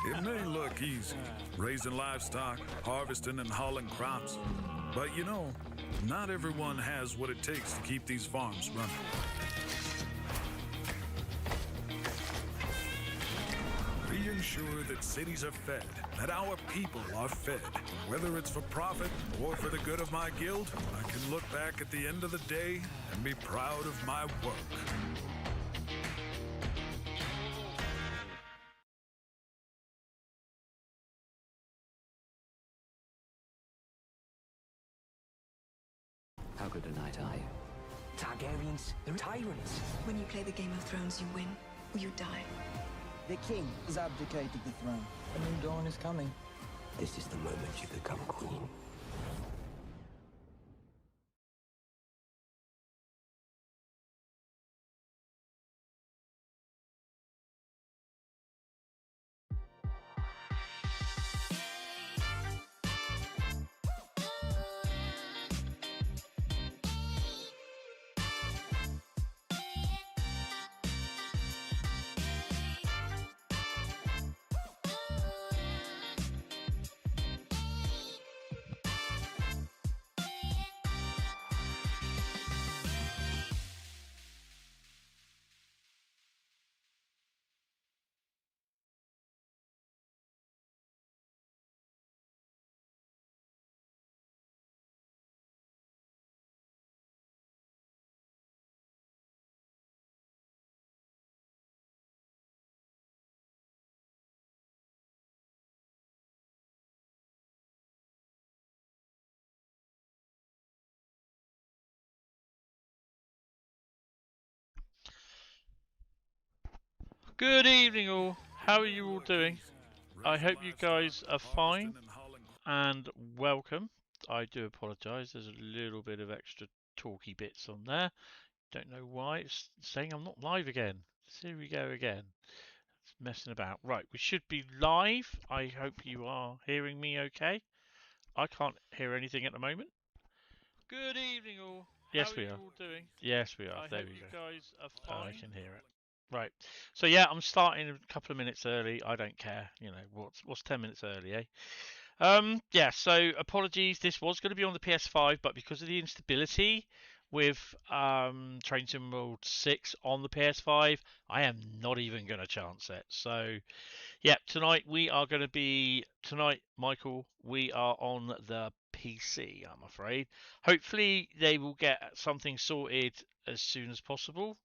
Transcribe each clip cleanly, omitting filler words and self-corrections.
It may look easy, raising livestock, harvesting and hauling crops. But you know, not everyone has what it takes to keep these farms running. We ensure that cities are fed, that our people are fed. Whether it's for profit or for the good of my guild, I can look back at the end of the day and be proud of my work. How good a night are you? Targaryens, they're tyrants. When you play the Game of Thrones, you win or you die. The king has abdicated the throne. A new dawn is coming. This is the moment you become queen. Good evening all, how are you all doing? I hope you guys are fine and welcome. I do apologise, there's a little bit of extra talky bits on there. Don't know why, it's saying I'm not live again. So here we go again. It's messing about. Right, we should be live. I hope you are hearing me okay. I can't hear anything at the moment. Good evening all. Yes, we are. All doing? Yes, we are. There we go. You guys are fine. I can hear it. Right. So yeah, I'm starting a couple of minutes early. I don't care. You know, what's 10 minutes early, eh? Yeah, so apologies. This was going to be on the PS5, but because of the instability with Train Sim World 6 on the PS5, I am not even going to chance it. So, yeah, tonight, Michael, we are on the PC, I'm afraid. Hopefully, they will get something sorted as soon as possible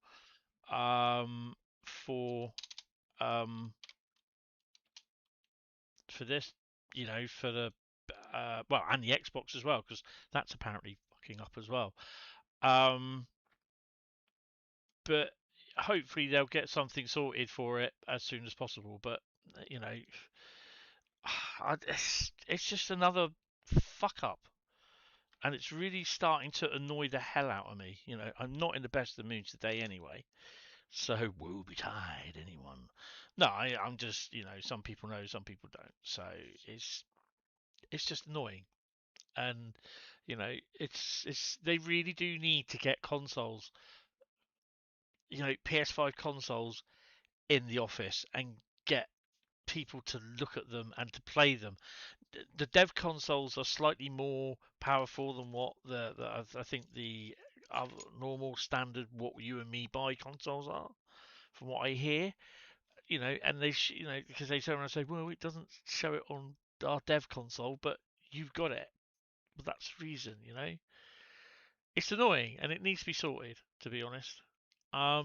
for this, you know, for the well, and the Xbox as well, because that's apparently fucking up as well. But hopefully they'll get something sorted for it as soon as possible. But you know, it's just another fuck up. And it's really starting to annoy the hell out of me. You know, I'm not in the best of mood today anyway. So woe betide anyone. No, I'm just, you know, some people know, some people don't. So it's just annoying, and you know, it's they really do need to get consoles, you know, PS5 consoles in the office and get people to look at them and to play them. The dev consoles are slightly more powerful than what I think the normal standard what you and me buy consoles are, from what I hear. You know, and you know, because they turn around and say, well, it doesn't show it on our dev console, but you've got it. But that's the reason, you know. It's annoying and it needs to be sorted, to be honest. I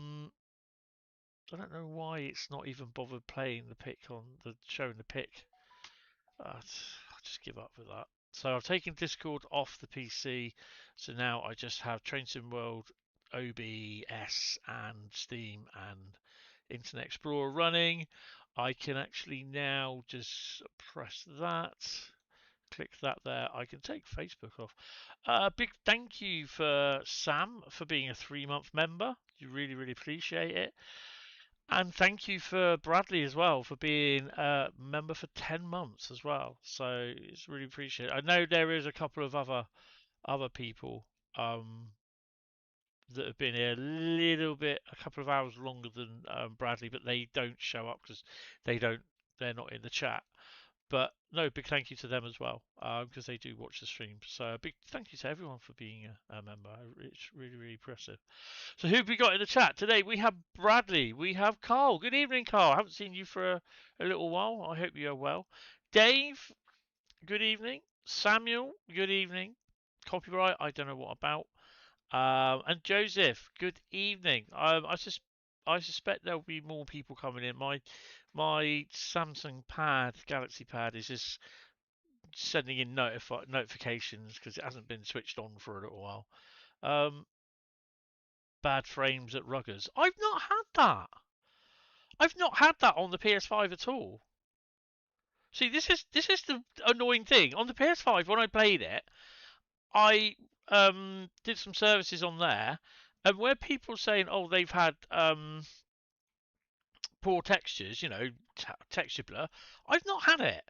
don't know why it's not even bothered playing the pick on the showing the pick. I'll just give up with that. So I've taken Discord off the PC, so now I just have Train Sim World, OBS, and Steam and Internet Explorer running. I can actually now just press that, click that there. I can take Facebook off. Big thank you for Sam for being a 3-month member. You really, really appreciate it. And thank you for Bradley as well for being a member for 10 months as well. So it's really appreciated. I know there is a couple of other people that have been here a couple of hours longer than Bradley, but they don't show up because they don't they're not in the chat. But no, big thank you to them as well, because they do watch the stream. So a big thank you to everyone for being a member. It's really, really impressive. So who have we got in the chat today? We have Bradley. We have Carl. Good evening, Carl. I haven't seen you for a little while. I hope you're well. Dave, good evening. Samuel, good evening. Copyright, I don't know what about. And Joseph, good evening. I suspect there'll be more people coming in. My Samsung Pad, Galaxy Pad, is just sending in notifications because it hasn't been switched on for a little while. Bad frames at Ruggers. I've not had that. I've not had that on the PS5 at all. See, this is the annoying thing. On the PS5, when I played it, I did some services on there, and where people are saying, oh, they've had poor textures, texture blur, I've not had it.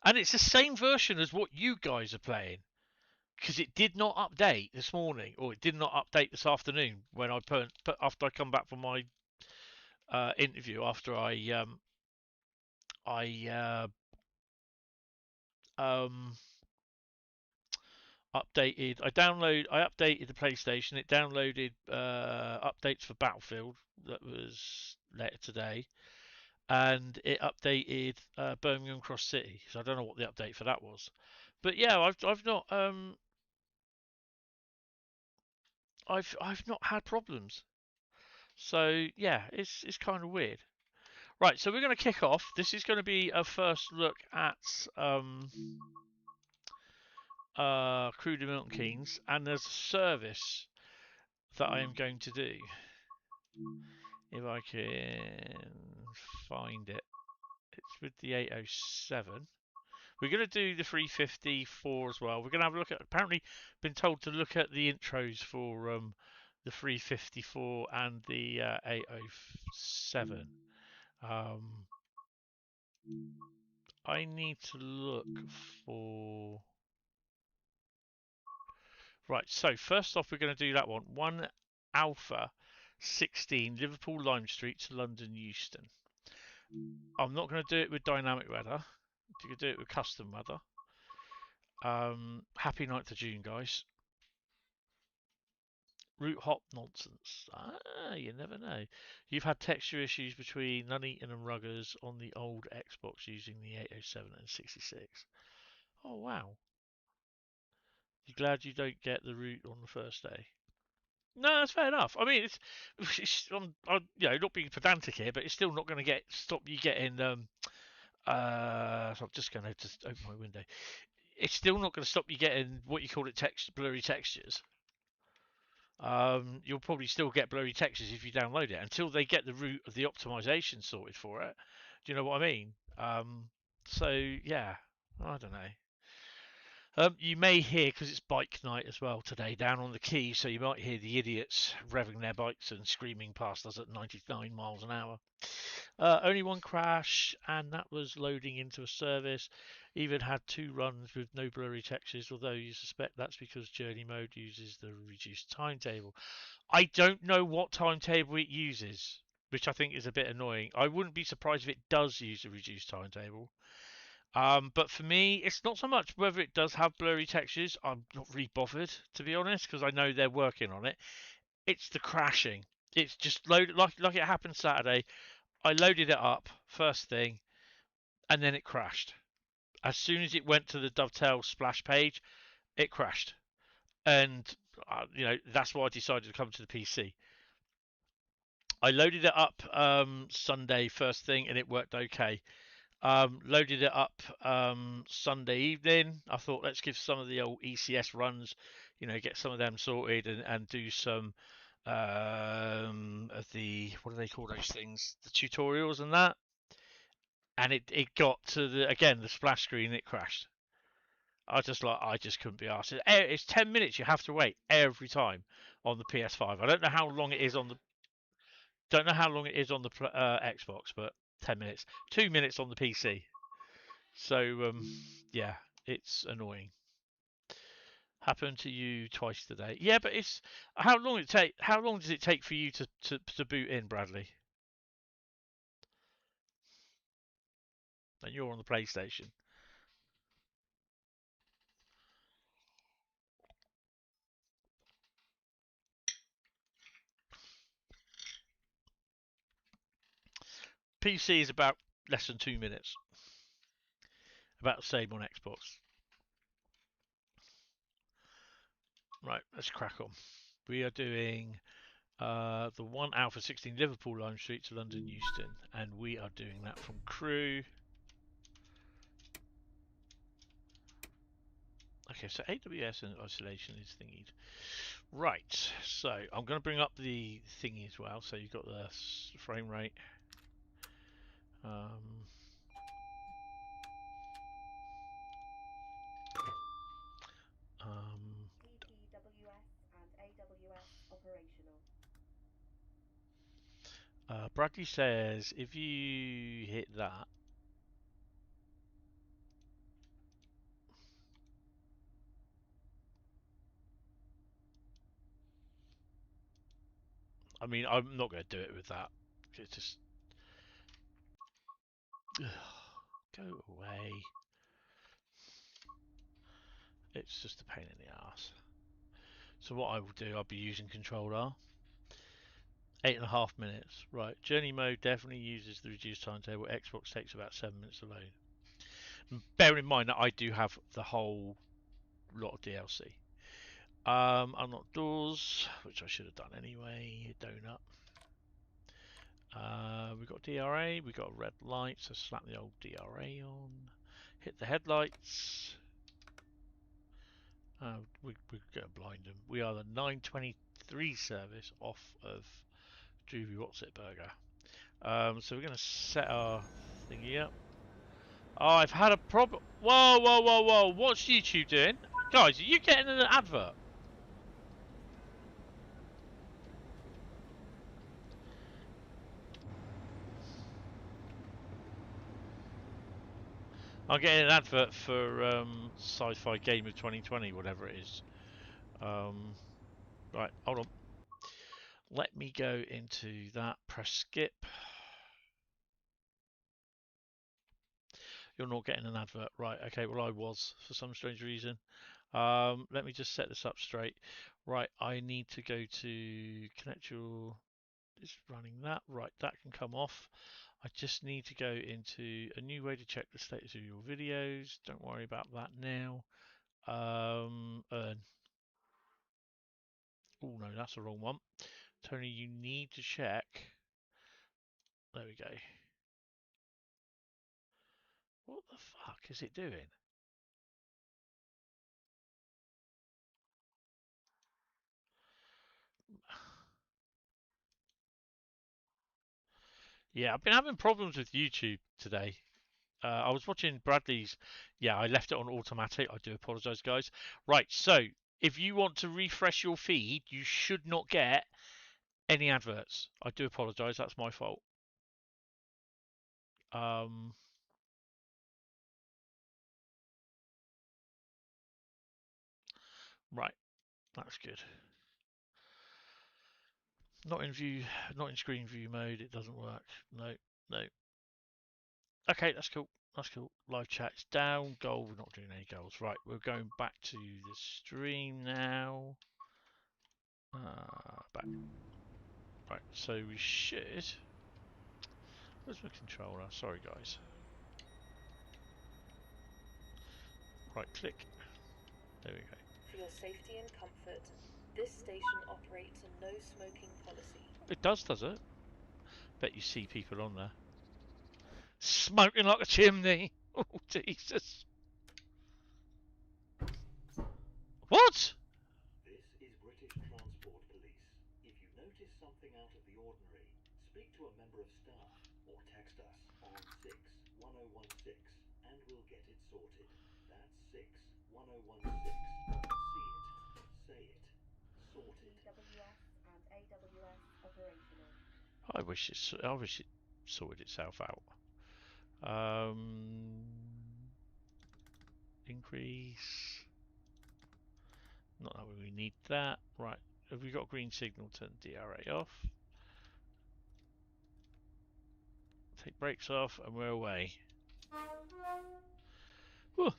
And it's the same version as what you guys are playing. Because it did not update this morning, or it did not update this afternoon when after I come back from my interview after I updated. I updated the PlayStation. It downloaded updates for Battlefield that was later today, and it updated Birmingham Cross City. So I don't know what the update for that was, but yeah, I've not I've not had problems. So yeah, it's kind of weird. Right, so we're going to kick off. This is going to be a first look at Crude and Milton Keynes, and there's a service that I am going to do. If I can find it. It's with the 807. We're going to do the 354 as well. We're going to have a look at, apparently been told to look at the intros for the 354 and the 807. I need to look for... Right, so first off we're going to do that one. 1 Alpha 16 Liverpool Lime Street to London Euston. I'm not going to do it with dynamic weather. You could do it with custom weather. Happy 9th of June, guys. Root hop nonsense. You never know. You've had texture issues between Nuneaton and Ruggers on the old Xbox using the 807 and 66. Oh, wow. You're glad you don't get the root on the first day? No, that's fair enough. I mean, I'm not being pedantic here, but it's still not going to stop you getting. So I'm just going to open my window. It's still not going to stop you getting what you call it blurry textures. You'll probably still get blurry textures if you download it until they get the root of the optimization sorted for it. Do you know what I mean? So yeah, I don't know. You may hear, because it's bike night as well today, down on the quay, so you might hear the idiots revving their bikes and screaming past us at 99 miles an hour. Only one crash, and that was loading into a service. Even had 2 runs with no blurry textures, although you suspect that's because journey mode uses the reduced timetable. I don't know what timetable it uses, which I think is a bit annoying. I wouldn't be surprised if it does use a reduced timetable. But for me, it's not so much whether it does have blurry textures. I'm not really bothered, to be honest, because I know they're working on it. It's the crashing. It's just loaded like it happened Saturday. I loaded it up first thing, and then it crashed. As soon as it went to the Dovetail splash page, it crashed, and that's why I decided to come to the PC. I loaded it up Sunday first thing, and it worked okay. Loaded it up Sunday evening. I thought, let's give some of the old ECS runs, get some of them sorted and do some of the, what do they call those things? The tutorials and that. And it got to the splash screen, it crashed. I just couldn't be arsed. It's 10 minutes you have to wait every time on the PS5. I don't know how long it is on the Xbox, but 10 minutes. 2 minutes on the PC. So yeah, it's annoying. Happened to you twice today. Yeah, but it's how long does it take for you to boot in, Bradley? and you're on the PlayStation. PC is about less than 2 minutes. About the same on Xbox. Right, let's crack on. We are doing the 1 Alpha 16 Liverpool Lime Street to London Euston, and we are doing that from crew. Okay, so AWS and isolation is thingied. Right, so I'm going to bring up the thingy as well, so you've got the frame rate. Bradley says if you hit that, I mean, I'm not going to do it with that. It's just go away. It's just a pain in the ass. So what I will do, I'll be using Control R. 8.5 minutes. Right, journey mode definitely uses the reduced timetable. Xbox takes about 7 minutes alone. Bear in mind that I do have the whole lot of DLC. Unlock doors, which I should have done anyway. Donut. We've got DRA, we've got a red light, so slap the old DRA on. Hit the headlights. We're going to blind them. We are the 9:23 service off of Droovy What's It Burger. So we're going to set our thingy up. Oh, I've had a problem. Whoa, whoa, whoa, whoa. What's YouTube doing? Guys, are you getting an advert? I'm getting an advert for Sci-Fi Game of 2020, whatever it is. Right, hold on. Let me go into that. Press skip. You're not getting an advert. Right, okay, well I was for some strange reason. Let me just set this up straight. Right, I need to go to connect your... It's running that. Right, that can come off. I just need to go into a new way to check the status of your videos. Don't worry about that now. Earn. Oh no, that's the wrong one. Tony, you need to check. There we go. What the fuck is it doing? Yeah, I've been having problems with YouTube today. I was watching Bradley's. Yeah, I left it on automatic. I do apologise, guys. Right, so if you want to refresh your feed, you should not get any adverts. I do apologise. That's my fault. Right, that's good. Not in view, not in screen view mode. It doesn't work. No, no. Okay, that's cool. That's cool. Live chat's down. Goal. We're not doing any goals. Right, we're going back to the stream now. Back. Right, so we should. Where's my controller? Sorry, guys. Right click. There we go. For your safety and comfort, this station operates a no smoking policy. It does it? Bet you see people on there. Smoking like a chimney. Oh, Jesus. What? This is British Transport Police. If you notice something out of the ordinary, speak to a member of staff or text us on 61016 and we'll get it sorted. That's 61016. See it, say it, sorted. DWS and AWS operational. I wish it sorted itself out. Increase. Not that we need that. Right. Have we got green signal? Turn DRA off. Take brakes off and we're away. Whew.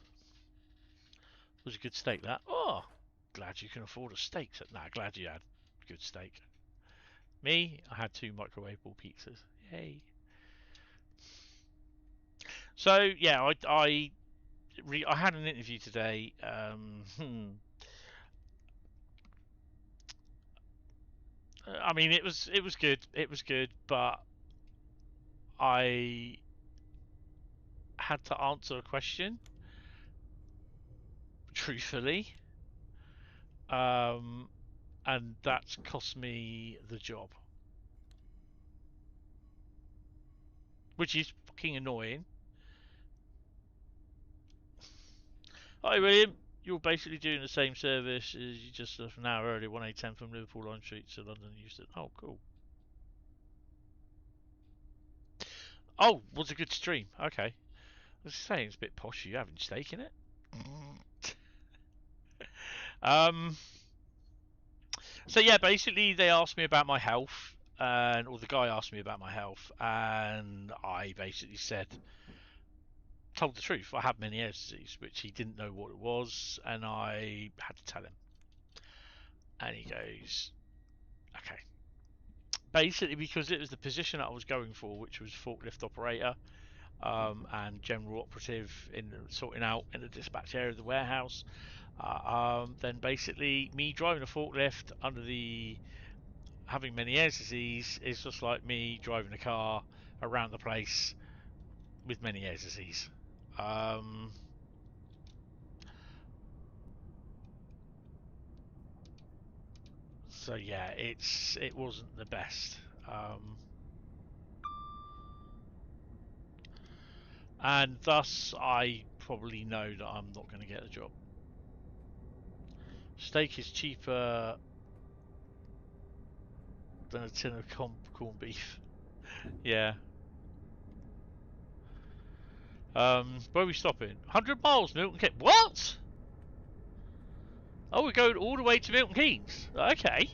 Was a good steak, that. Oh, glad you can afford a steak. Nah, glad you had good steak. Me, I had 2 microwavable pizzas. Yay. So, yeah, I had an interview today. I mean, it was good. It was good, but I had to answer a question truthfully, and that's cost me the job, which is fucking annoying. Hi, William. You're basically doing the same service as you just left an hour earlier, 1810 from Liverpool Line Street to London Euston. Oh, cool. Oh, was a good stream. Okay. I was saying it's a bit posh. You having steak in it? So yeah, basically they asked me about my health, or the guy asked me about my health, and I basically told the truth. I have Meniere's disease, which he didn't know what it was, and I had to tell him. And he goes, okay. Basically, because it was the position that I was going for, which was forklift operator, and general operative in sorting out in the dispatch area of the warehouse. Then basically, me driving a forklift under the having Meniere's disease is just like me driving a car around the place with Meniere's disease. So yeah, it wasn't the best. And thus I probably know that I'm not going to get the job. Steak is cheaper than a tin of corned beef. Yeah. Where are we stopping? 100 miles, Milton Keynes. What? Oh, we're going all the way to Milton Keynes. Okay.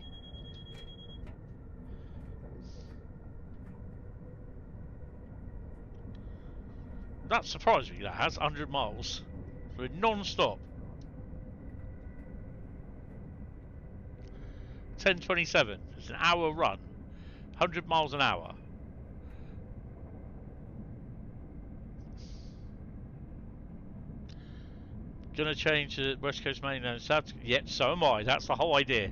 That surprised me, that has. 100 miles. We're non-stop. 10:27. It's an hour run. 100 miles an hour. Gonna change to West Coast Mainline South. Yep, so am I. That's the whole idea.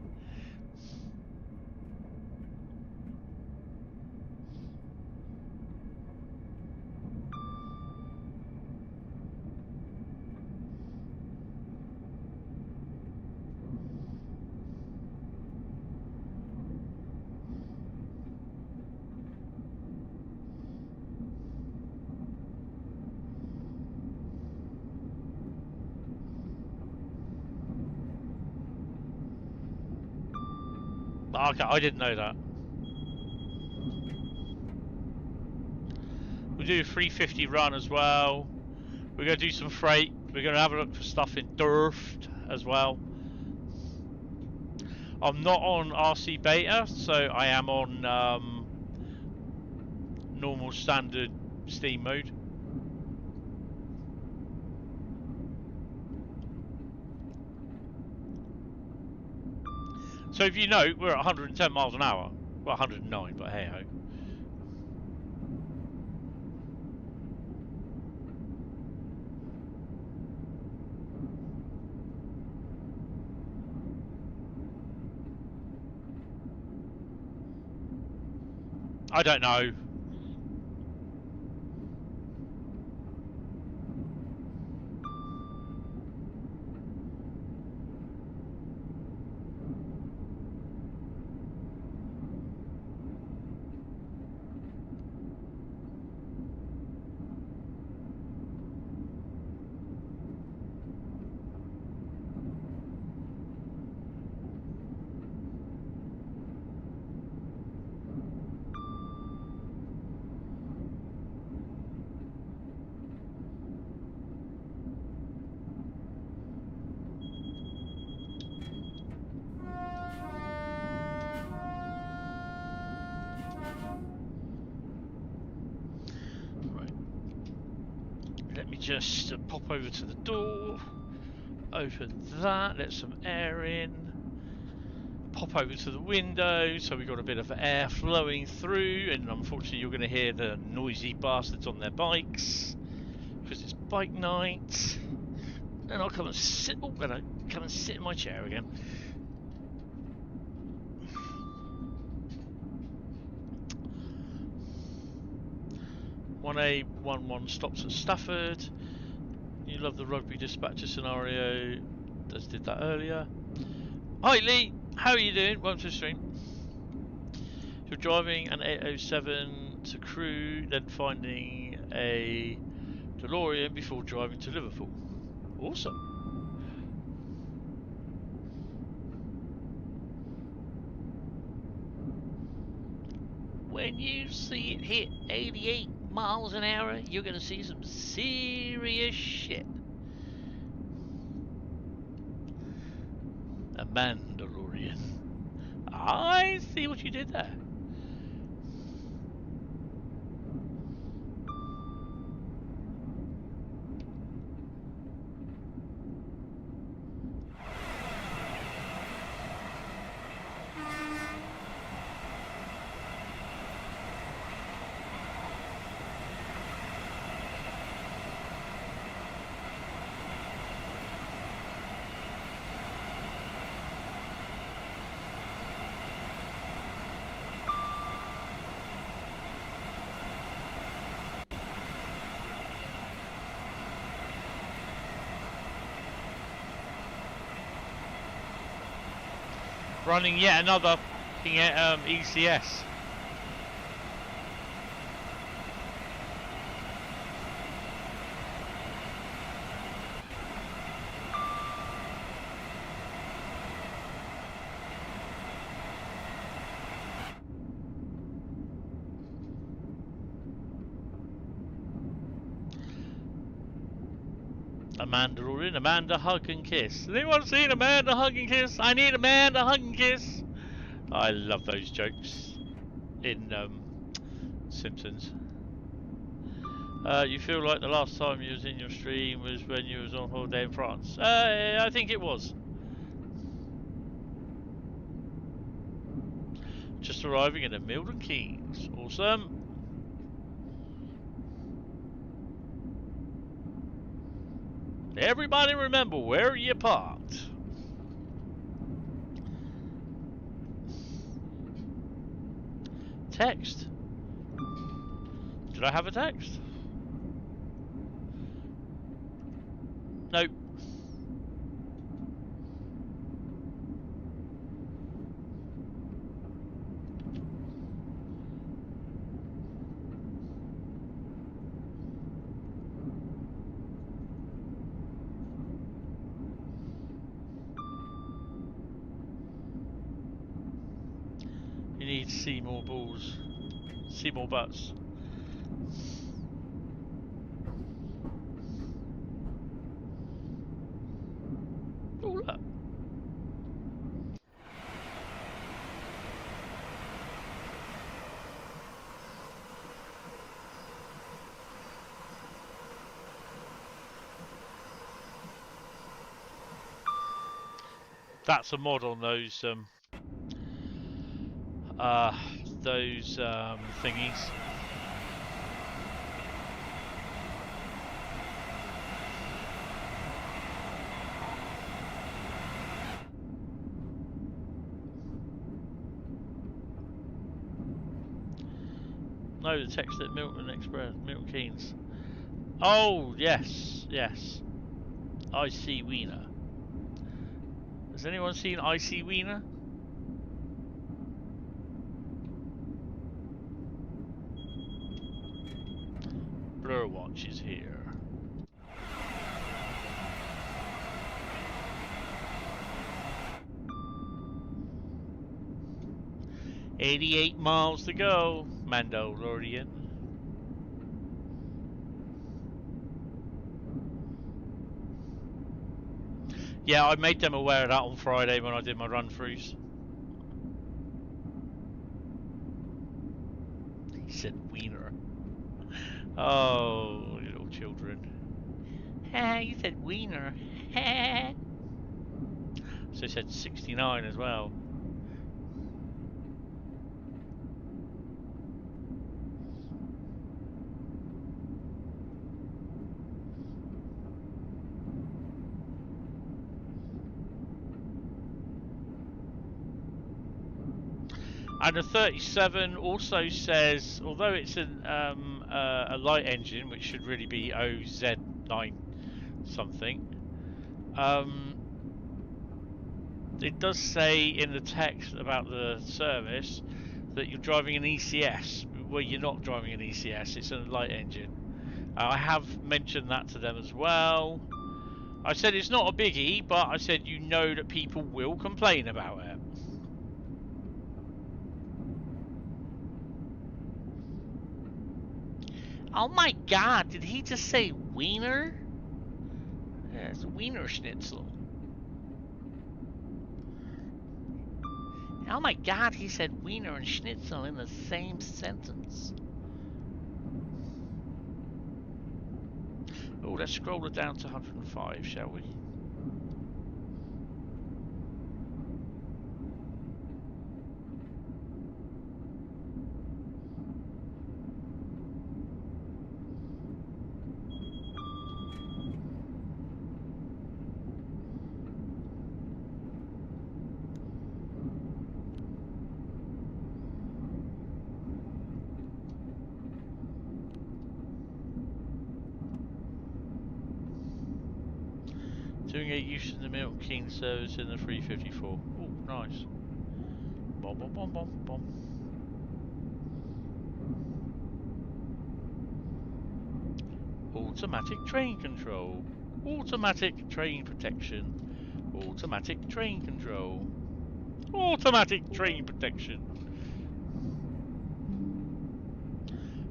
Okay, I didn't know that. We'll do a 350 run as well. We're going to do some freight. We're going to have a look for stuff in Durft as well. I'm not on RC beta, so I am on normal standard Steam mode. So if you know, we're at 110 miles an hour. Well, 109, but hey ho. I don't know. let me just pop over to the door, open that, let some air in, pop over to the window so we got a bit of air flowing through, and unfortunately you're going to hear the noisy bastards on their bikes because it's bike night. And I'll come and sit. Oh, gonna come and sit in my chair again. "1A 1-1 stops at Stafford. You love the rugby dispatcher scenario. Just did that earlier. Hi Lee, how are you doing? Welcome to the stream. You're driving an 807 to Crewe, then finding a DeLorean before driving to Liverpool. Awesome. When you see it hit 88 miles an hour, you're going to see some serious shit. A Mandalorian. I see what you did there. Running yet another ECS. Amanda Rorin, Amanda hug and kiss. Has anyone seen Amanda hug and kiss? I need Amanda hug and kiss. I love those jokes in Simpsons. You feel like the last time you was in your stream was when you was on holiday in France? I think it was. Just arriving at the Milton Keynes. Awesome. Everybody remember where you parked. Text. Did I have a text? Nope. You need to see more balls. See more butts. Oh, look. That's a mod on those thingies. No, the text at Milton Express, Milton Keynes. Oh, yes, yes. I see Wiener. Has anyone seen I See Wiener? Blur Watch is here. "88 miles to go, Mandalorian." Yeah, I made them aware of that on Friday when I did my run-throughs. He said wiener. Oh, little children. You said wiener. So he said 69 as well. And the 37 also says, although it's a light engine, which should really be OZ9 something, it does say in the text about the service that you're driving an ECS. Well, you're not driving an ECS, it's a light engine. I have mentioned that to them as well. I said it's not a biggie, but I said you know that people will complain about it. Oh my god, did he just say wiener? Yeah, it's a wiener schnitzel. Oh my god, he said wiener and schnitzel in the same sentence. Oh, let's scroll it down to 105, shall we? Doing a use in the Milton Keynes service in the 354. Oh, nice. Bom, bom, bom, bom, bom. Automatic train control. Automatic train protection. Automatic train control. Automatic train protection.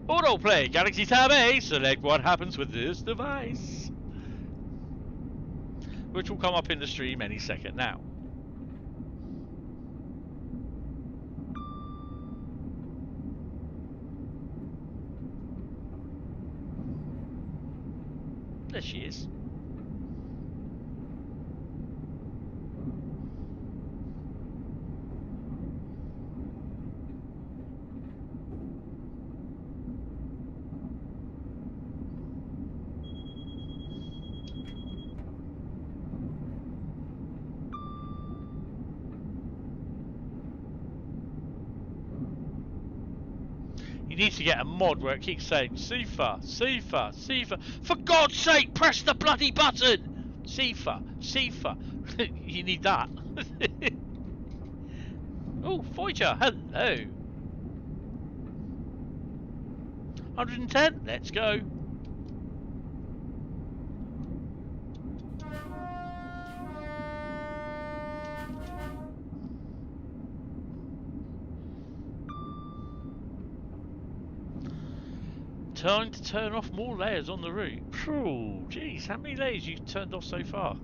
Autoplay Galaxy Tab A. Select what happens with this device, which will come up in the stream any second now. There she is. You need to get a mod where it keeps saying Sifa, Sifa, Sifa. For God's sake, press the bloody button! Sifa, Sifa. You need that. Oh, Voyager, hello. 110, let's go. Time to turn off more layers on the route. Phew, jeez, how many layers you've turned off so far?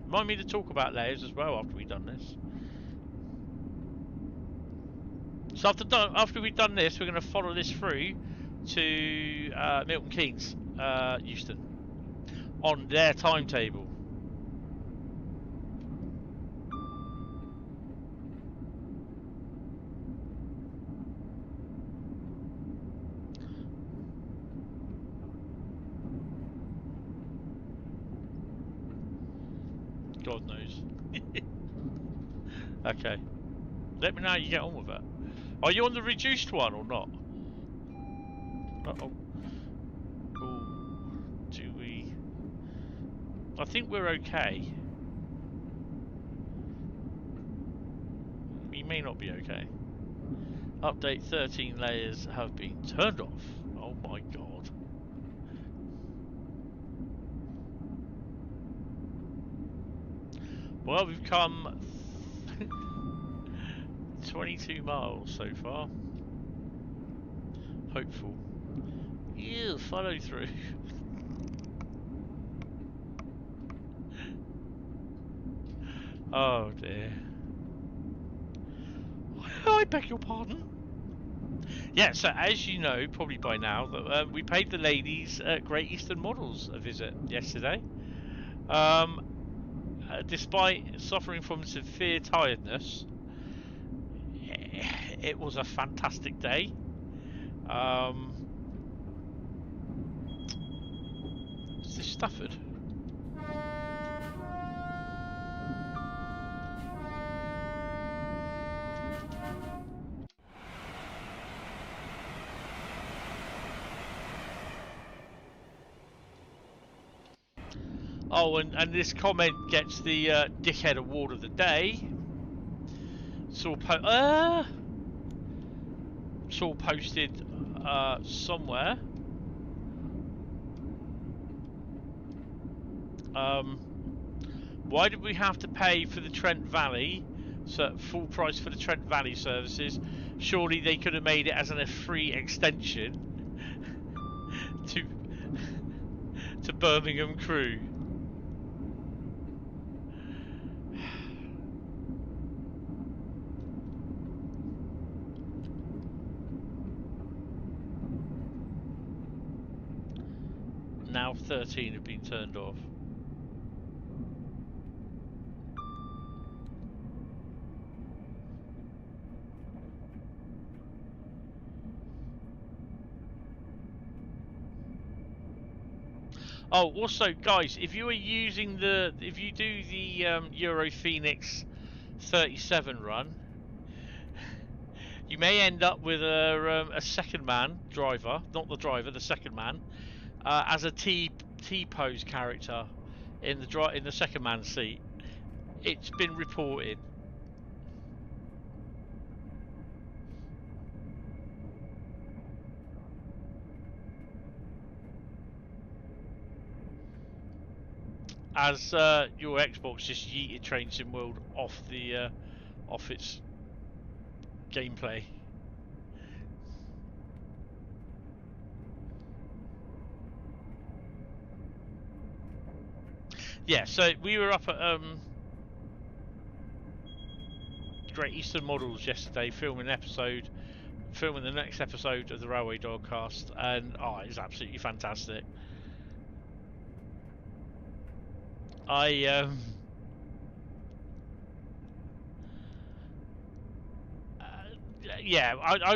Remind me to talk about layers as well after we've done this. So after we've done this, we're going to follow this through to Milton Keynes, Euston, on their timetable. God knows. Okay. Let me know how you get on with it. Are you on the reduced one or not? Uh-oh. Ooh. Do we... I think we're okay. We may not be okay. Update 13 layers have been turned off. Oh my god. Well, we've come 22 miles so far. Hopeful. Ew, follow through. Oh dear. I beg your pardon? Yeah, so as you know, probably by now, that we paid the ladies at Great Eastern Models a visit yesterday. Despite suffering from severe tiredness, it was a fantastic day. Is this Stafford? Oh, and this comment gets the Dickhead Award of the Day. Saw posted somewhere. Why did we have to pay for the Trent Valley, so full price for the Trent Valley services? Surely they could have made it as a free extension to Birmingham Crew. Now 13 have been turned off. Oh, also, guys, if you are using if you do the Euro Phoenix 37 run, you may end up with a second man driver, not the driver, the second man, as a T-pose character in the second man seat. It's been reported. As your Xbox just yeeted Train Sim World off its gameplay. Yeah, so we were up at Great Eastern Models yesterday, filming the next episode of the Railway Dogcast, and it was absolutely fantastic. I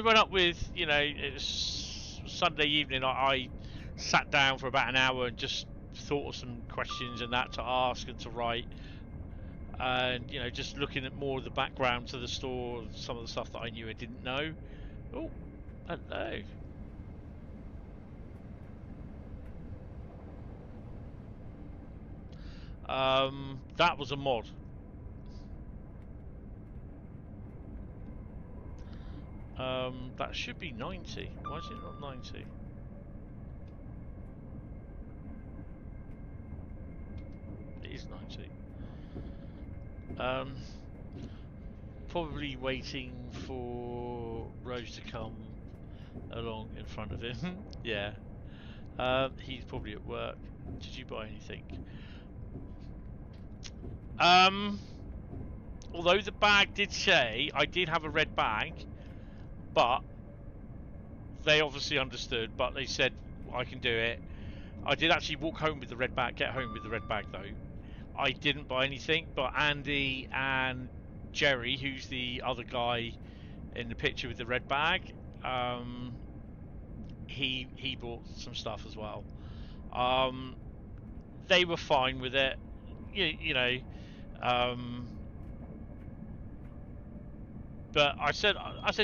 went up with, it was Sunday evening. I sat down for about an hour and just thought of some questions and that to ask and to write, and just looking at more of the background to the store, some of the stuff that I knew I didn't know. Oh, hello. That was a mod. That should be 90. Why is it not 90? It is 90. Probably waiting for Rose to come along in front of him. Yeah. He's probably at work. Did you buy anything? Although the bag did say I did have a red bag, but they obviously understood, but they said I can do it. I did actually walk home with the red bag, get home with the red bag though. I didn't buy anything, but Andy and Jerry, who's the other guy in the picture with the red bag, he bought some stuff as well. They were fine with it, but I said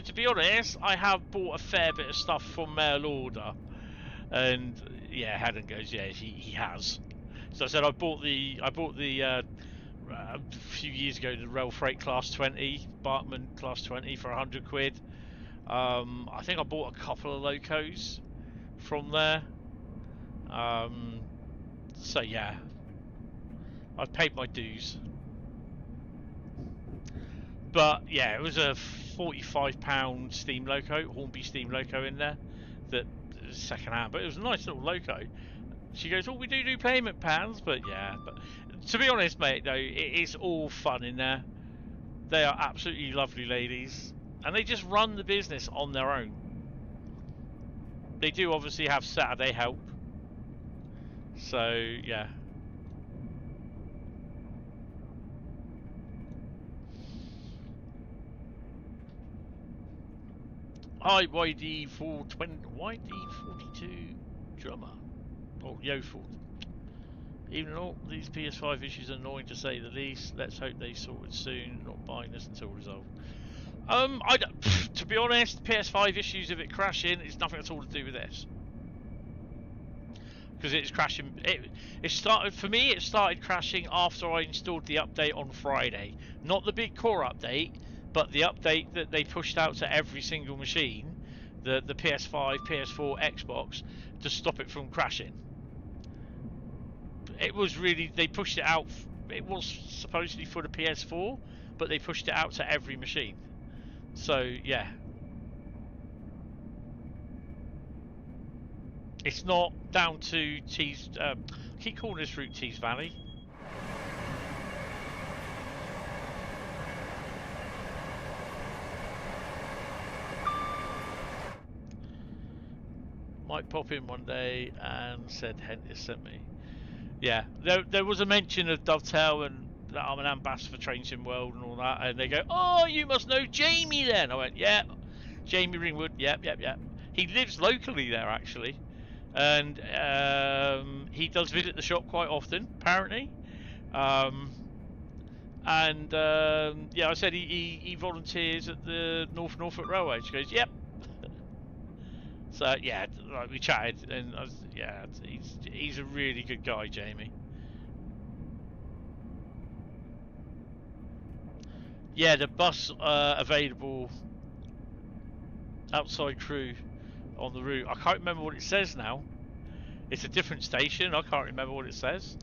to be honest, I have bought a fair bit of stuff from mail order, and yeah, Haddon goes, yeah, he has. So I said I bought the a few years ago the Rail Freight Class 20, Bartman Class 20 for 100 quid. I think I bought a couple of locos from there. So yeah, I've paid my dues. But yeah, it was a £45 steam loco, Hornby steam loco in there, that was second hand, but it was a nice little loco. She goes, oh, we do payment plans, but yeah. But to be honest, mate, though, it's all fun in there. They are absolutely lovely ladies, and they just run the business on their own. they do obviously have Saturday help. So yeah. Hi YD420 YD42 drummer. Oh yo 4. Even though these PS5 issues are annoying to say the least, let's hope they sort it soon. Not buying this until resolved. To be honest, PS5 issues of it crashing, it's nothing at all to do with this. Because it's crashing. It started for me. It started crashing after I installed the update on Friday. Not the big core update, but the update that they pushed out to every single machine, the PS5, PS4, Xbox, to stop it from crashing. It was really, they pushed it out. It was supposedly for the PS4, but they pushed it out to every machine. So yeah, it's not down to Tees. I keep calling this route Tees Valley. Might pop in one day and said Hentis sent me. Yeah, there was a mention of Dovetail and that I'm an ambassador for Train Sim World and all that, and they go, "Oh, you must know Jamie then." I went, "Yeah, Jamie Ringwood. Yep. He lives locally there actually, and he does visit the shop quite often, apparently. Yeah, I said he volunteers at the Norfolk Railway. She goes, "Yep." So yeah, like we chatted, and yeah, he's a really good guy, Jamie. Yeah, the bus available outside crew on the route. I can't remember what it says now. It's a different station. I can't remember what it says.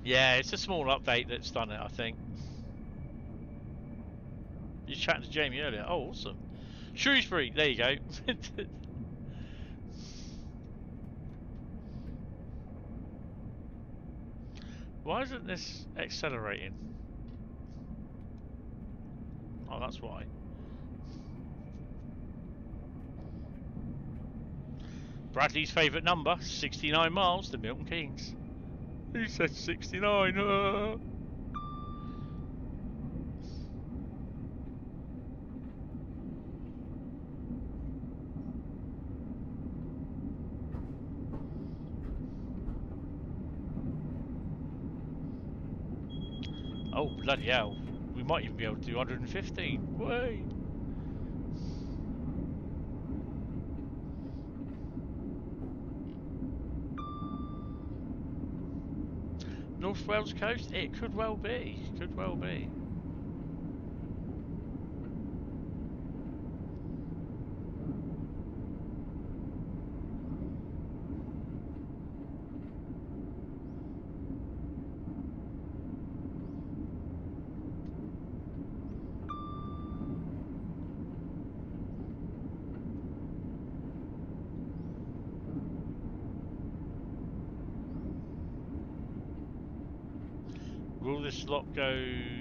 Yeah, it's a small update that's done it, I think. You're chatting to Jamie earlier. Oh, awesome. Shrewsbury, there you go. Why isn't this accelerating? Oh, that's why. Bradley's favourite number, 69 miles to Milton Keynes. He said 69. Oh, bloody hell. We might even be able to do 115. Way. North Wales coast? It could well be. Could well be. Will this slot go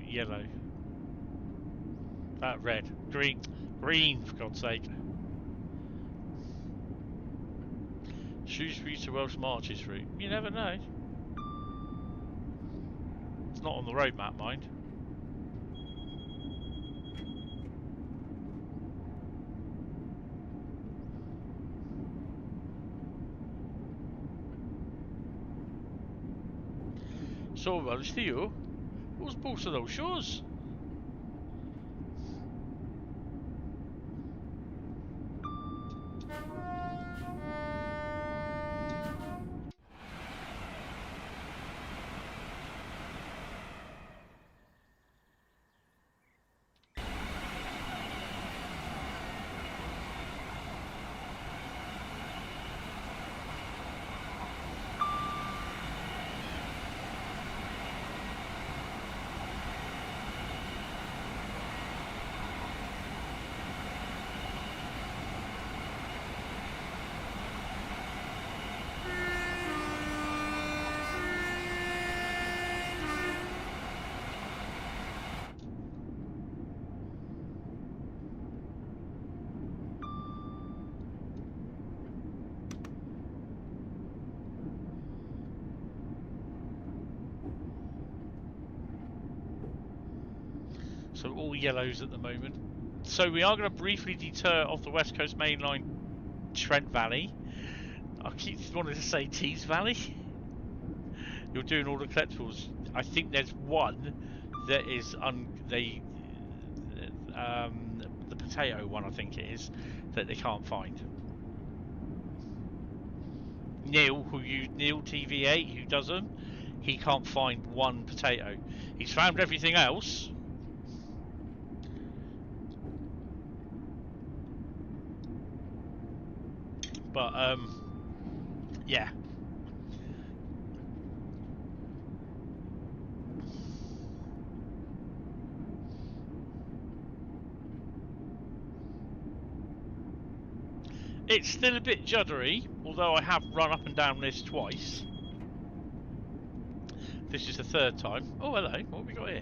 yellow? Red. Green. Green, for God's sake. Shrewsbury to Welsh Marches route. You never know. It's not on the road map, mind. So well, Theo, what's both of those shows? So all yellows at the moment. So we are going to briefly detour off the West Coast Mainline Trent Valley. I keep wanting to say Tees Valley. You're doing all the collectibles. I think there's one that is the potato one, I think it is, that they can't find. Neil TV8, who does them, he can't find one potato. He's found everything else. But yeah. It's still a bit juddery, although I have run up and down this twice. This is the third time. Oh, hello. What have we got here?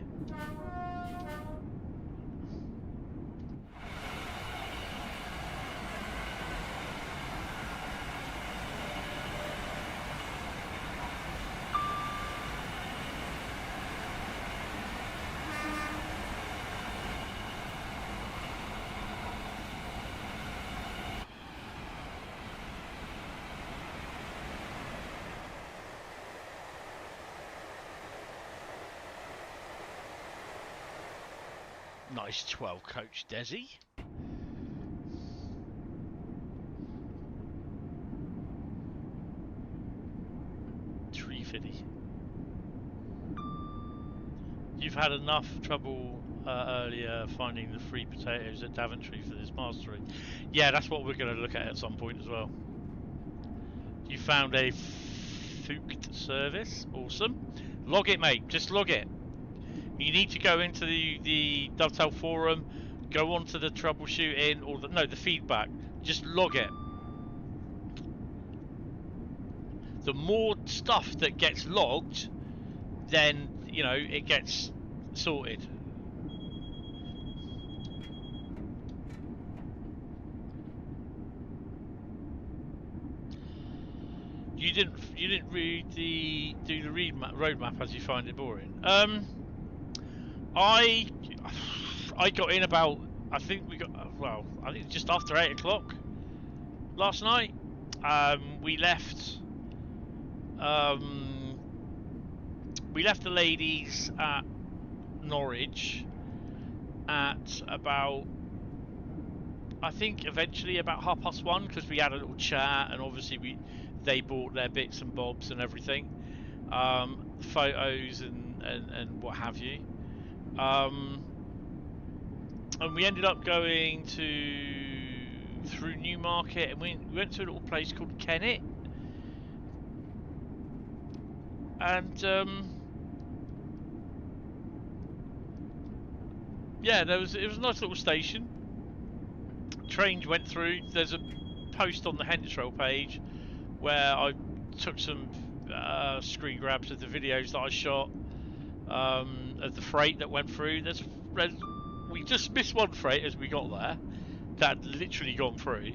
Nice 12 coach Desi. $3.50. You've had enough trouble earlier finding the free potatoes at Daventry for this mastery. Yeah, that's what we're going to look at some point as well. You found a Fukt service. Awesome. Log it, mate. Just log it. You need to go into the Dovetail forum, go onto the troubleshooting or the feedback. Just log it. The more stuff that gets logged, then it gets sorted. You didn't do the roadmap as you find it boring. I got in about, I think just after 8 o'clock last night. We left the ladies at Norwich at about, I think eventually about 1:30, because we had a little chat, and obviously they bought their bits and bobs and everything, photos and what have you. And we ended up going through Newmarket, and we went to a little place called Kennet, and yeah, it was a nice little station. Trains went through. There's a post on the Hentis Rail page where I took some screen grabs of the videos that I shot. Of the freight that went through. We just missed one freight as we got there that had literally gone through,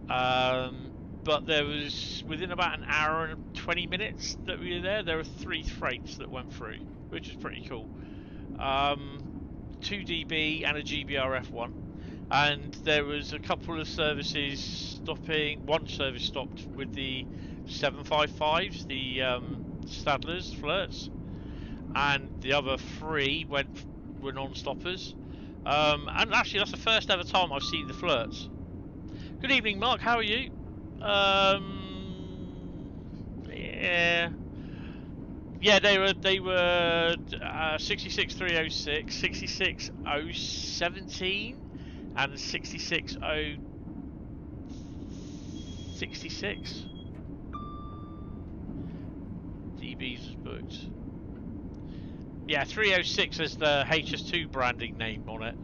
but there was, within about an hour and 20 minutes that we were there were 3 freights that went through, which is pretty cool. 2 DB and a GBRF one, and there was a couple of services stopping. One service stopped with the 755s, the Stadlers flirts, and the other 3 were non-stoppers. And actually, that's the first ever time I've seen the flirts. Good evening, Mark. How are you? Yeah, they were 66306, 66017, and 66066. DBs was booked. Yeah, 306 is the HS2 branding name on it.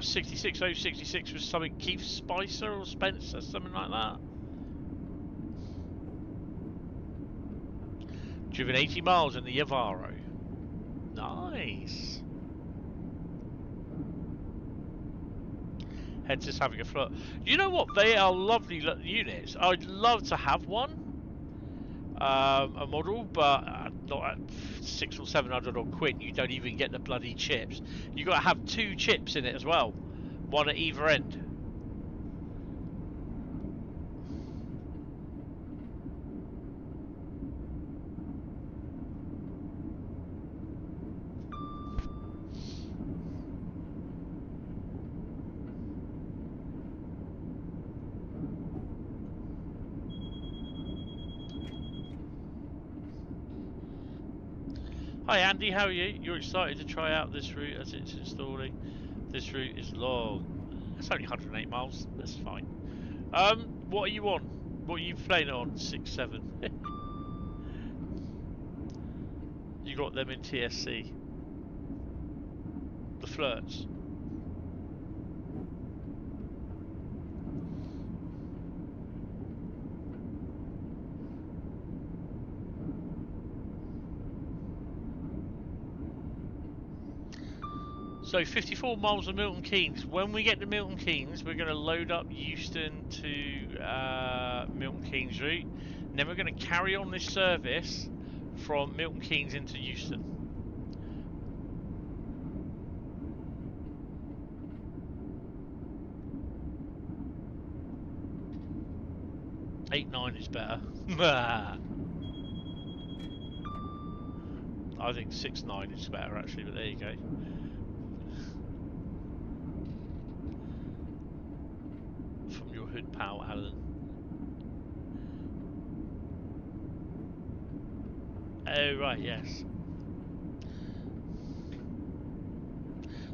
66066 was something Keith Spicer or Spencer, something like that. Driven 80 miles in the Yavaro. Nice. Hentis having a float. You know what? They are lovely units. I'd love to have one, a model, but not at 600 or 700 odd quid, you don't even get the bloody chips. You got to have 2 chips in it as well, one at either end. Hi Andy, how are you? You're excited to try out this route as it's installing. This route is long. It's only 108 miles. That's fine. What are you on? What are you playing it on? 6.7. You got them in TSC. The flirts. So 54 miles of Milton Keynes. When we get to Milton Keynes, we're going to load up Euston to Milton Keynes route. And then we're going to carry on this service from Milton Keynes into Euston. $8.9 is better. I think 6.9 is better actually, but there you go. From your hood pal, Alan. Oh right, yes.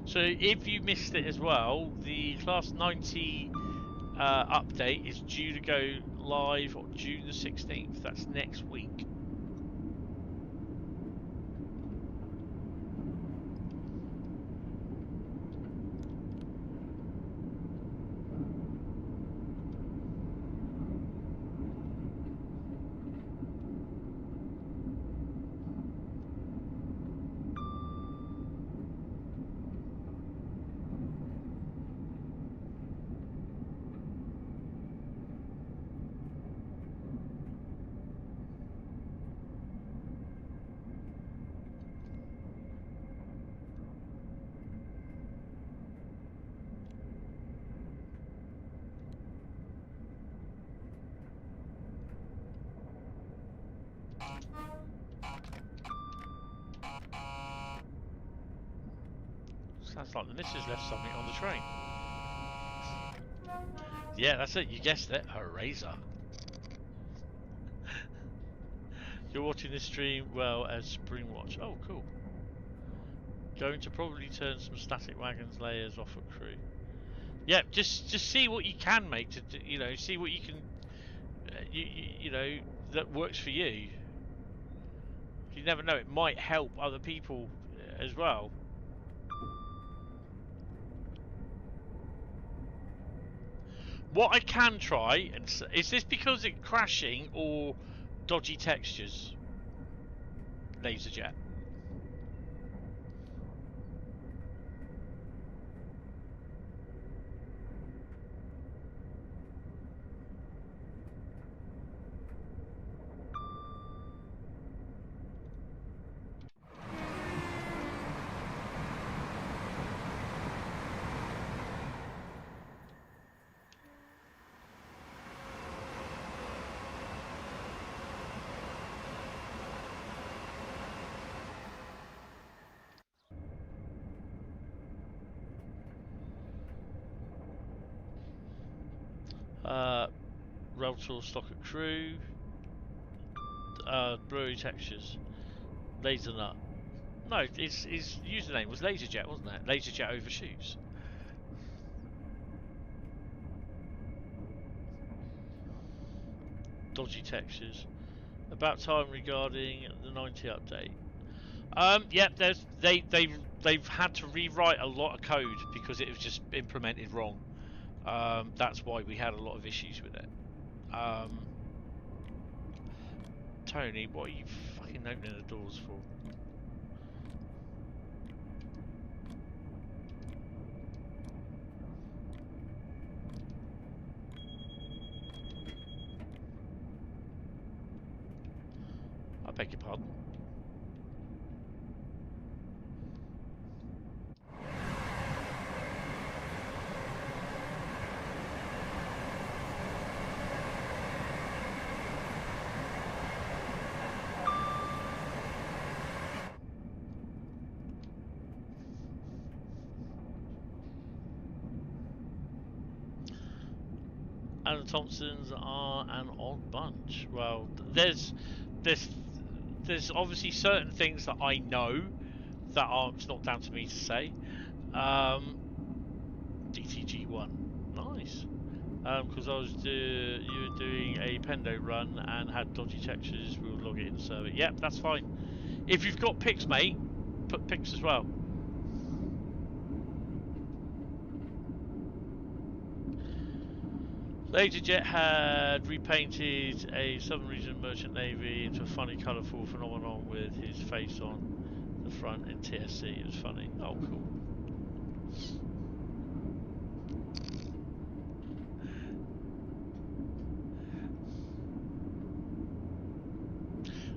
So if you missed it as well, the Class 90 update is due to go live on June the 16th. That's next week. Sounds like the missus left something on the train. Yeah, that's it. You guessed it. A razor. You're watching this stream well as Spring Watch. Oh, cool. Going to probably turn some static wagons layers off at crew. Yeah, just see what you can make to, you know, see what you can, you know, that works for you. You never know. It might help other people as well. What I can try, and is this because it's crashing or dodgy textures? LaserJet. Rail tool stock at crew. Blurry textures. Laser nut. No, his username was LaserJet, wasn't it? LaserJet overshoots. Dodgy textures. About time regarding the 90 update. Yeah, they've had to rewrite a lot of code because it was just implemented wrong. That's why we had a lot of issues with it. Tony, what are you fucking opening the doors for? I beg your pardon. and the Thompsons are an odd bunch. Well, there's obviously certain things that I know that are, it's not down to me to say. DTG1, nice. Because you were doing a Pendo run and had dodgy textures, we'll log it in the server. Yep, that's fine. If you've got pics, mate, put pics as well. Laserjet had repainted a Southern Region Merchant Navy into a funny, colourful phenomenon with his face on the front in TSC. It was funny. Oh, cool.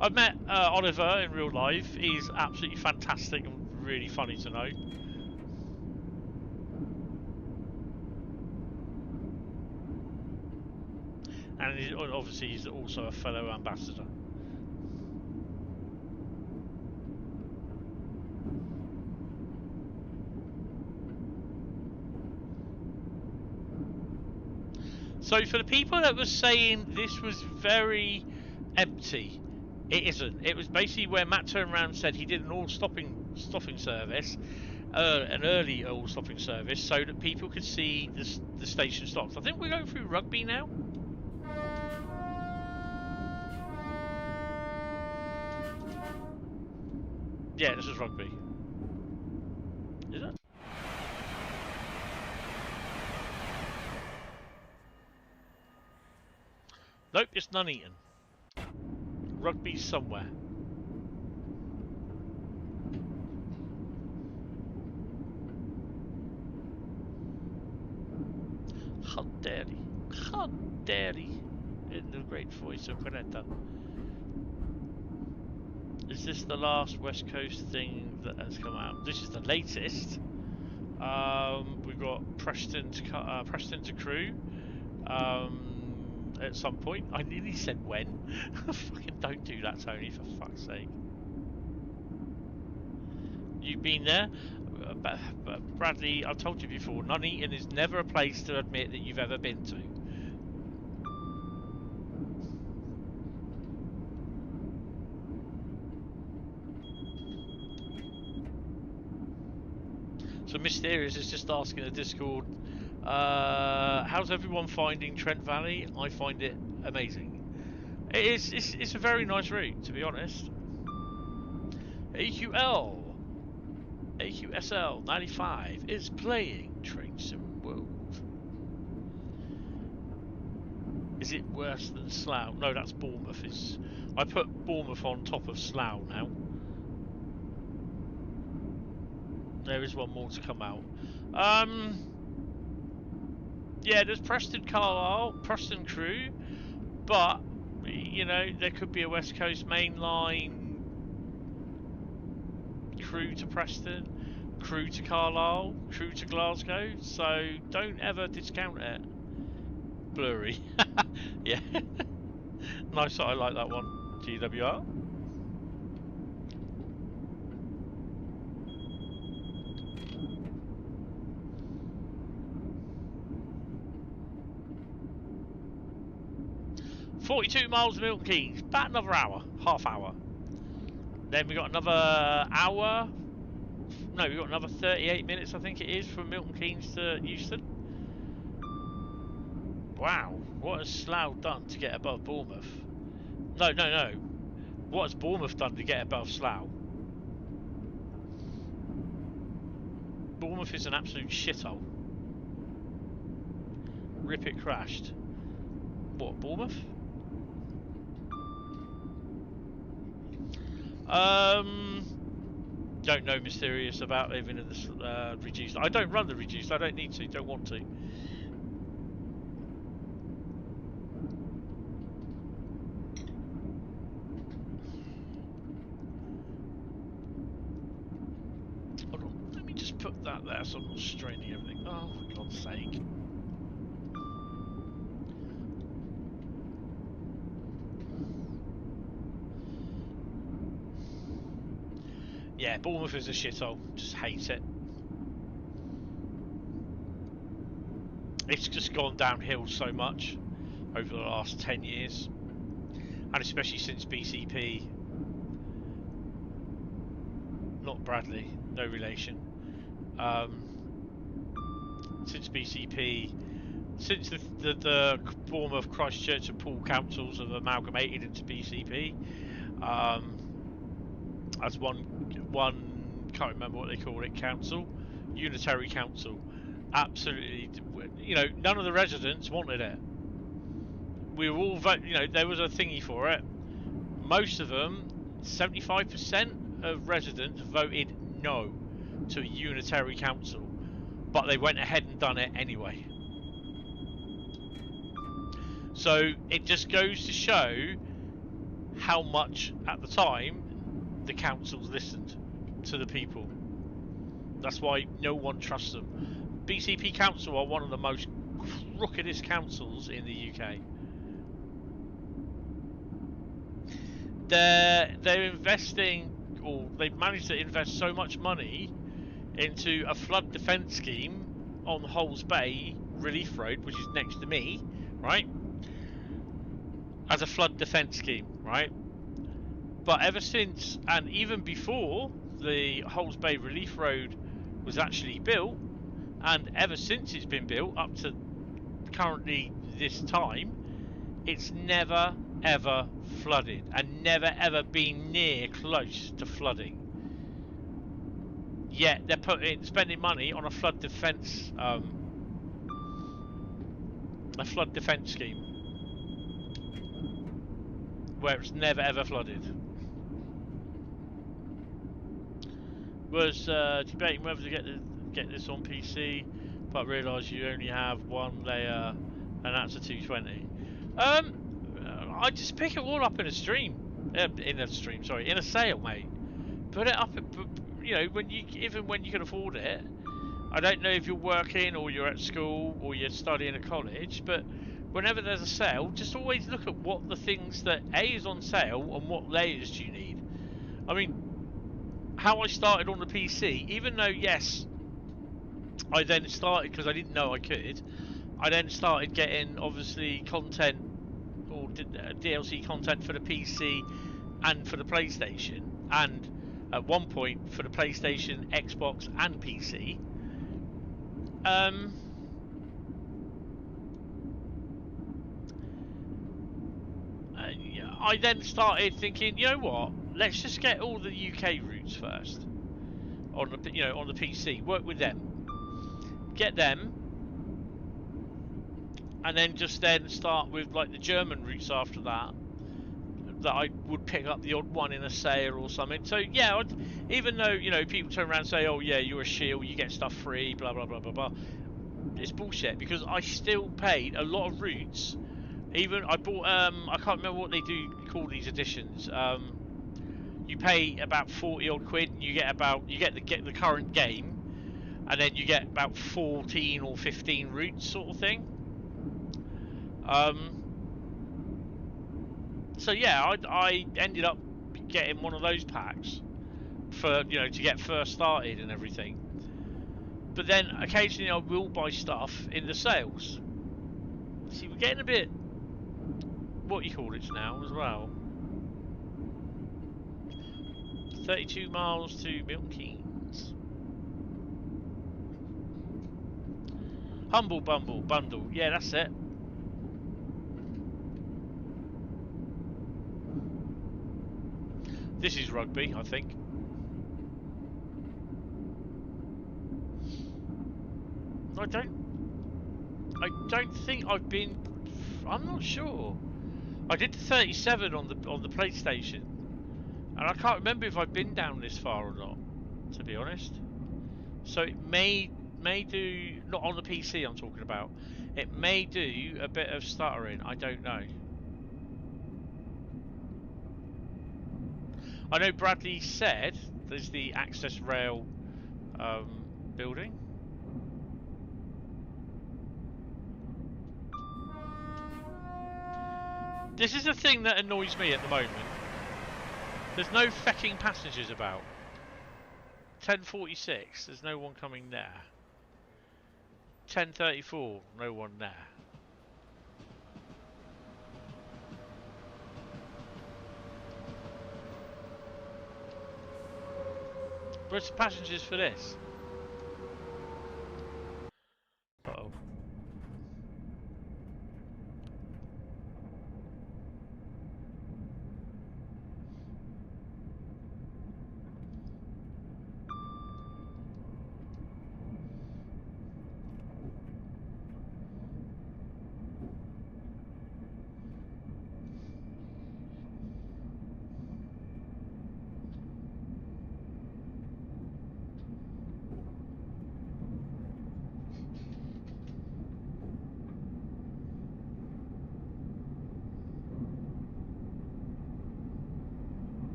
I've met Oliver in real life. He's absolutely fantastic and really funny to know. And obviously he's also a fellow ambassador. So for the people that were saying this was very empty, it isn't. It was basically where Matt turned around and said he did an all-stopping service, an early all-stopping service, so that people could see the station stops. I think we're going through Rugby now. Yeah, this is Rugby. Is it? Nope, it's Nuneaton. Rugby's somewhere. How dare he? How dare he? In the great voice of Panetta. Is this the last West Coast thing that has come out? This is the latest. We've got Preston to Crew. At some point, I nearly said when. Fucking don't do that, Tony, for fuck's sake. You've been there? Bradley, I've told you before, Nuneaton is never a place to admit that you've ever been to. So Mysterious is just asking the Discord, how's everyone finding Trent Valley? I find it amazing. It's a very nice route, to be honest. AQSL 95 is playing Train Sim World. Is it worse than Slough? No, that's Bournemouth. I put Bournemouth on top of Slough now. There is one more to come out. Yeah, there's Preston Carlisle, Preston Crew, but you know there could be a West Coast Mainline crew to Preston, crew to Carlisle, crew to Glasgow. So don't ever discount it. Blurry, yeah. Nice, I like that one. GWR. $42 miles to Milton Keynes, about another hour, half hour. Then we got another hour. No, we got another 38 minutes, I think it is, from Milton Keynes to Euston. Wow, what has Slough done to get above Bournemouth? No. What has Bournemouth done to get above Slough? Bournemouth is an absolute shithole. Rip, it crashed. What, Bournemouth? Don't know Mysterious about living in the reduced. I don't run the reduced. I don't need to. Don't want to. Hold on. Let me just put that there so I'm not straining everything. Oh, for God's sake. Yeah, Bournemouth is a shithole. Just hate it. It's just gone downhill so much over the last 10 years, and especially since BCP. Not Bradley, no relation. Since BCP, since the former Christchurch and Poole councils have amalgamated into BCP, as one can't remember what they call it, council, unitary council. Absolutely, you know, none of the residents wanted it. We were all you know, there was a thingy for it. Most of them, 75% of residents voted no to a unitary council, but they went ahead and done it anyway. So it just goes to show how much at the time the councils listened to the people. That's why no one trusts them. BCP Council are one of the most crookedest councils in the UK. They're investing, or they've managed to invest so much money into a flood defence scheme on Hulls Bay Relief Road, which is next to me, right? As a flood defence scheme, right? But ever since, and even before the Hulls Bay Relief Road was actually built, and ever since it's been built up to currently this time, it's never ever flooded and never ever been near close to flooding. Yet they're spending money on a flood defence scheme where it's never ever flooded. Was debating whether to get this on PC, but realised you only have one layer, and that's a 220. I just pick it all up in a stream, in a sale, mate. Put it up, you know, even when you can afford it. I don't know if you're working or you're at school or you're studying at college, but whenever there's a sale, just always look at what the things that A is on sale and what layers do you need. I mean, how I started on the PC, even though yes, I then started because I didn't know I could. I then started getting obviously content or DLC content for the PC and for the PlayStation, and at one point for the PlayStation, Xbox, and PC. I then started thinking, you know what? Let's just get all the UK routes first on the on the PC. Work with them, get them, and then just then start with like the German routes after that. That I would pick up the odd one in a sale or something. So yeah, even though people turn around and say, "Oh yeah, you're a shield, you get stuff free," blah blah blah blah blah. It's bullshit because I still paid a lot of routes. Even I bought I can't remember what they do call these editions. You pay about 40 odd quid and you get the current game, and then you get about 14 or 15 routes sort of thing. So yeah, I ended up getting one of those packs for to get first started and everything. But then occasionally I will buy stuff in the sales. See, we're getting a bit what you call it now as well. 32 miles to Milton Keynes. Humble Bundle. Yeah, that's it. This is rugby, I think. I don't think I've been. I'm not sure. I did the 37 on the PlayStation, and I can't remember if I've been down this far or not, to be honest. So it may do, not on the PC I'm talking about. It may do a bit of stuttering. I don't know. I know Bradley said there's the access rail building. This is the thing that annoys me at the moment. There's no fecking passengers about. 10:46, there's no one coming there. 10:34. No one there. Where's the passengers for this? Uh-oh.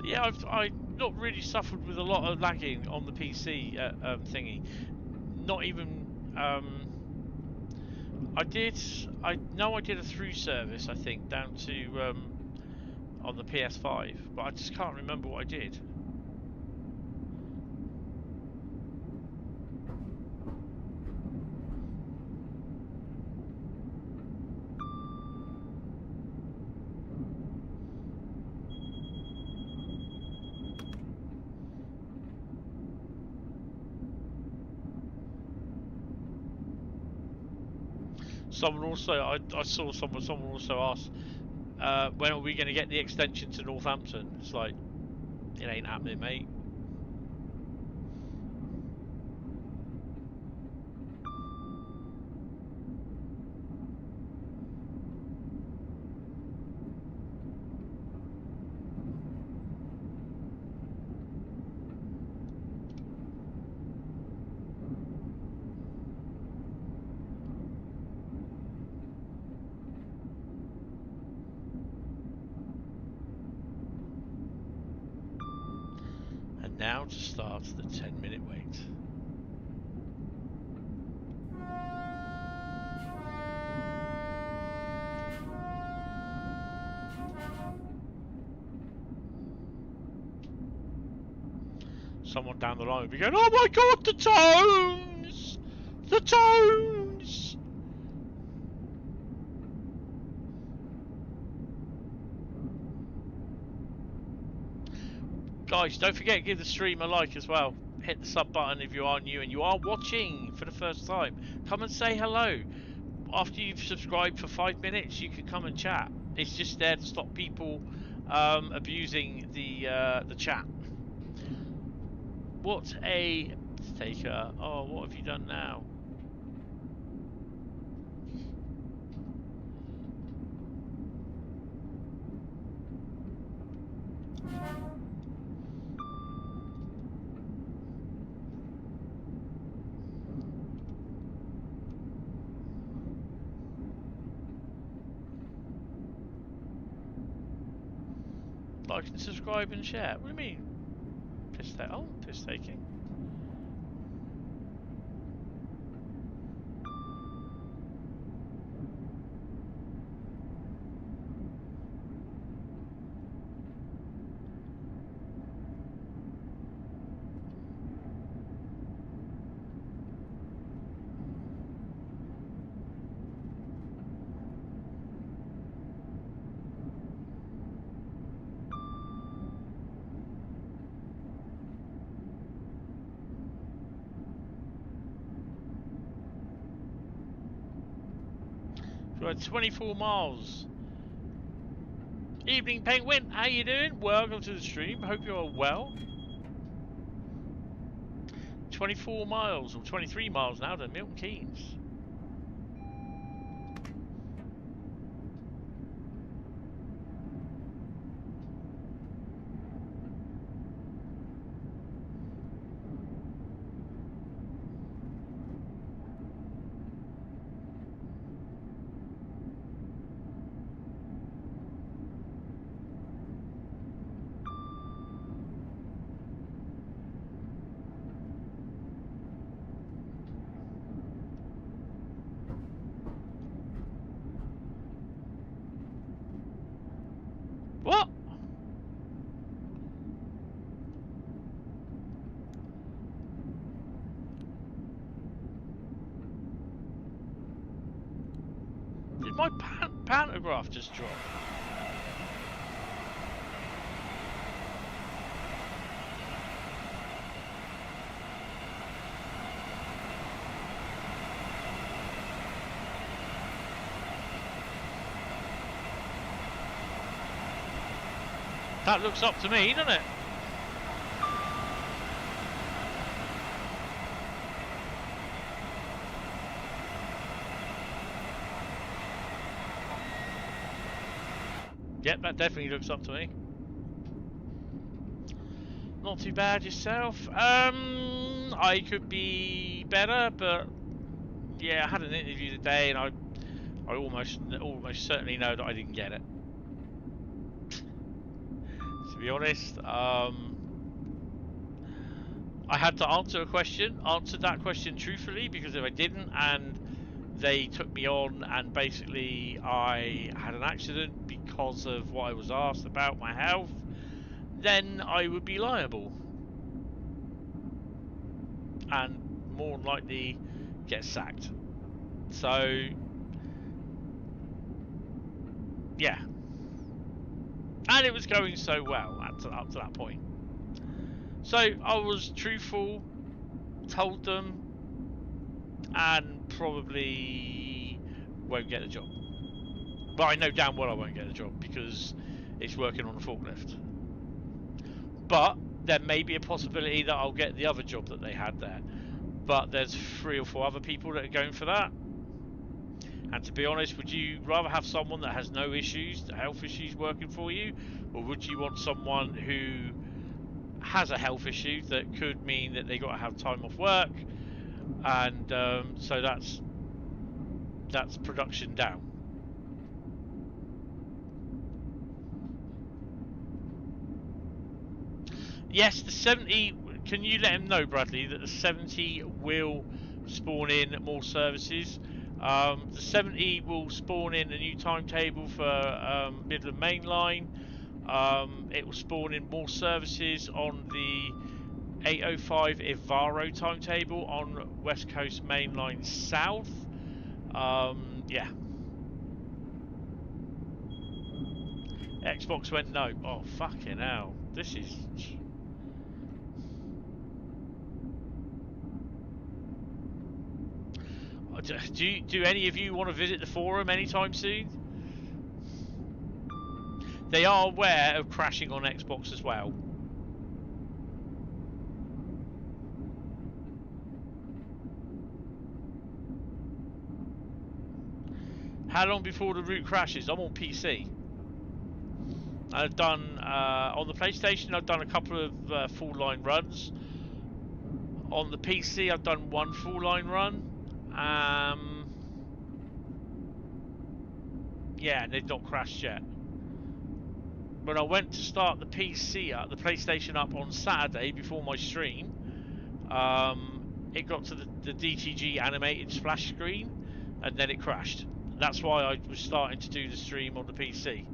Yeah, I've not really suffered with a lot of lagging on the PC thingy. Not even I know I did a through service, I think, down to on the PS5, but I just can't remember what I did. Someone also, I saw someone also asked, when are we going to get the extension to Northampton? It's like, it ain't happening, mate. And now to start the 10-minute wait. Someone down the line will be going, "Oh my god, the tones! The tones!" Guys, don't forget to give the stream a like as well. Hit the sub button if you are new and you are watching for the first time. Come and say hello. After you've subscribed for 5 minutes, you can come and chat. It's just there to stop people abusing the chat. What a taker! Oh, what have you done now? Like and subscribe and share. What do you mean? Piss taking. Right, 24 miles. Evening, Penguin. How you doing? Welcome to the stream. Hope you are well. 24 miles, or 23 miles now to Milton Keynes. Did my pantograph just drop? That looks up to me, doesn't it? Yep, that definitely looks up to me. Not too bad yourself. I could be better, but yeah, I had an interview today, and I almost certainly know that I didn't get it. To be honest, I had to answer that question truthfully, because if I didn't, and they took me on, and basically I had an accident because of what I was asked about my health, then I would be liable and more than likely get sacked. So yeah, and it was going so well up to that point. So I was truthful, told them, and probably won't get the job. But I know damn well I won't get the job because it's working on a forklift. But there may be a possibility that I'll get the other job that they had there. But there's 3 or 4 other people that are going for that. And to be honest, would you rather have someone that has no issues, health issues, working for you? Or would you want someone who has a health issue that could mean that they got to have time off work? And so that's production down. Yes, the 70. Can you let him know, Bradley, that the 70 will spawn in more services? The 70 will spawn in a new timetable for Midland Mainline. It will spawn in more services on the 805 Ivaro timetable on West Coast Mainline South. Yeah. Xbox went no. Oh, fucking hell. This is... Do any of you want to visit the forum anytime soon? They are aware of crashing on Xbox as well. How long before the root crashes? I'm on PC. I've done on the PlayStation. I've done a couple of full line runs. On the PC, I've done 1 full line run. Yeah, they've not crashed yet. When I went to start the PC up, the PlayStation up on Saturday before my stream, it got to the DTG animated splash screen, and then it crashed. That's why I was starting to do the stream on the PC.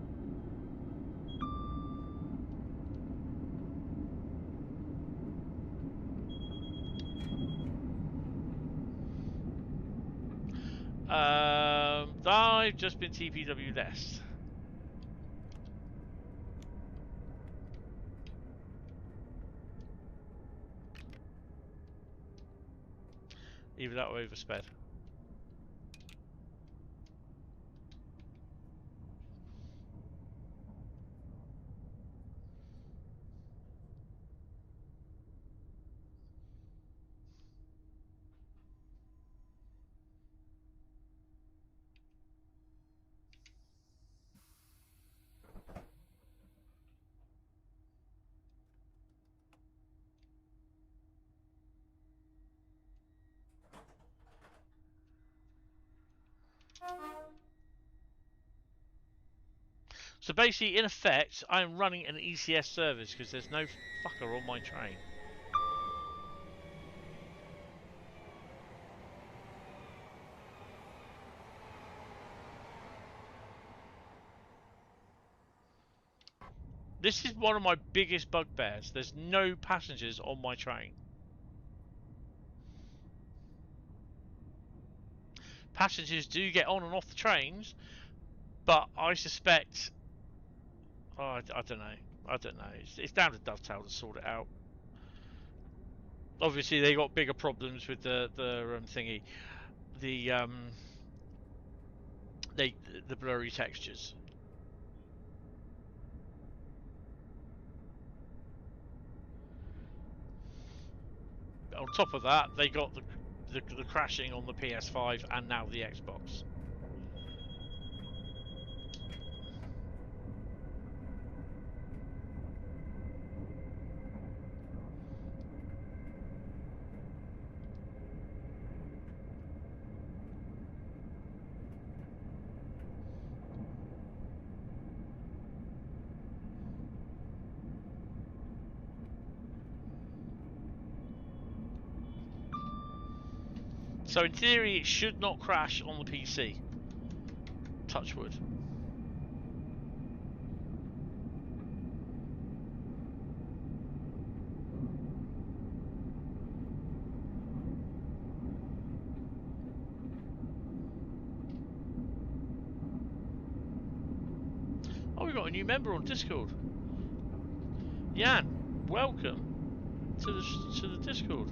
I've just been TPW less. Either that or oversped. So basically, in effect, I'm running an ECS service because there's no fucker on my train. This is one of my biggest bugbears. There's no passengers on my train. Passengers do get on and off the trains, but I suspect, I don't know. I don't know. It's down to Dovetail to sort it out. Obviously, they got bigger problems with the thingy, the the blurry textures. On top of that, they got the crashing on the PS5 and now the Xbox. So in theory, it should not crash on the PC. Touch wood. Oh, we've got a new member on Discord. Jan, welcome to the Discord.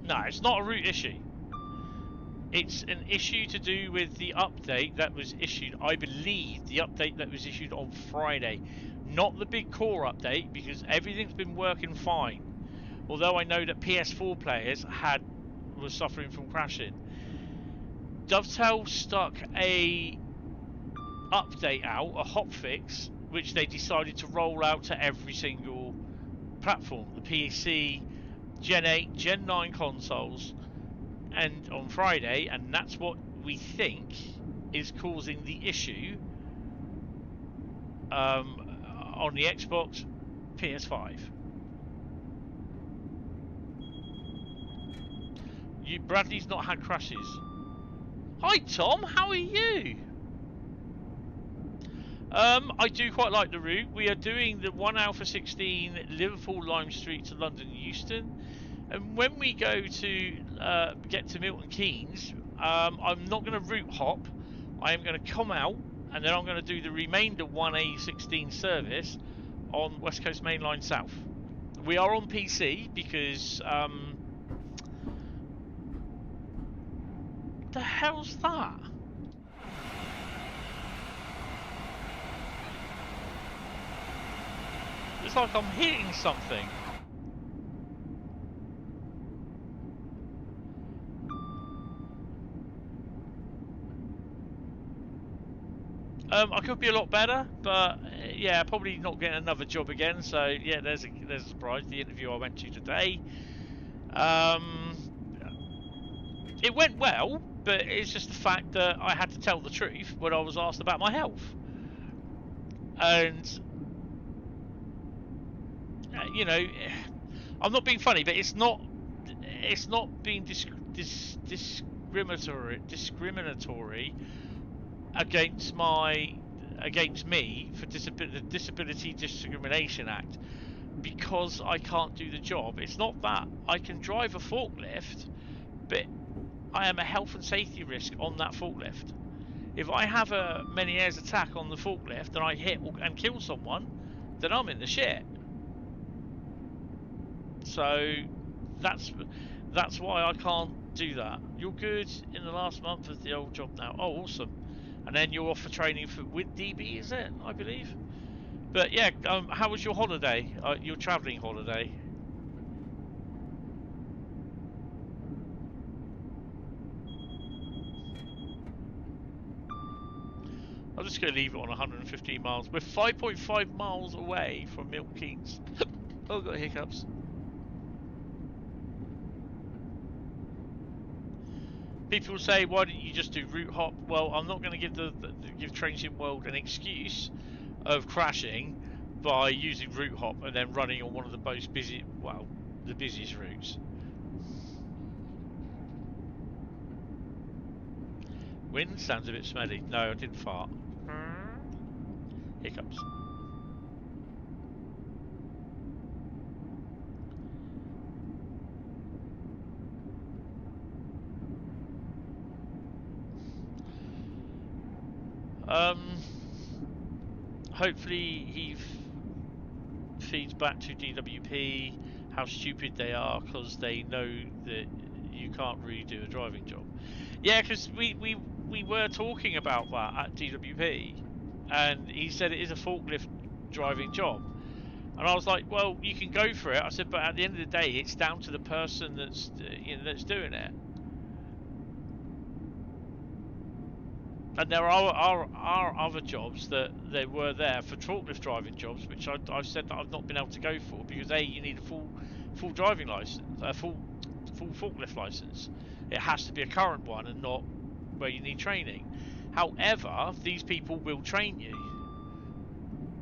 No, it's not a root issue. It's an issue to do with the update that was issued, I believe, the update that was issued on Friday. Not the big core update, because everything's been working fine. Although I know that PS4 players were suffering from crashing. Dovetail stuck a update out, a hotfix, which they decided to roll out to every single platform. The PC, Gen 8, Gen 9 consoles, and on Friday, and that's what we think is causing the issue on the Xbox, PS5. Bradley's not had crashes. Hi Tom, how are you? I do quite like the route. We are doing the 1 Alpha 16 Liverpool Lime Street to London Euston, and when we go to get to Milton Keynes, I'm not going to route hop. I am going to come out, and then I'm going to do the remainder 1A16 service on West Coast Mainline South. We are on PC because the hell's that? It's like I'm hitting something. I could be a lot better, but yeah, probably not getting another job again. So yeah, there's a surprise. The interview I went to today, it went well, but it's just the fact that I had to tell the truth when I was asked about my health, and you know, I'm not being funny, but it's not being discriminatory against me for the Disability Discrimination Act because I can't do the job. It's not that I can drive a forklift, but I am a health and safety risk on that forklift. If I have a Meniere's attack on the forklift and I hit and kill someone, then I'm in the shit. So that's why I can't do that. You're good in the last month of the old job now. Oh, awesome. And then you're off for training with DB, is it? I believe. But yeah, how was your holiday? Your travelling holiday? I'm just going to leave it on 115 miles. We're 5.5 miles away from Milton Keynes. Oh, I've got hiccups. People say, why didn't you just do route hop? Well, I'm not going to give Train Sim World an excuse of crashing by using route hop and then running on one of the most busy, well, the busiest routes. Wind sounds a bit smelly. No, I didn't fart. Hiccups. Hopefully he feeds back to DWP how stupid they are because they know that you can't really do a driving job. Yeah, because we were talking about that at DWP, and he said it is a forklift driving job, and I was like, well, you can go for it. I said, but at the end of the day, it's down to the person that's that's doing it. And there are other jobs that they were there for forklift driving jobs, which I've said that I've not been able to go for because A, you need a full driving license, a full forklift license. It has to be a current one and not where you need training. However, these people will train you.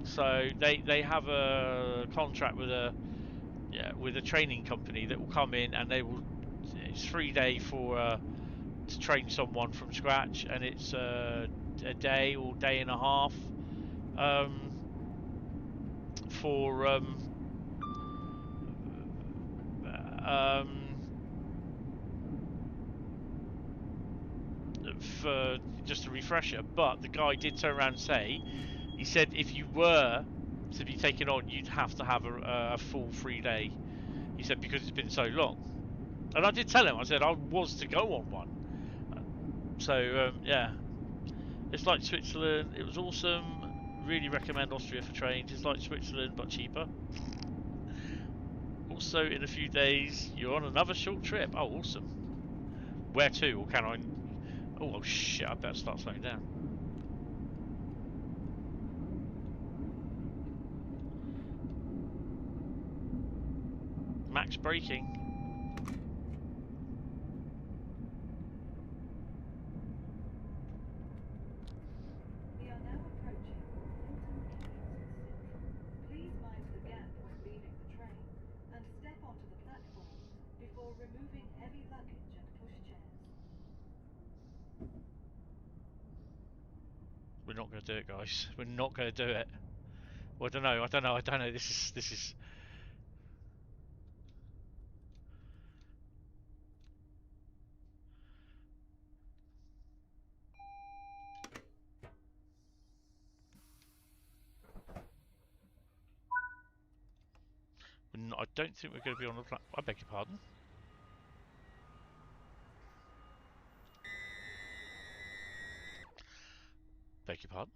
So they have a contract with a training company that will come in and they will. It's 3 days for. To train someone from scratch, and it's a day or day and a half for just a refresher. But the guy did turn around and say, he said if you were to be taken on, you'd have to have a full 3 day. He said because it's been so long, and I did tell him. I said I was to go on one. So yeah, it's like Switzerland. It was awesome. Really recommend Austria for trains. It's like Switzerland but cheaper. Also, in a few days, you're on another short trip. Oh, awesome. Where to? Or can I? Oh shit! I better start slowing down. Max braking. Removing heavy luggage and pushchairs. We're not going to do it, guys. We're not going to do it. Well, I don't know. This is. I don't think we're going to be on the platform. I beg your pardon. Beg your pardon.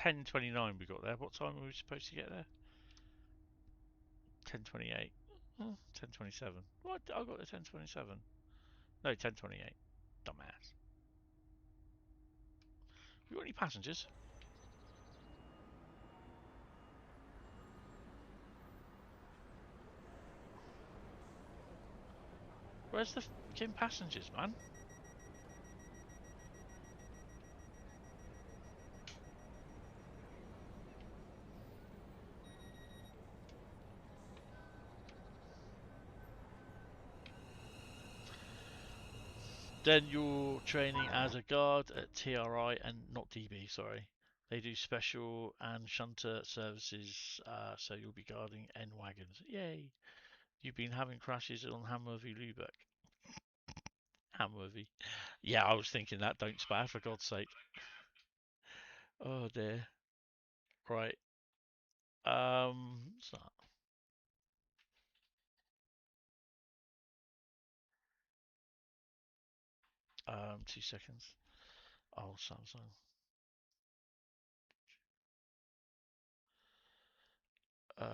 $10.29 we got there. What time were we supposed to get there? 10:28. 10:27. What? I got the 10:27. No, 10:28. Dumbass. You got any passengers? Where's the fucking passengers, man? Then you're training as a guard at TRI and not DB, sorry. They do special and shunter services, so you'll be guarding N wagons. Yay! You've been having crashes on Hamworthy Lübeck. Hamworthy. Yeah, I was thinking that. Don't spare, for God's sake. Oh dear. Right. What's that? 2 seconds. Oh, Samsung. Uh,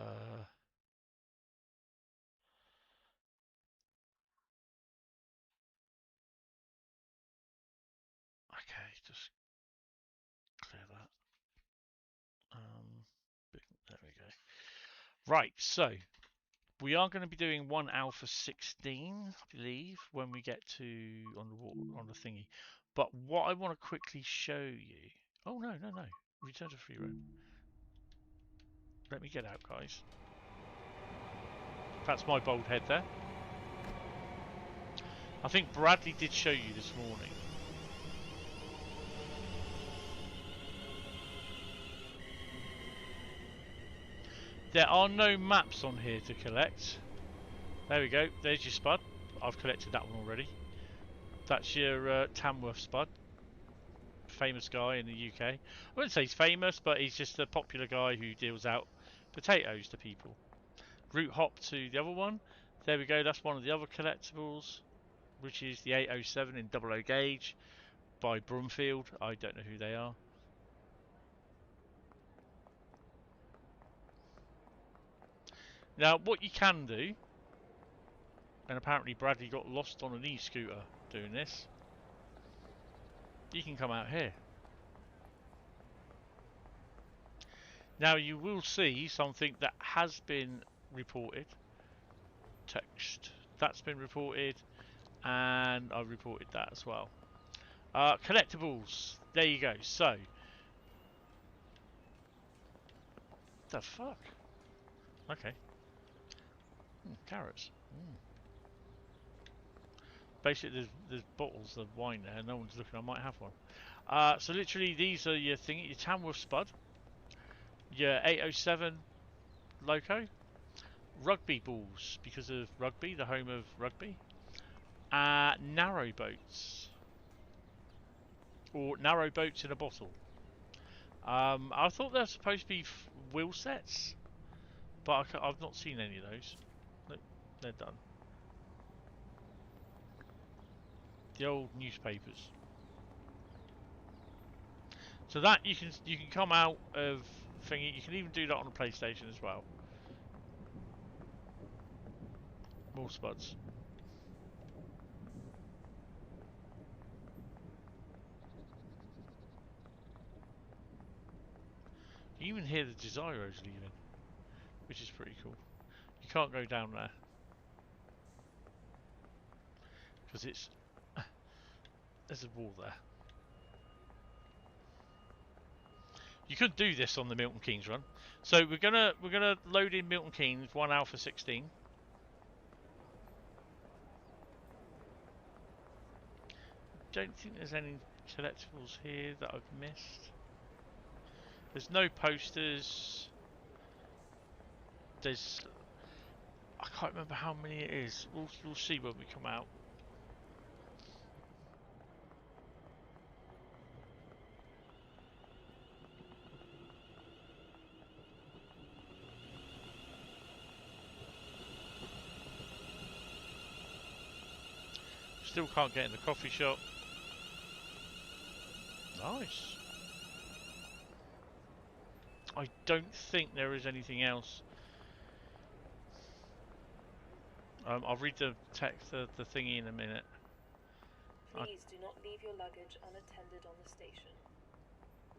okay, just clear that. There we go. Right, so we are going to be doing one Alpha 16, I believe, when we get to on the thingy. But what I want to quickly show you. Oh no, no, no! Return to free roam. Let me get out, guys. That's my bald head there. I think Bradley did show you this morning. There are no maps on here to collect. There we go. There's your spud. I've collected that one already. That's your Tamworth spud. Famous guy in the UK. I wouldn't say he's famous, but he's just a popular guy who deals out potatoes to people. Route hop to the other one. There we go. That's one of the other collectibles, which is the 807 in 00 gauge by Brumfield. I don't know who they are. Now, what you can do, and apparently Bradley got lost on an e-scooter doing this, you can come out here. Now you will see something that has been reported. Text. That's been reported, and I've reported that as well. Collectibles. There you go. So, the fuck? Okay. Carrots. Basically, there's bottles of wine there. No one's looking. I might have one. So literally, these are your thing. Your Tamworth Spud. Your 807 Loco. Rugby balls, because of rugby, the home of rugby. Narrow boats. Or narrow boats in a bottle. I thought they're supposed to be wheel sets, but I've not seen any of those. Nope, they're done. The old newspapers. So that you can come out of thingy. You can even do that on a PlayStation as well. More spuds. You even hear the Desiros leaving, which is pretty cool. You can't go down there because it's there's a wall there. You could do this on the Milton Keynes run. So we're gonna load in Milton Keynes 1 Alpha 16. Don't think there's any collectibles here that I've missed. There's no posters. There's I can't remember how many it is. We'll see when we come out. Still can't get in the coffee shop. Nice. I don't think there is anything else. I'll read the text, the thingy in a minute. Please do not leave your luggage unattended on the station.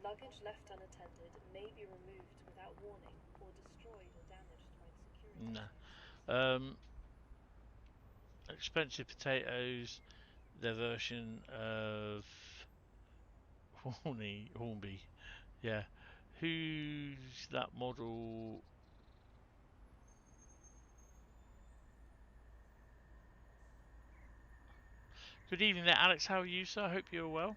Luggage left unattended may be removed without warning or destroyed or damaged by security. No. Expensive potatoes. Their version of Hornby. Yeah. Who's that model? Good evening there, Alex. How are you, sir? Hope you're well.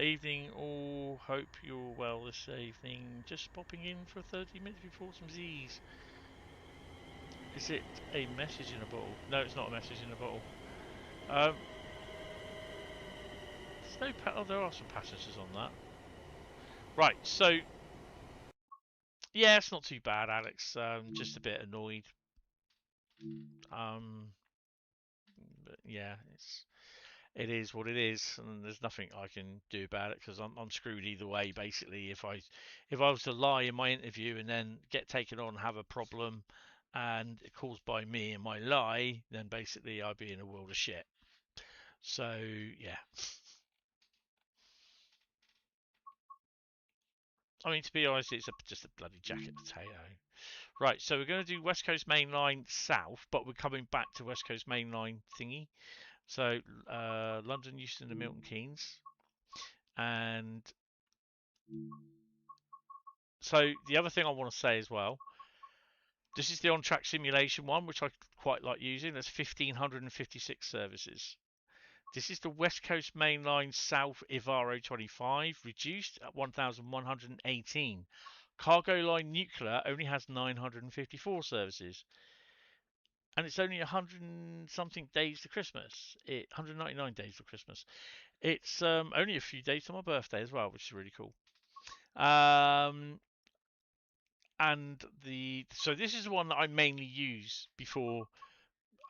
Evening all. Hope you're well this evening. Just popping in for 30 minutes before some Z's. Is it a message in a bottle? No, it's not a message in a bottle. There's no oh, there are some passengers on that. Right, so yeah, it's not too bad, Alex. Just a bit annoyed. But yeah, it is what it is, and there's nothing I can do about it because I'm screwed either way. Basically, if I was to lie in my interview and then get taken on, have a problem, and caused by me and my lie, then basically I'd be in a world of shit. So yeah. I mean, to be honest, it's just a bloody jacket potato. Right, so we're going to do West Coast Mainline South, but we're coming back to West Coast Mainline thingy. So London, Euston, and Milton Keynes. And so the other thing I want to say as well, this is the on-track simulation one, which I quite like using. There's 1,556 services. This is the West Coast Mainline South Ivaro 25, reduced at 1,118. Cargo Line Nuclear only has 954 services. And it's only 100 and something days to Christmas. 199 days to Christmas. It's only a few days to my birthday as well, which is really cool. And so this is the one that I mainly use before.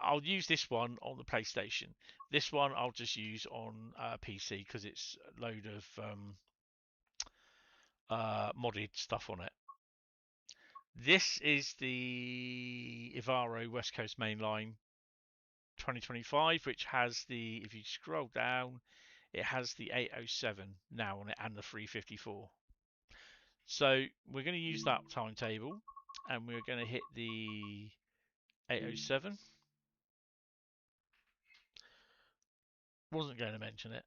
I'll use this one on the PlayStation. This one I'll just use on PC because it's a load of modded stuff on it. This is the Ivaro West Coast Mainline 2025, which has the, if you scroll down, it has the 807 now on it and the 354. So we're going to use that timetable and we're going to hit the 807. Wasn't going to mention it.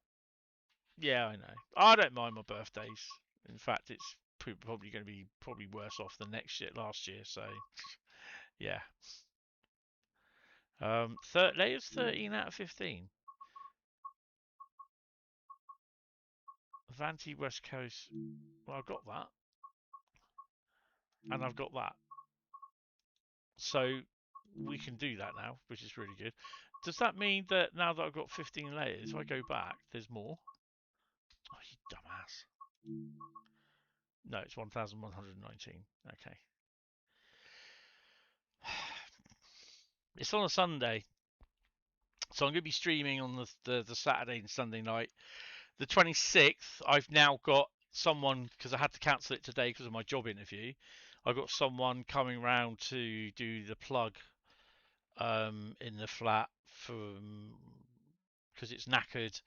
Yeah, I know. I don't mind my birthdays. In fact, it's probably going to be worse off than last year. So yeah. Layers 13 out of 15. Vanti West Coast. Well, I've got that. And I've got that. So we can do that now, which is really good. Does that mean that now that I've got 15 layers, if I go back, there's more? Oh, you dumbass. No, it's 1,119. Okay. It's on a Sunday. So I'm going to be streaming on the Saturday and Sunday night. The 26th, I've now got someone, because I had to cancel it today because of my job interview. I've got someone coming round to do the plug in the flat because it's knackered,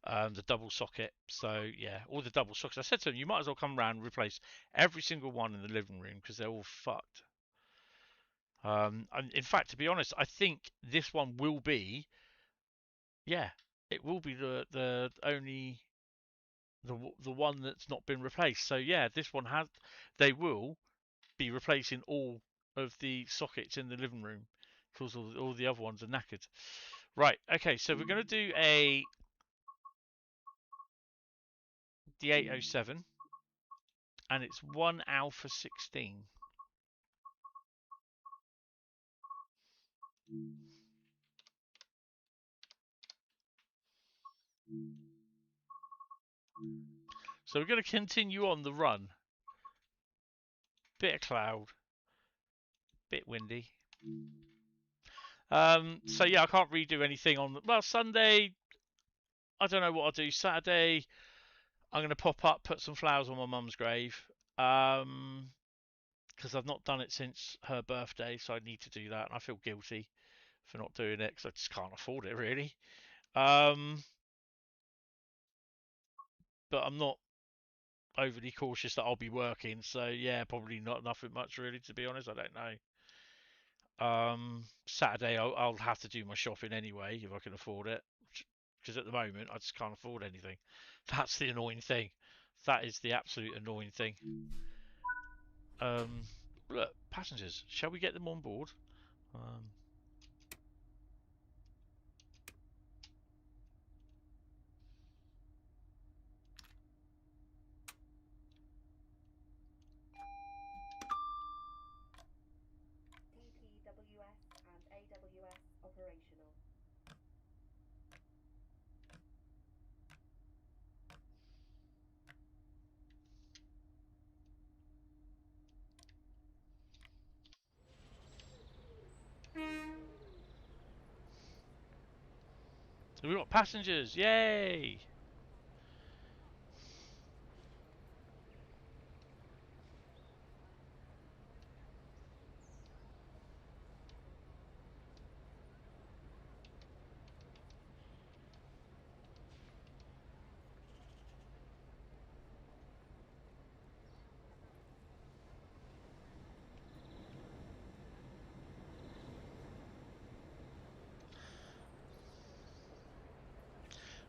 the double socket. So yeah, all the double sockets. I said to him, you might as well come round and replace every single one in the living room because they're all fucked. And in fact, to be honest, I think this one will be, yeah, it will be the only the one that's not been replaced. So yeah, this one they will be replacing all of the sockets in the living room because all the other ones are knackered. Right, okay, so we're going to do the 807 and it's 1 alpha 16. So we're going to continue on the run. Bit of cloud, bit windy. So yeah, I can't redo anything on. Well, Sunday, I don't know what I'll do. Saturday, I'm going to pop up, put some flowers on my mum's grave. Because I've not done it since her birthday, so I need to do that. And I feel guilty for not doing it because I just can't afford it really. But I'm not overly cautious that I'll be working. So yeah, probably not nothing much really, to be honest. I don't know. Saturday I'll have to do my shopping anyway if I can afford it, because at the moment I just can't afford anything. That's the annoying thing. That is the absolute annoying thing. Look, passengers, shall we get them on board? DPWS and AWS operational. We've got passengers, yay!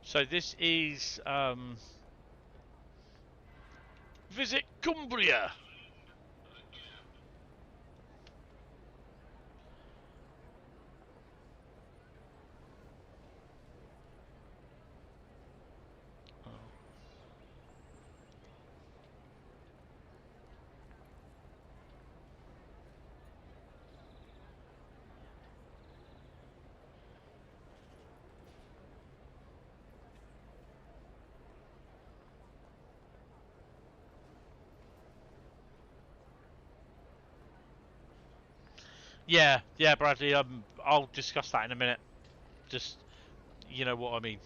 So this is Visit Cumbria. Yeah, Bradley. I'll discuss that in a minute. Just, you know what I mean.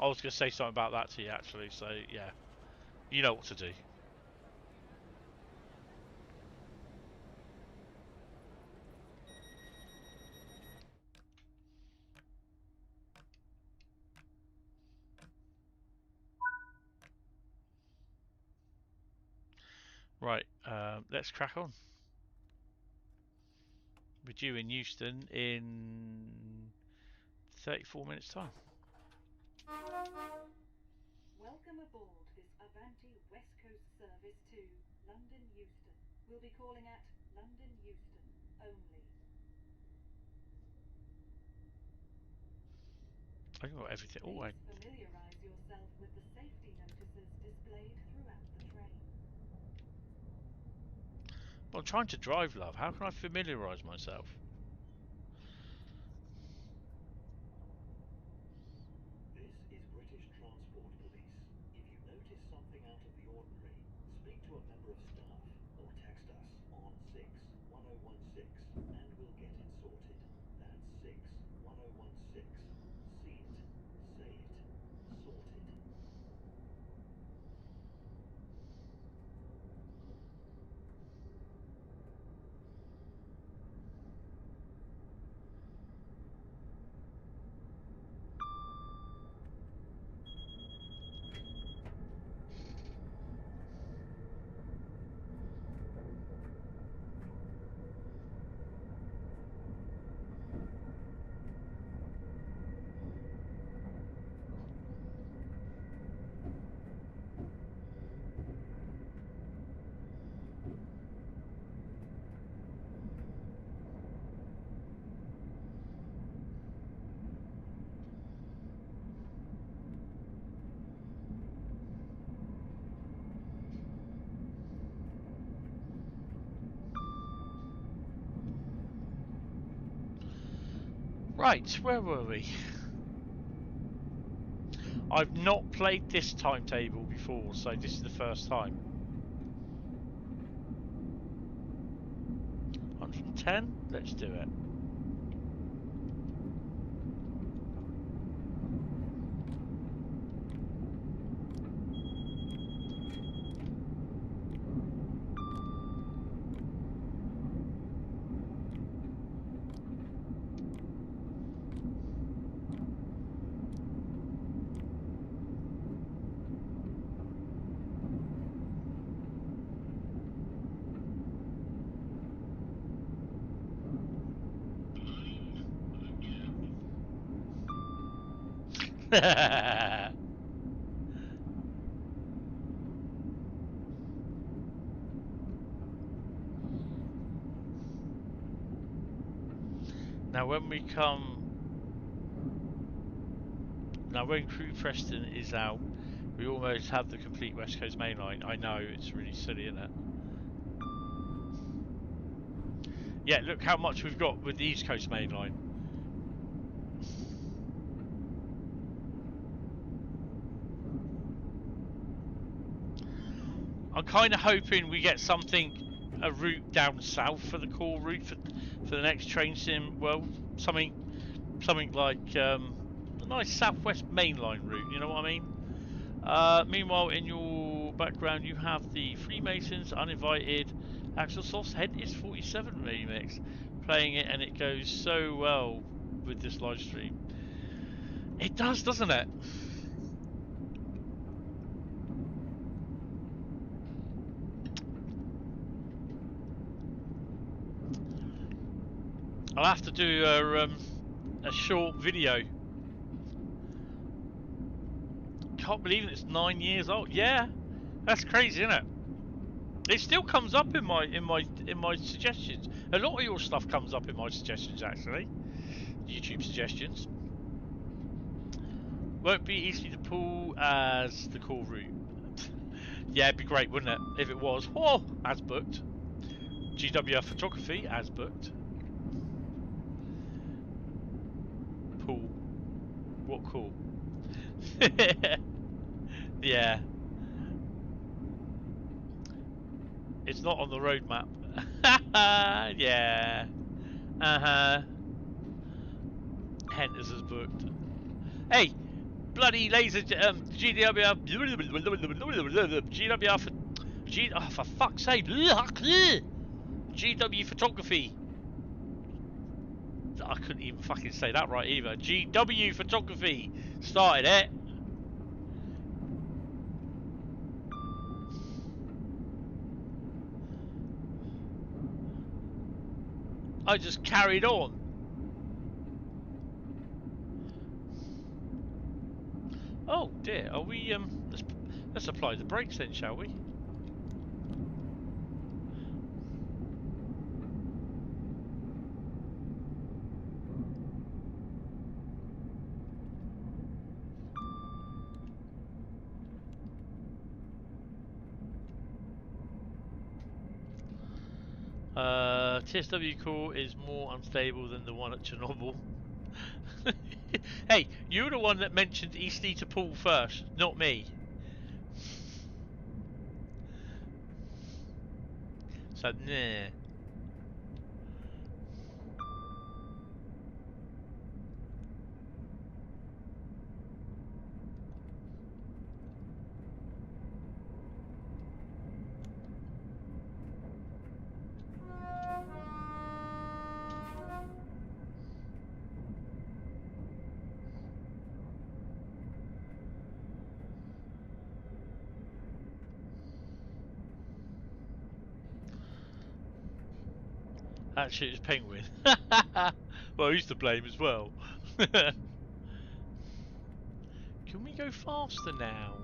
I was going to say something about that to you actually. So yeah, you know what to do. Right, let's crack on. We're due in Houston in 34 minutes time. Welcome aboard this Avanti West Coast service to London Euston. We'll be calling at London Euston only. I got everything. Oh, Please familiarise yourself with the safety notices displayed throughout the train. I'm trying to drive, love. How can I familiarise myself? This is British Transport Police. If you notice something out of the ordinary, speak to a member of staff or text us on 61016 and we'll get it sorted. That's 61016. See it, say it, sorted. Right, where were we? I've not played this timetable before, so this is the first time. 110? Let's do it. Now when Crew Preston is out, we almost have the complete West Coast mainline. I know, it's really silly, isn't it? Yeah, look how much we've got with the East Coast mainline. I'm kind of hoping we get a route down south for the core route for the next train sim. Well, something like a nice southwest mainline route. You know what I mean? Meanwhile, in your background, you have the Freemasons, Uninvited, Axel Soft's Hentis 47 remix playing it, and it goes so well with this live stream. It does, doesn't it? I'll have to do a short video. Can't believe it's 9 years old. Yeah, that's crazy, isn't it? It still comes up in my suggestions. A lot of your stuff comes up in my suggestions, actually. YouTube suggestions. Won't be easy to pull as the core route. Yeah, it'd be great, wouldn't it? If it was. Oh, as booked. GWF photography as booked. Pool. What cool. Yeah. It's not on the roadmap. Yeah. Uh-huh. Hentis is booked. Hey! Bloody laser GWF for fuck's sake. GW photography. I couldn't even fucking say that right either. GW photography started it. I just carried on. Oh dear, are we let's apply the brakes then, shall we? TSW core is more unstable than the one at Chernobyl. Hey, you're the one that mentioned Eastleigh to Poole first, not me. So, nah. That shit is Penguin. Well, he's to blame as well. Can we go faster now?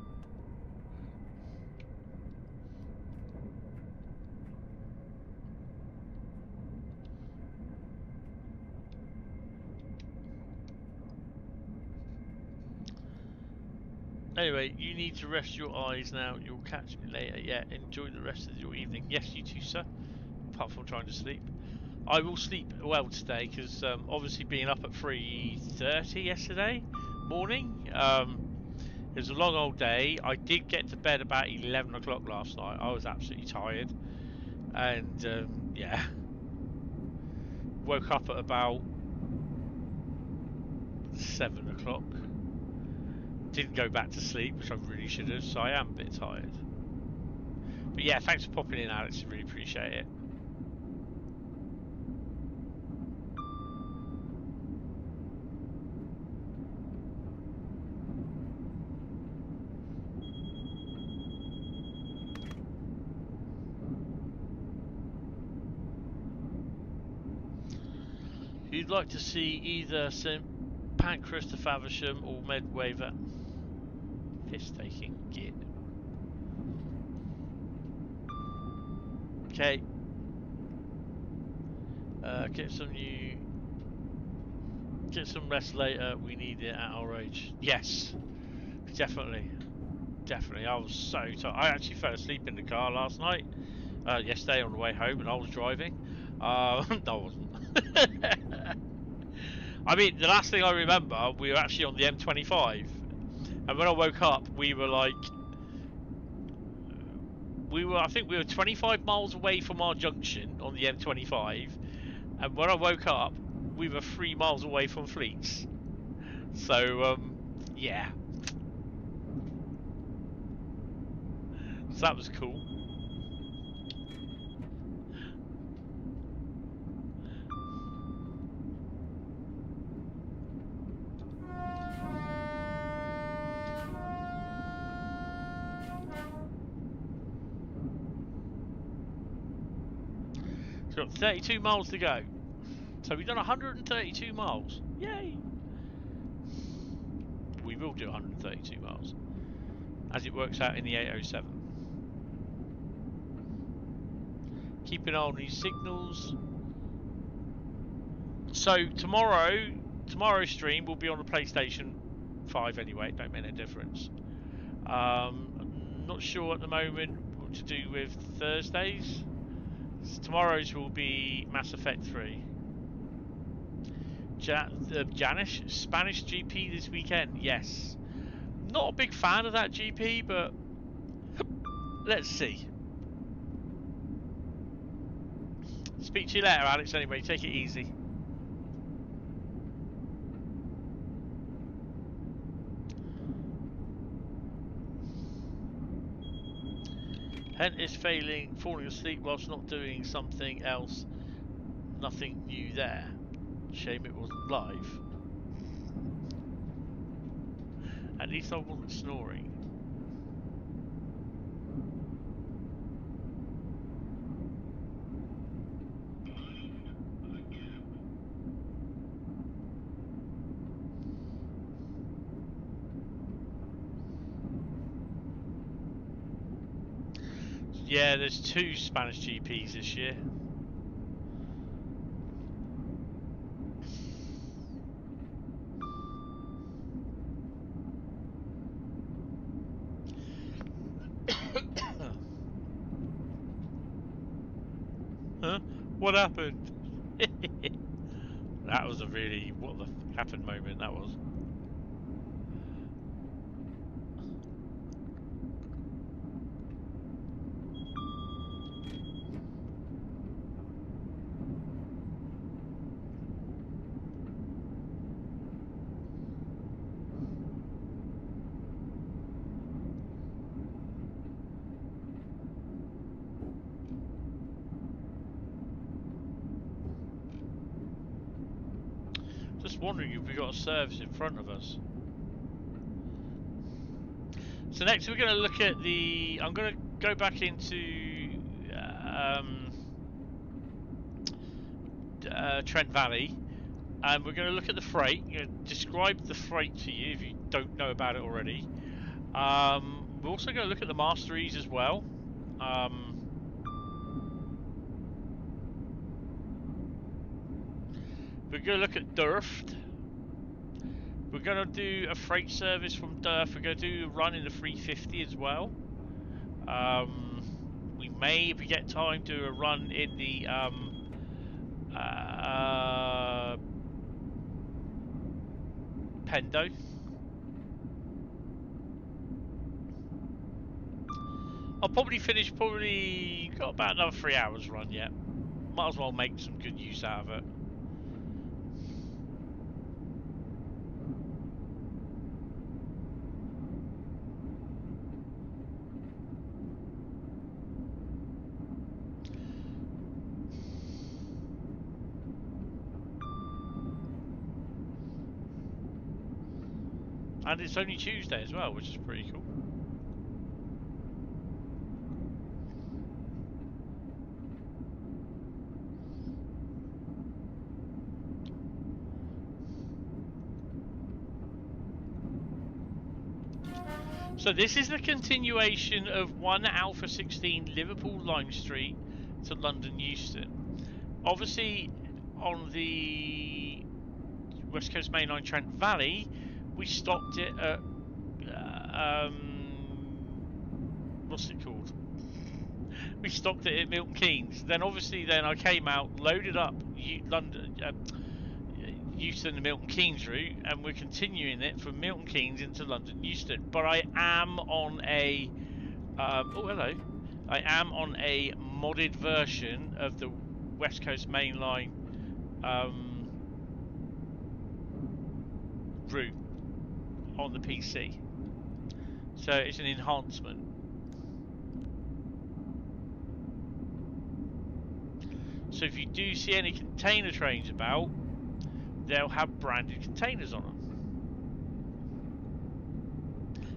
Anyway, you need to rest your eyes now. You'll catch me later. Yeah, enjoy the rest of your evening. Yes, you too, sir. Apart from trying to sleep. I will sleep well today because obviously being up at 3:30 yesterday morning, it was a long old day. I did get to bed about 11 o'clock last night. I was absolutely tired, and yeah, woke up at about 7 o'clock. Didn't go back to sleep, which I really should have, so I am a bit tired. But yeah, thanks for popping in, Alex. I really appreciate it. If you'd like to see either Pancras to Faversham or Medwaver. Piss taking. Git. Okay. Get some rest later. We need it at our age. Yes, definitely. I was so tired. I actually fell asleep in the car last night. Yesterday on the way home, and I was driving. No, I wasn't. I mean, the last thing I remember, we were actually on the M25, and when I woke up, we were like, I think we were 25 miles away from our junction on the M25, and when I woke up, we were 3 miles away from Fleets. So, yeah. So that was cool. So we've got 32 miles to go. So we've done 132 miles. Yay! We will do 132 miles. As it works out in the 807. Keep an eye on these signals. So tomorrow's stream will be on the PlayStation 5 anyway. It don't make a difference. I'm not sure at the moment what to do with Thursdays. So tomorrow's will be Mass Effect 3. Janish, Spanish GP this weekend. Yes. Not a big fan of that GP, but let's see. Speak to you later, Alex. Anyway, take it easy. Hentis falling asleep whilst not doing something else. Nothing new there. Shame it wasn't live. At least I wasn't snoring. Yeah, there's 2 Spanish GPs this year. Huh? What happened? That was a really what the f happened moment, that was. Just wondering if we got a service in front of us. So next we're going to look at the... I'm going to go back into Trent Valley, and we're going to look at the freight. I'm going to describe the freight to you if you don't know about it already. We're also going to look at the masteries as well. We're going to look at Durft. We're going to do a freight service from Durft. We're going to do a run in the 350 as well. We may, if we get time, do a run in the Pendo. I'll probably finish, got about another 3 hours run yet. Might as well make some good use out of it. And it's only Tuesday as well, which is pretty cool. So this is the continuation of 1 Alpha 16 Liverpool Lime Street to London Euston. Obviously, on the West Coast Mainline Trent Valley, we stopped it at what's it called? We stopped it at Milton Keynes. Then obviously, then I came out, loaded up Euston to Milton Keynes route, and we're continuing it from Milton Keynes into London Euston. But I am on a oh hello, I am on a modded version of the West Coast Mainline route on the PC. So it's an enhancement. So if you do see any container trains about, they'll have branded containers on them,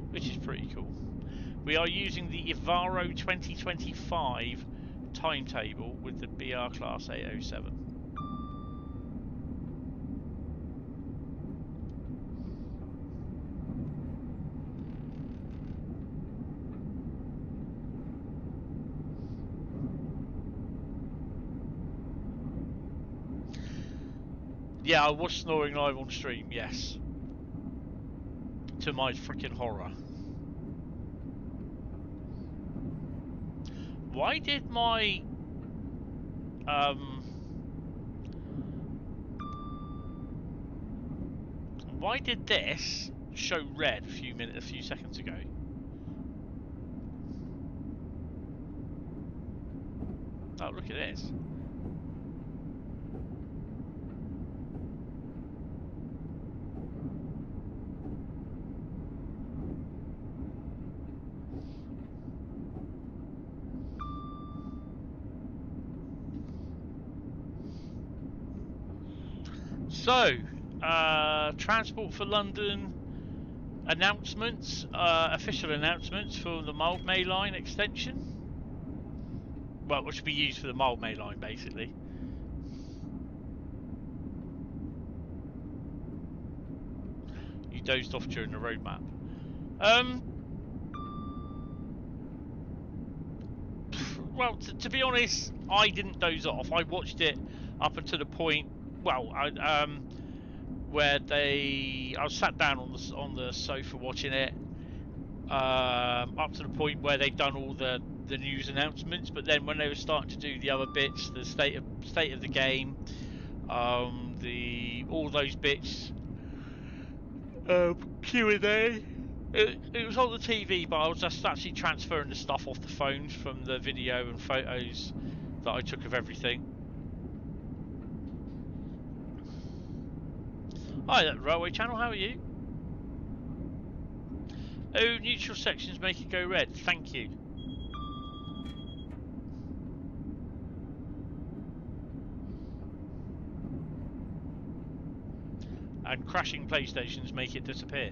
which is pretty cool. We are using the Ivaro 2025 timetable with the BR Class 807. Yeah, I was snoring live on stream, yes. To my freaking horror. Why did my why did this show red a few seconds ago? Oh, look at this. So, Transport for London announcements, official announcements for the Mild Mainline extension. Well, which will be used for the Mild Mainline, basically. You dozed off during the roadmap. Well, to be honest, I didn't doze off. I watched it up until the point. Well, where I was sat down on the sofa watching it, up to the point where they'd done all the news announcements. But then when they were starting to do the other bits, the state of the game, all those bits, Q&A. It was on the TV, but I was just actually transferring the stuff off the phones from the video and photos that I took of everything. Hi, that Railway Channel, how are you? Oh, neutral sections make it go red, thank you. And crashing PlayStations make it disappear.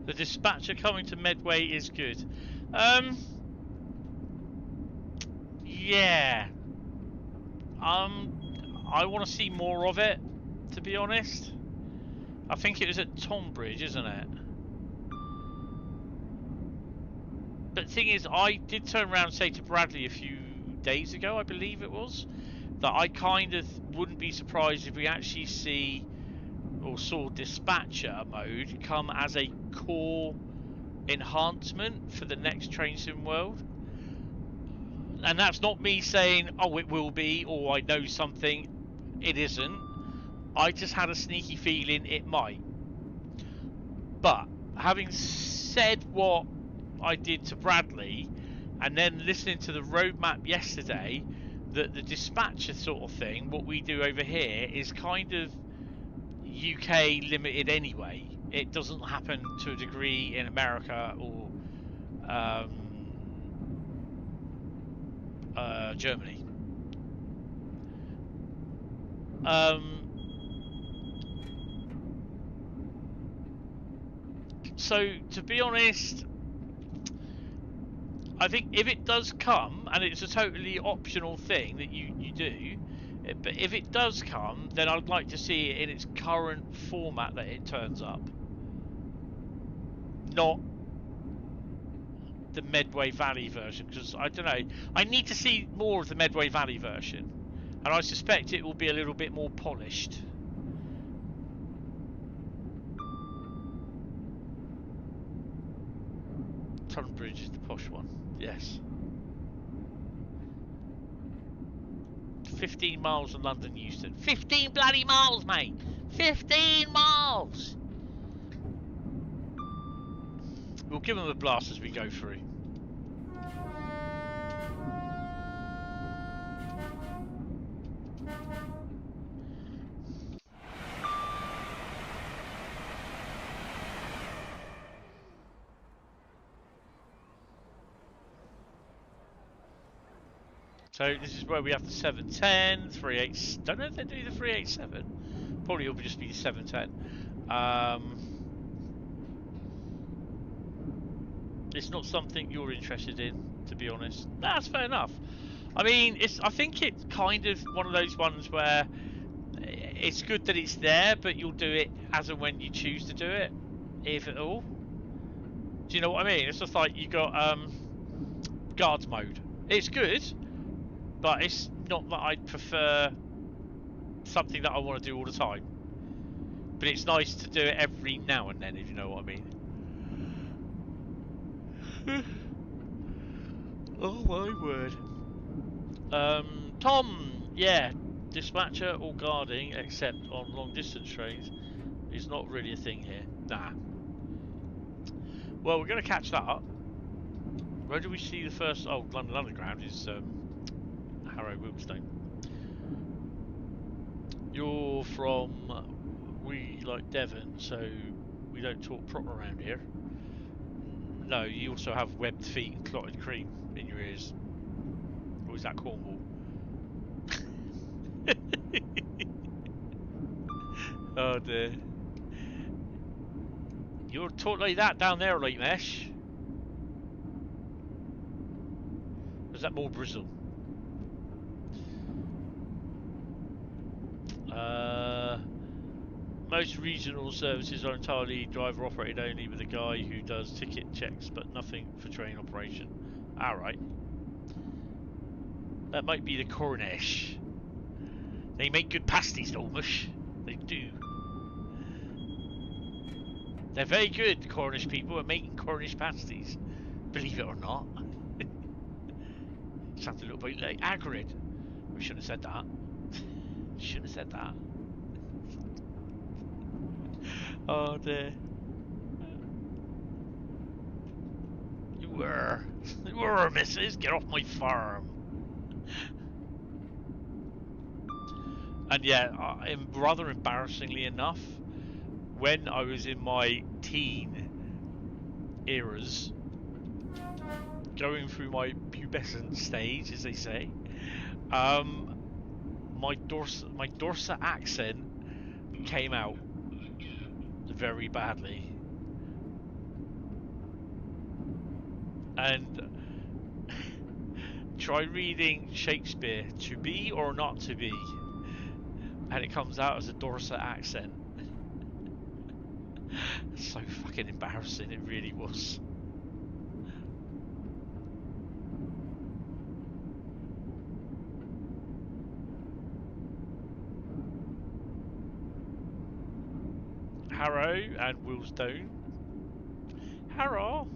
The dispatcher coming to Medway is good. Yeah. I want to see more of it, to be honest. I think it was at Tonbridge, isn't it? But the thing is, I did turn around and say to Bradley a few days ago, I believe it was, that I kind of wouldn't be surprised if we actually see or saw dispatcher mode come as a core enhancement for the next Train Sim World. And that's not me saying, oh, it will be, or I know something. It isn't. I just had a sneaky feeling it might. But having said what I did to Bradley, and then listening to the roadmap yesterday, that the dispatcher sort of thing, what we do over here, is kind of UK limited anyway. It doesn't happen to a degree in America or Germany. So to be honest, I think if it does come, and it's a totally optional thing that you do, but if it does come, then I'd like to see it in its current format that it turns up. Not the Medway Valley version, because I don't know, I need to see more of the Medway Valley version, and I suspect it will be a little bit more polished. Tunbridge is the posh one, yes. 15 miles from London Euston. 15 bloody miles, mate! 15 miles! We'll give them a blast as we go through. So this is where we have the 710, 38. Don't know if they do the 387. Probably it'll just be the 710. It's not something you're interested in, to be honest. That's fair enough. I mean, I think it's kind of one of those ones where it's good that it's there, but you'll do it as and when you choose to do it, if at all. Do you know what I mean? It's just like you got guards mode. It's good, but it's not that I'd prefer something that I want to do all the time. But it's nice to do it every now and then, if you know what I mean. Oh my word. Tom, yeah, dispatcher or guarding, except on long distance trains, is not really a thing here. Nah. Well, we're going to catch that up. Where do we see the first? Oh, London Underground is Harrow Wilkestone. You're from we like Devon, so we don't talk proper around here. No, you also have webbed feet and clotted cream in your ears. Or is that Cornwall? Oh dear. You're talk like that down there, Late Mesh. Or is that more Brazil? Most regional services are entirely driver operated only, with a guy who does ticket checks but nothing for train operation. Alright. That might be the Cornish. They make good pasties, Dolmush. They do. They're very good, the Cornish people, at making Cornish pasties. Believe it or not. Sounds a little bit like Agrid. We shouldn't have said that. Shouldn't have said that. Oh dear. You were, missus. Get off my farm. And yeah, rather embarrassingly enough, when I was in my teen eras, going through my pubescent stage, as they say, my Dorset accent came out very badly, and try reading Shakespeare, to be or not to be, and it comes out as a Dorset accent. So fucking embarrassing, it really was. Harrow and Willstone. Harrow.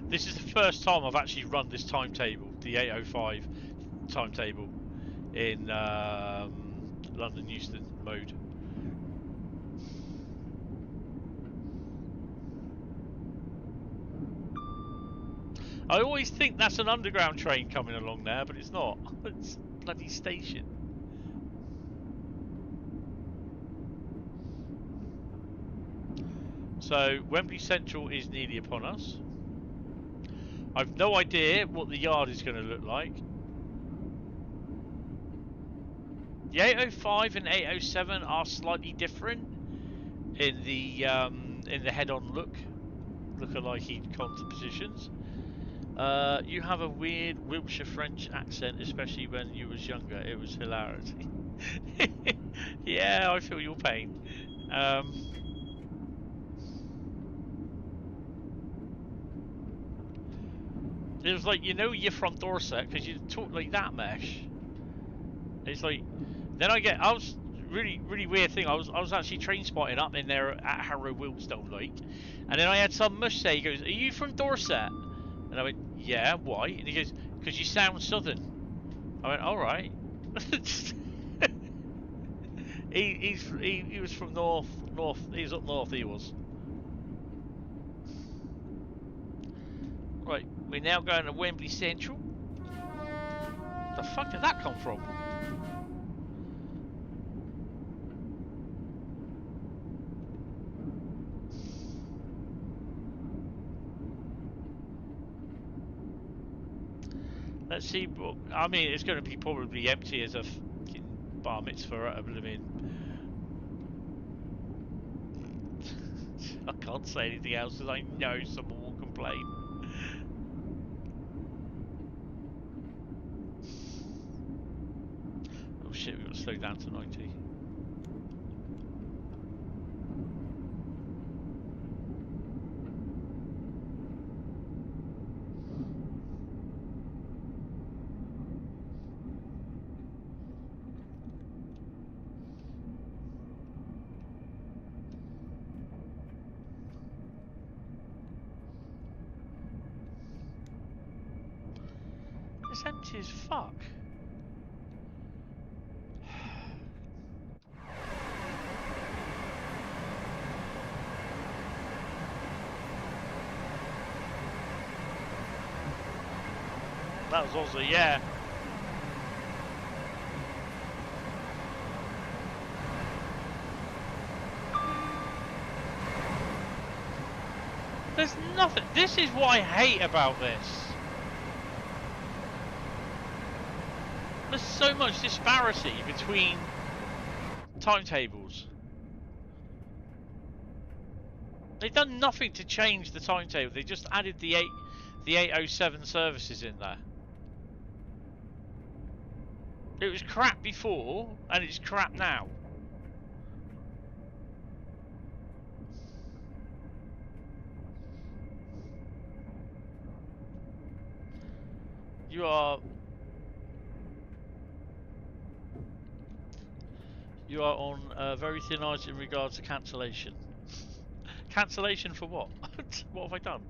This is the first time I've actually run this timetable, the 805. timetable in London Euston mode. I always think that's an underground train coming along there, but it's not. It's a bloody station. So Wembley Central is nearly upon us. I've no idea what the yard is going to look like. The 805 and 807 are slightly different in the head-on look-alike compositions. You have a weird Wiltshire French accent, especially when you was younger. It was hilarious. Yeah, I feel your pain. It was like, you know, you're from Dorset because you talk like that, Mesh. It's like, then I was really weird thing. I was actually train spotting up in there at Harrow Wheelstone, like, and then I had some mush say, he goes, "Are you from Dorset?" And I went, "Yeah, why?" And he goes, "Because you sound southern." I went, "All right." he was from north. He was up north. He was. Right, we're now going to Wembley Central. The fuck did that come from? Let's see. I mean, it's going to be probably empty as a fucking bar mitzvah at a living. I can't say anything else because I know someone will complain. Oh shit, we've got to slow down to 90. It's empty as fuck. That was also, yeah. There's nothing. This is what I hate about this. There's so much disparity between timetables. They've done nothing to change the timetable. They just added the 807 services in there. It was crap before, and it's crap now. You are on very thin ice in regards to cancellation. Cancellation for what? What have I done?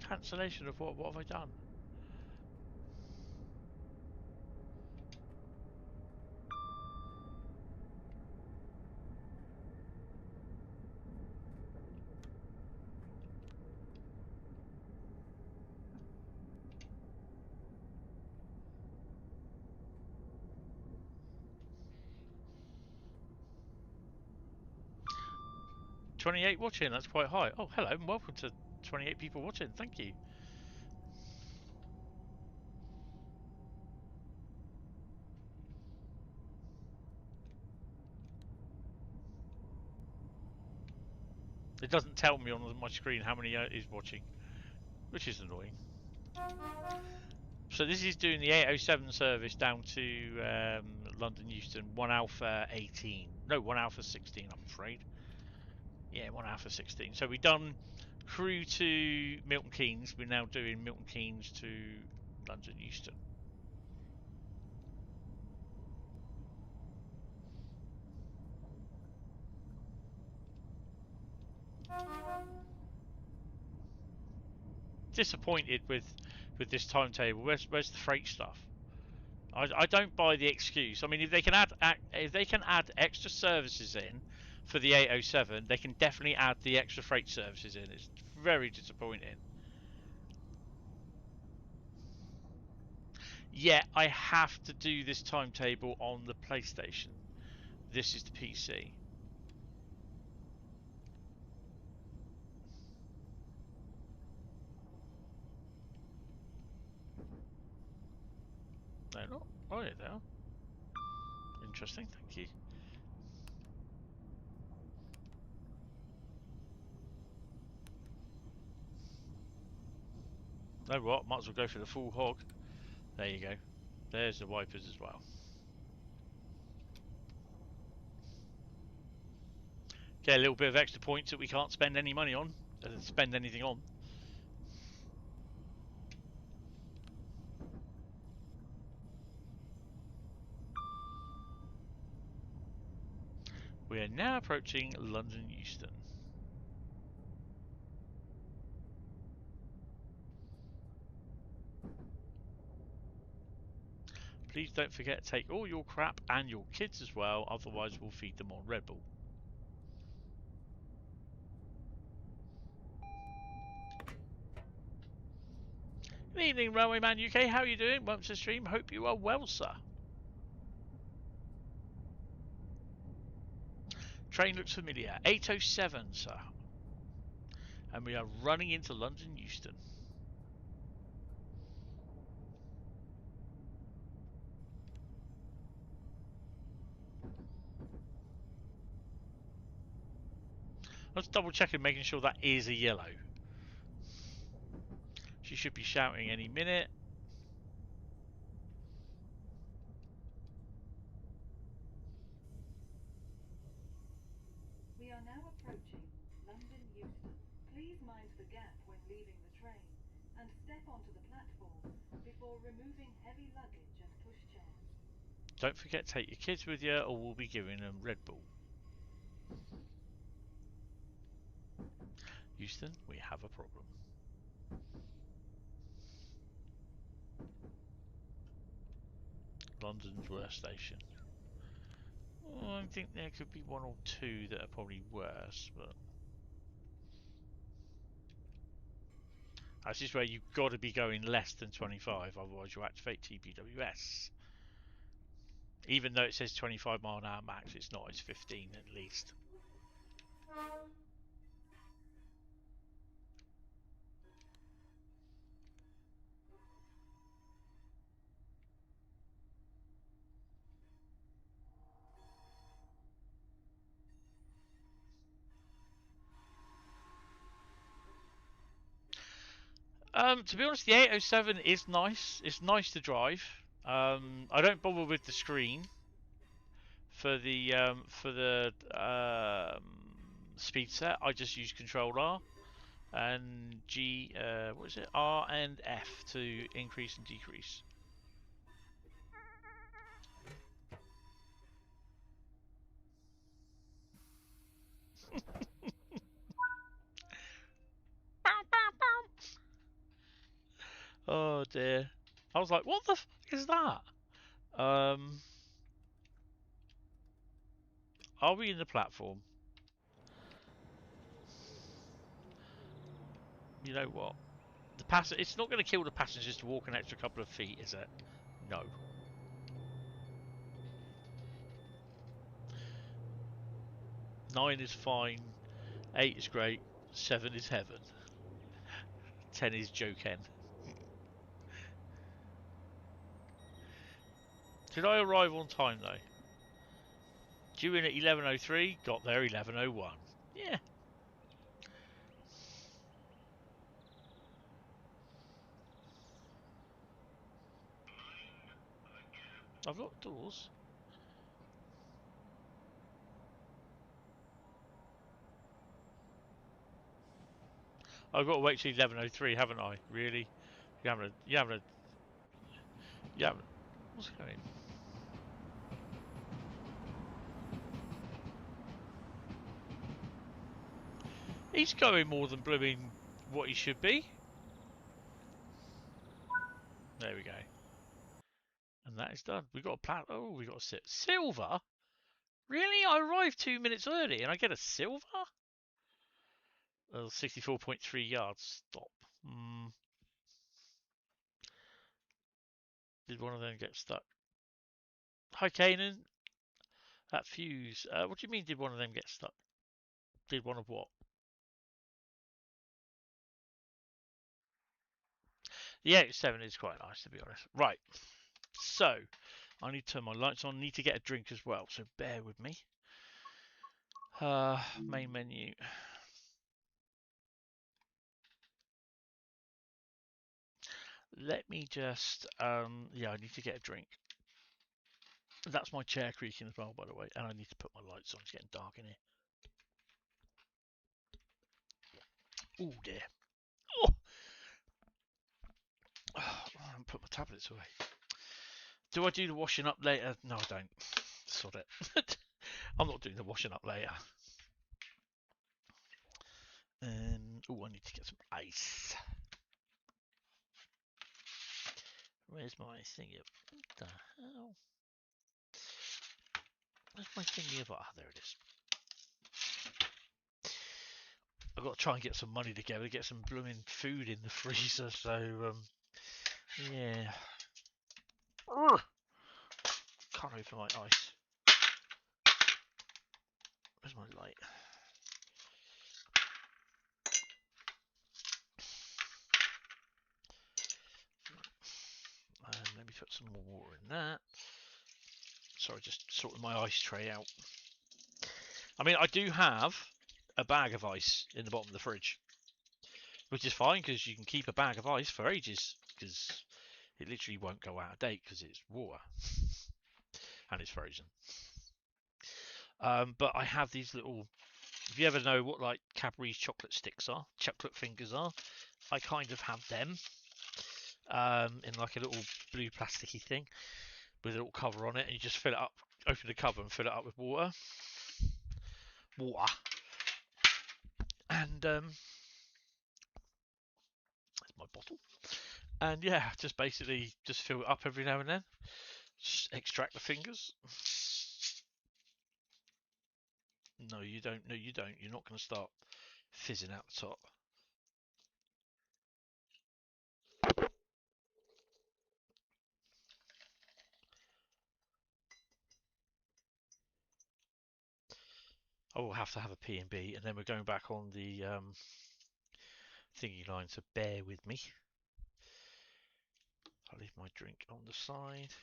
Cancellation of what? What have I done? "28 watching, that's quite high." Oh, hello and welcome to 28 people watching. Thank you. It doesn't tell me on my screen how many is watching, which is annoying. So this is doing the 807 service down to London Euston, 1 Alpha 18. No, 1 Alpha 16, I'm afraid. Yeah, 1 Alpha 16. So we've done Crewe to Milton Keynes. We're now doing Milton Keynes to London Euston. Disappointed with this timetable. Where's the freight stuff? I don't buy the excuse. I mean, if they can add extra services in for the 807, they can definitely add the extra freight services in. It's very disappointing. Yeah, I have to do this timetable on the PlayStation. This is the PC. No, not. Oh, yeah, they are. Interesting, thank you. Know what? Might as well go for the full hog. There you go. There's the wipers as well. Get a little bit of extra points that we can't spend any money on. Spend anything on. We are now approaching London Euston. Please don't forget to take all your crap and your kids as well, otherwise we'll feed them on Red Bull. Good evening, Railwayman UK. How are you doing? Welcome to the stream. Hope you are well, sir. Train looks familiar. 807, sir. And we are running into London Euston. Let's double check and making sure that is a yellow. She should be shouting any minute. We are now approaching London Euston. Please mind the gap when leaving the train and step onto the platform before removing heavy luggage and pushchairs. Don't forget to take your kids with you or we'll be giving them Red Bull. Euston, we have a problem. London's worst station. Oh, I think there could be one or two that are probably worse, but this is where you've got to be going less than 25, otherwise you activate TPWS. Even though it says 25 mile an hour max, it's not, it's 15 at least. To be honest, the 807 is nice. It's nice to drive. I don't bother with the screen for the speed set. I just use Control R and G. What is it? R and F to increase and decrease. dear. I was like, what the f is that? Are we in the platform? You know what? It's not going to kill the passengers to walk an extra couple of feet, is it? No. Nine is fine. 8 is great. 7 is heaven. 10 is Joken. Did I arrive on time though? Due in at 11:03. Got there 11:01. Yeah. I've locked doors. I've got to wait till 11:03, haven't I? Really? You haven't. What's going on? He's going more than blooming what he should be. There we go. And that is done. We got a plat. Oh, we got a silver. Really? I arrived 2 minutes early and I get a silver? 64.3 yards. Stop. Did one of them get stuck? Hi, Kanan. That fuse. What do you mean, did one of them get stuck? Did one of what? The X7 is quite nice, to be honest. Right. So, I need to turn my lights on. Need to get a drink as well, so bear with me. Main menu. Let me just, yeah, I need to get a drink. That's my chair creaking as well, by the way, and I need to put my lights on. It's getting dark in here. Oh dear. Oh! I haven't put my tablets away. Do I do the washing up later? No, I don't. Sod it. I'm not doing the washing up later. Oh, I need to get some ice. Where's my thingy? What the hell? Where's my thingy? Ah, there it is. I've got to try and get some money together to get some blooming food in the freezer. So, yeah. Ugh. Can't open my ice. Where's my light? Let me put some more water in that. Sorry, just sorting my ice tray out. I mean, I do have a bag of ice in the bottom of the fridge, which is fine because you can keep a bag of ice for ages because it literally won't go out of date because it's water and it's frozen. But I have these little. If you ever know what like Cadbury's chocolate sticks are, chocolate fingers are, I kind of have them in like a little blue plasticky thing with a little cover on it, and you just fill it up, open the cover and fill it up with water. And that's my bottle. And yeah, just basically just fill it up every now and then. Just extract the fingers. No, you don't. No, you don't. You're not going to start fizzing out the top. I will have to have a P&B, and then we're going back on the thingy line, so bear with me. I'll leave my drink on the side.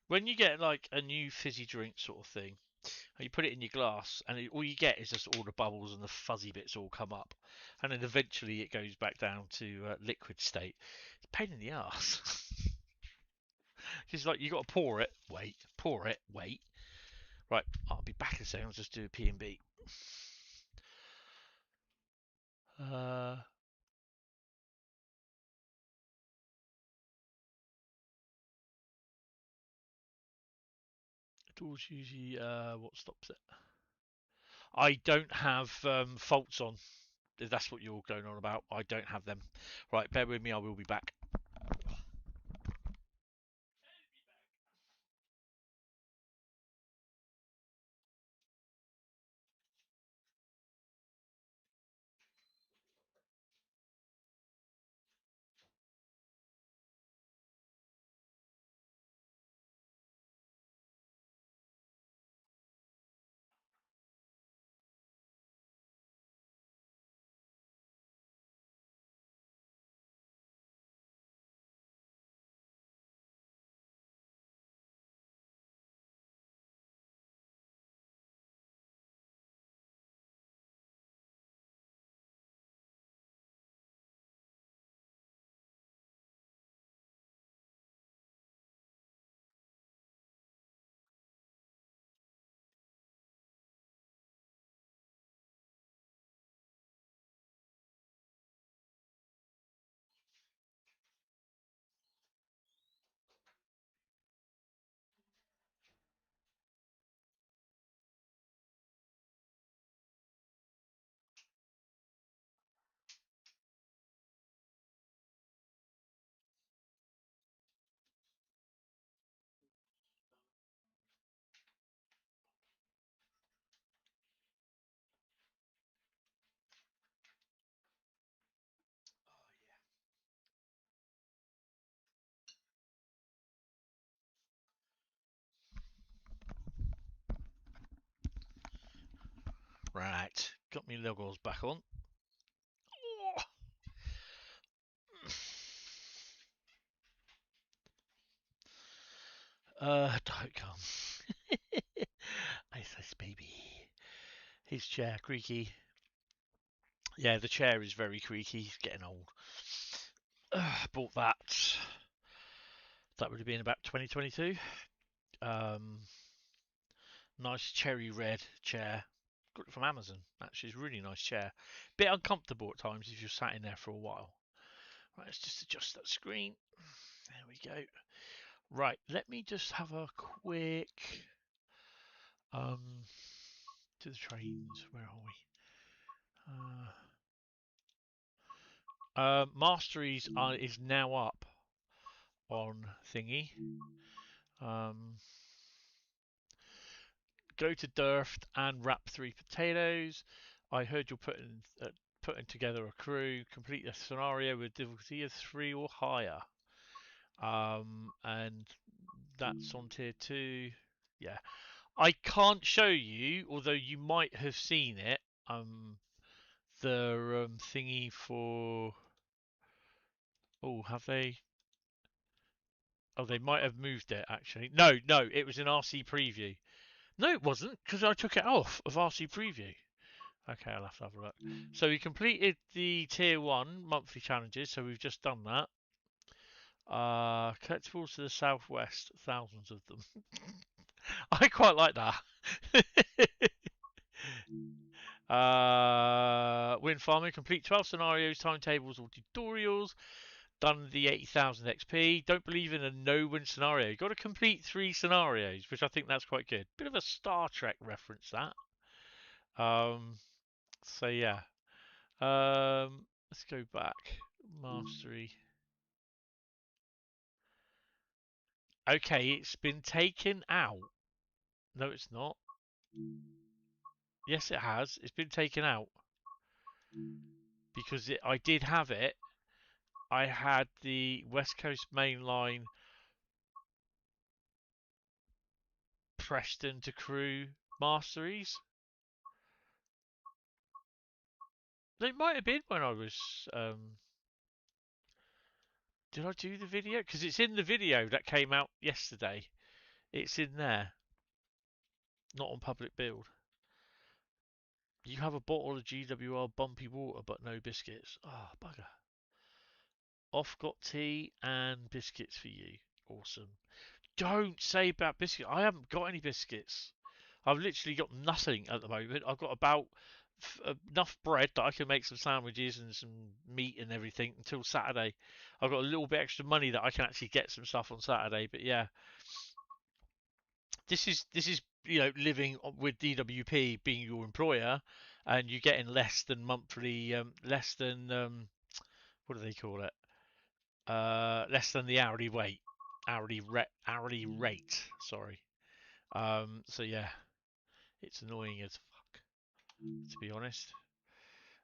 When you get like a new fizzy drink sort of thing, you put it in your glass, and all you get is just all the bubbles and the fuzzy bits all come up, and then eventually it goes back down to liquid state. It's a pain in the ass. It's like you got to pour it, wait, pour it, wait. Right, I'll be back in a second. I'll just do a P&B. Doors usually what stops it? I don't have faults on. If that's what you're going on about, I don't have them. Right, bear with me. I will be back. Right, got me logos back on. Don't come. Ice baby. His chair, creaky. Yeah, the chair is very creaky. He's getting old. Bought that. That would have been about 2022. Nice cherry red chair. Got it from Amazon. Actually, it's a really nice chair. Bit uncomfortable at times if you're sat in there for a while. Right, let's just adjust that screen. There we go. Right, let me just have a quick to the trains. Where are we? Masteries is now up on thingy. Go to Durft and wrap 3 potatoes. I heard you're putting together a crew. Complete a scenario with difficulty of 3 or higher. And that's on tier 2. Yeah. I can't show you, although you might have seen it. The thingy for. Oh, have they? Oh, they might have moved it actually. No, it was in RC Preview. No, it wasn't, because I took it off of RC Preview. Okay, I'll have to have a look. So we completed the tier 1 monthly challenges, so we've just done that. Collectibles to the southwest, thousands of them. I quite like that. Wind farming, complete 12 scenarios, timetables, or tutorials. Done the 80,000 XP. Don't believe in a no-win scenario. You've got to complete 3 scenarios, which I think that's quite good. Bit of a Star Trek reference, that. So yeah. Let's go back. Mastery. Okay, it's been taken out. No, it's not. Yes, it has. It's been taken out. Because I did have it. I had the West Coast Mainline Preston to Crew Masteries. They might have been when I was. Did I do the video? Because it's in the video that came out yesterday. It's in there. Not on public build. You have a bottle of GWR bumpy water but no biscuits. Ah, oh, bugger. Off got tea and biscuits for you. Awesome. Don't say about biscuits. I haven't got any biscuits. I've literally got nothing at the moment. I've got about enough bread that I can make some sandwiches and some meat and everything until Saturday. I've got a little bit extra money that I can actually get some stuff on Saturday. But yeah. this is living with DWP being your employer, and you're getting less than monthly, less than what do they call it? Less than the hourly rate. Sorry. So yeah, it's annoying as fuck, to be honest.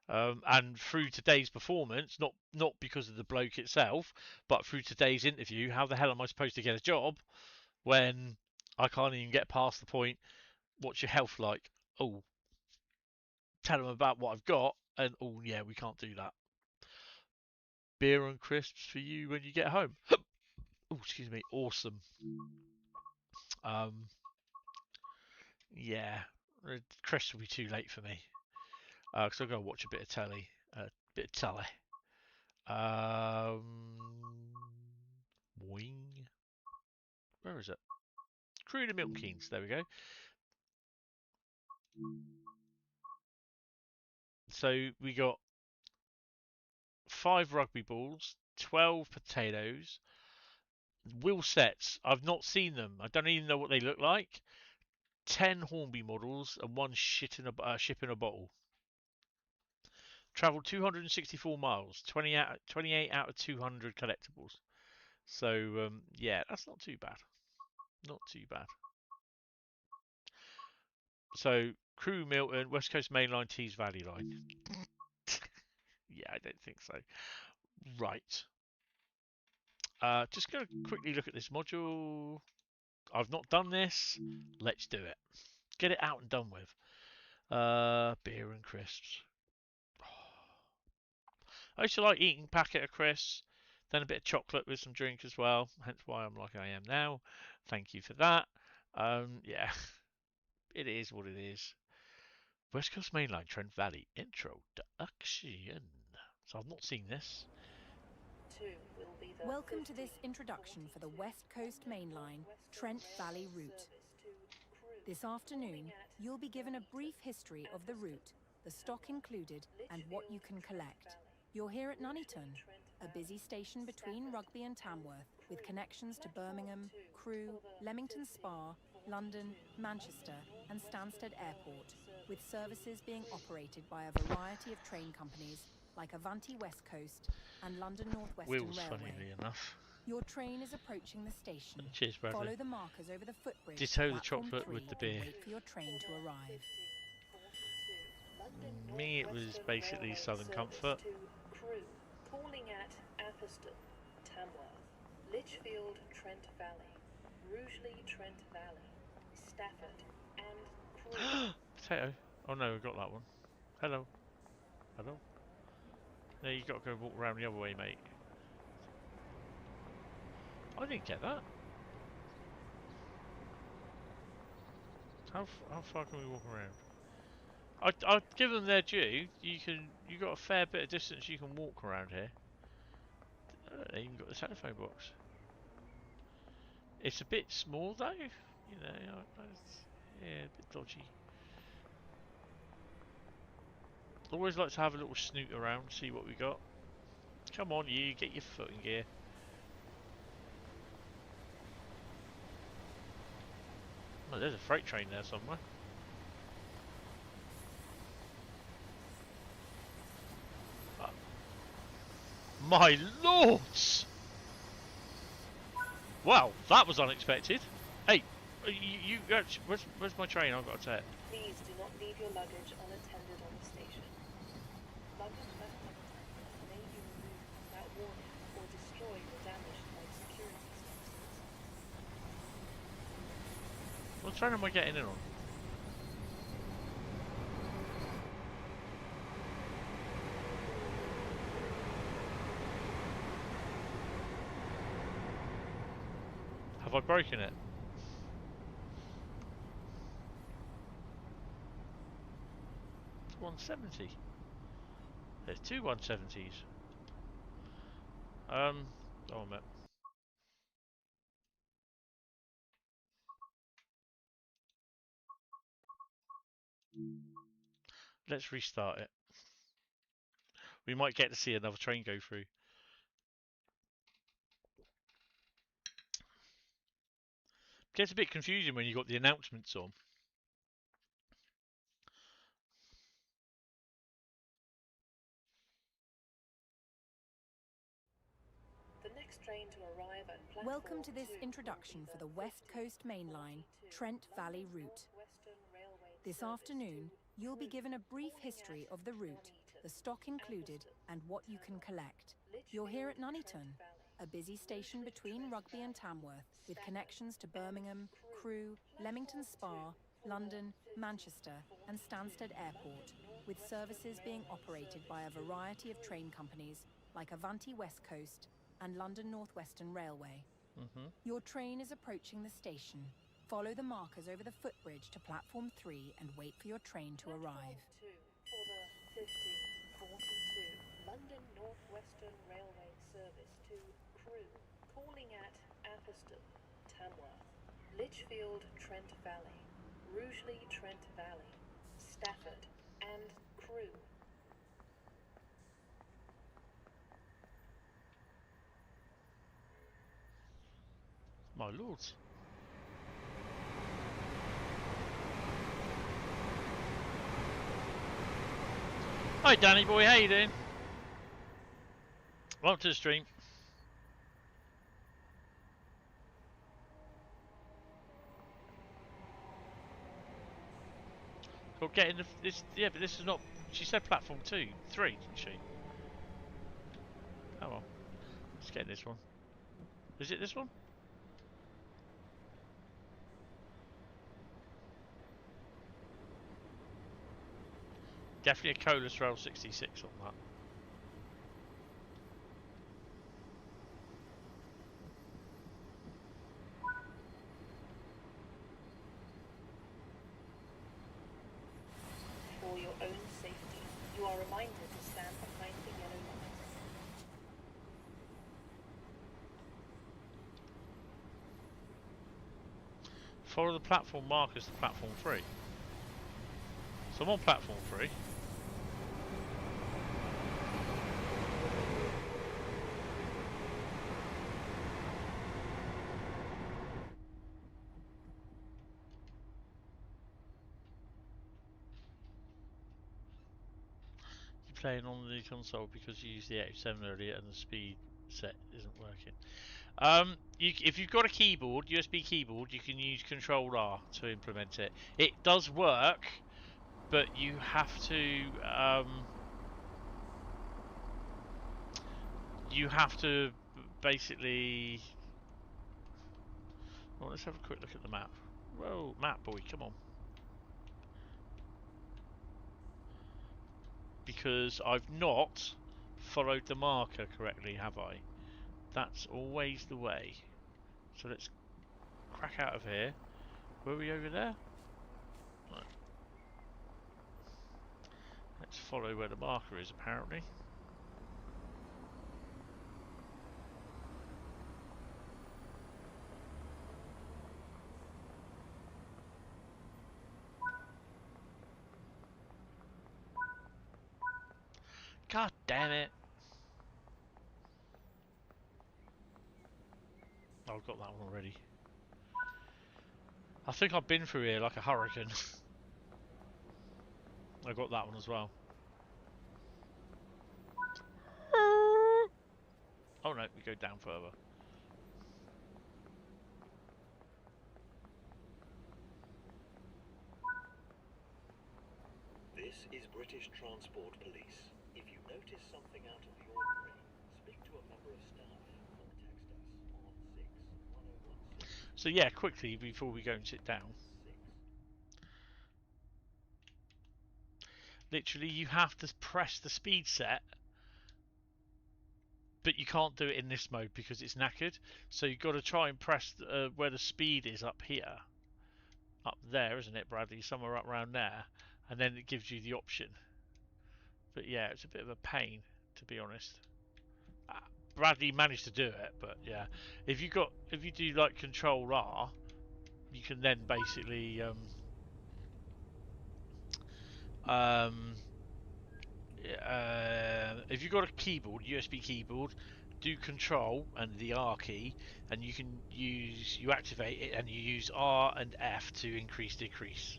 And through today's performance, not because of the bloke itself, but through today's interview, how the hell am I supposed to get a job when I can't even get past the point? What's your health like? Oh, tell them about what I've got, and oh yeah, we can't do that. Beer and crisps for you when you get home. Oh, excuse me. Awesome. Yeah, crisps will be too late for me because I've got to watch a bit of telly. Wing. Where is it? Crew the Milton Keynes. There we go. So we got 5 rugby balls, 12 potatoes, wheel sets. I've not seen them. I don't even know what they look like. 10 Hornby models and 1 ship in a bottle. Travelled 264 miles, 28 out of 200 collectibles. So yeah, that's not too bad. Not too bad. So Crew Milton, West Coast Mainline, Tees Valley Line. Yeah, I don't think so. Right. Just going to quickly look at this module. I've not done this. Let's do it. Get it out and done with. Beer and crisps. I used to like eating a packet of crisps, then a bit of chocolate with some drink as well. Hence why I'm like I am now. Thank you for that. Yeah, it is what it is. West Coast Mainline, Trent Valley, introduction. So I've not seen this. Welcome to this introduction for the West Coast Mainline, Trent Valley route. This afternoon, you'll be given a brief history of the route, the stock included, and what you can collect. You're here at Nuneaton, a busy station between Rugby and Tamworth, with connections to Birmingham, Crewe, Leamington Spa, London, Manchester, and Stansted Airport, with services being operated by a variety of train companies like Avanti West Coast and London North Western Wheels, Railway. funnily enough. Your train is approaching the station. Cheers, Bradley. Follow the markers over the footbridge. Ditto the platform chocolate 3 with the beer. and wait for your train to arrive. Me, it was basically Southern Comfort. Crewe, calling at Atherstone, Tamworth, Lichfield, Trent Valley, Rugeley, Trent Valley, Stafford, and Crewe. Potato. Oh no, we got that one. Hello. Hello. No, you got to go walk around the other way, mate. I didn't get that. How far can we walk around? I'd give them their due. You got a fair bit of distance you can walk around here. They even got the telephone box. It's a bit small though. You know, yeah, a bit dodgy. Always like to have a little snoot around, see what we got. Come on, you get your foot in gear. Oh, there's a freight train there somewhere. My lords! Wow, that was unexpected. Hey, where's my train? I've got to take it. Please do not leave your luggage unattended on the station. Luggage left unattended may be removed without warning or destroyed or damaged by security services. What train am I getting in on? Have I broken it? It's 170. There's 2 170s. Oh, a minute. Let's restart it. We might get to see another train go through. Gets a bit confusing when you got the announcements on. The next train to arrive at platform Welcome to this 2 introduction for the West Coast Mainline Trent Valley route. This afternoon, you'll be given a brief history of the route, the stock included, and what you can collect. You're here at Nuneaton, a busy station between Rugby and Tamworth, with connections to Birmingham, Crewe, Leamington Spa, London, Manchester, and Stansted Airport, with services being operated by a variety of train companies like Avanti West Coast and London North Western Railway. Your train is approaching the station. Follow the markers over the footbridge to platform 3 and wait for your train to arrive. For the 1542 London North Western Railway service to Crewe, calling at Atherstone, Tamworth, Lichfield, Trent Valley, Rugeley, Trent Valley, Stafford, and Crewe. My lords. Hi Danny boy, how you doing? Welcome to the stream. Well, getting this, yeah, but this is not. She said platform 2, 3, didn't she? Oh well, let's get this one. Is it this one? Definitely a Colas Rail 66 on that. For your own safety, you are reminded to stand behind the yellow lines. Follow the platform markers to platform 3. So I'm on platform 3. Playing on the console because you used the X7 earlier and the speed set isn't working. If you've got a keyboard, USB keyboard, you can use Control R to implement it. It does work, but you have to basically. Well, let's have a quick look at the map. Whoa, map boy, come on. Because I've not followed the marker correctly, have I? That's always the way. So let's crack out of here. Were we over there? Right. Let's follow where the marker is, apparently. God damn it! Oh, I've got that one already. I think I've been through here like a hurricane. I got that one as well. Oh no, we go down further. This is British Transport Police. If you notice something out of the ordinary, speak to a member of staff or text us on 61016. So yeah, quickly before we go and sit down. Literally, you have to press the speed set, but you can't do it in this mode because it's knackered. So you've got to try and press where the speed is up here. Up there, isn't it, Bradley? Somewhere up around there. And then it gives you the option. But yeah, it's a bit of a pain, to be honest. Bradley managed to do it, but yeah. If you do like Control R, you can then basically if you've got a keyboard, USB keyboard, do control and the R key, and you activate it, and you use R and F to increase decrease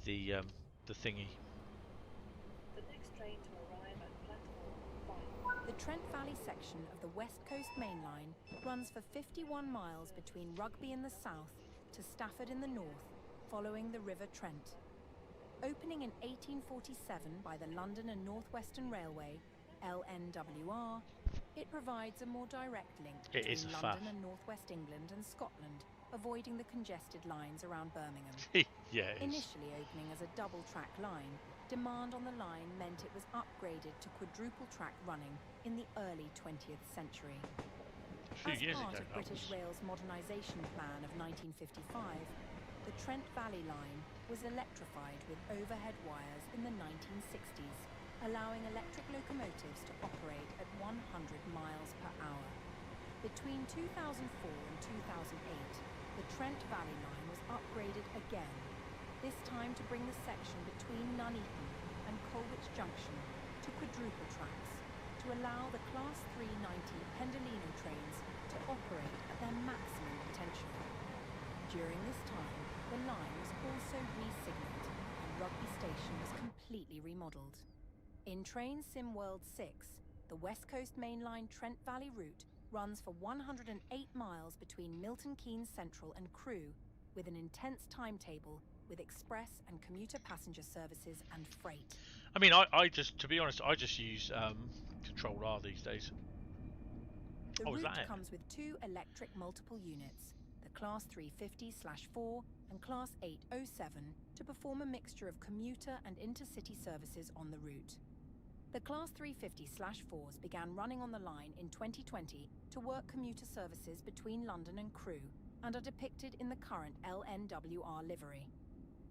the thingy. The next train to arrive at platform 5. The Trent Valley section of the West Coast Main Line runs for 51 miles between Rugby in the south to Stafford in the north, following the River Trent. Opening in 1847 by the London and North Western Railway, LNWR, it provides a more direct link between London and northwest England and Scotland, avoiding the congested lines around Birmingham. Yeah, Initially opening as a double-track line, demand on the line meant it was upgraded to quadruple-track running in the early 20th century. As part of British Rail's modernisation plan of 1955, the Trent Valley line was electrified with overhead wires in the 1960s, allowing electric locomotives to operate at 100 miles per hour. Between 2004 and 2008, the Trent Valley line was upgraded again, this time to bring the section between Nuneaton and Colwich Junction to quadruple tracks, to allow the Class 390 Pendolino trains to operate at their maximum potential. During this time, the line was also re-signalled and Rugby Station was completely remodelled. In Train Sim World 6, the West Coast Main Line Trent Valley route runs for 108 miles between Milton Keynes Central and Crewe, with an intense timetable with express and commuter passenger services and freight. I mean, I just, to be honest, I just use Control R these days. The route comes with 2 electric multiple units, the Class 350/4 and Class 807, to perform a mixture of commuter and intercity services on the route. The Class 350/4s began running on the line in 2020 to work commuter services between London and Crewe and are depicted in the current LNWR livery.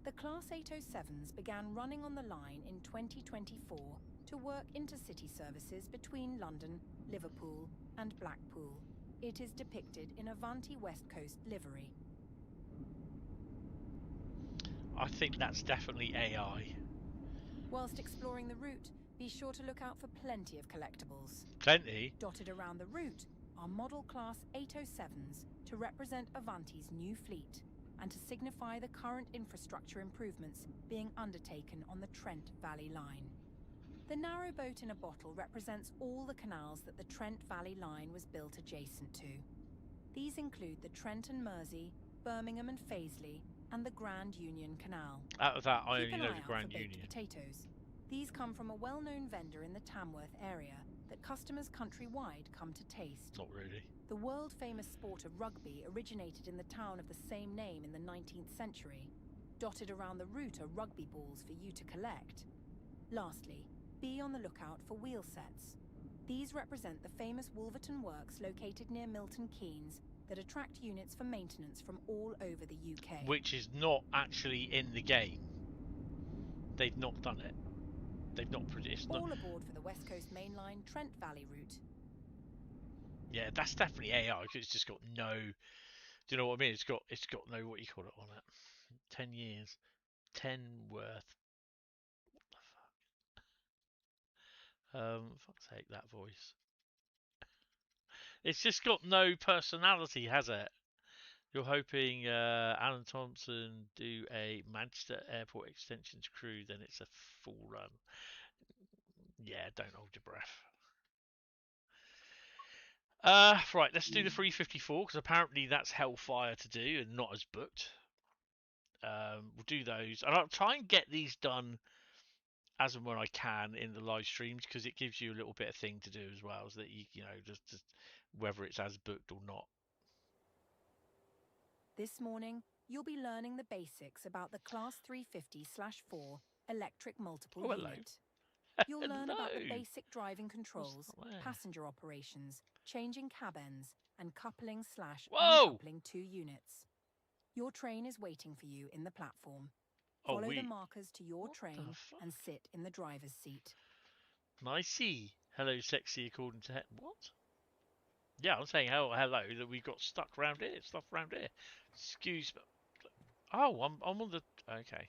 The Class 807s began running on the line in 2024 to work intercity services between London, Liverpool and Blackpool. It is depicted in Avanti West Coast livery. I think that's definitely AI. Whilst exploring the route, be sure to look out for plenty of collectibles. Plenty? Dotted around the route are Model Class 807s to represent Avanti's new fleet and to signify the current infrastructure improvements being undertaken on the Trent Valley Line. The narrow boat in a bottle represents all the canals that the Trent Valley Line was built adjacent to. These include the Trent and Mersey, Birmingham and Paisley, and the Grand Union Canal. Out of that, I Keep only an know eye the out Grand for baked Union. potatoes. These come from a well-known vendor in the Tamworth area that customers countrywide come to taste. Not really. The world-famous sport of rugby originated in the town of the same name in the 19th century. Dotted around the route are rugby balls for you to collect. Lastly, be on the lookout for wheel sets. These represent the famous Wolverton Works located near Milton Keynes that attract units for maintenance from all over the UK. Which is not actually in the game. They've not done it. They've not produced. All aboard for the West Coast Main Line Trent Valley route. Yeah, that's definitely AI because it's just got no. Do you know what I mean? It's got no, what you call it on it. 10 years, 10 worth. What the fuck? Fuck's sake, that voice. It's just got no personality, has it? You're hoping Alan Thompson do a Manchester Airport extension to Crewe, then it's a full run. Yeah, don't hold your breath. Right, let's do the 354 because apparently that's hellfire to do and not as booked. We'll do those, and I'll try and get these done as and when I can in the live streams because it gives you a little bit of thing to do as well, so that you know just whether it's as booked or not. This morning, you'll be learning the basics about the Class 350/4 electric multiple unit. You'll learn about the basic driving controls, passenger operations, changing cab ends, and coupling/uncoupling 2 units. Your train is waiting for you in the platform. Follow the markers to your train and sit in the driver's seat. Nicey. Hello, sexy, according to... What? Yeah, I'm saying hello, that we got stuff round here. Excuse me. Oh, I'm on the... Okay.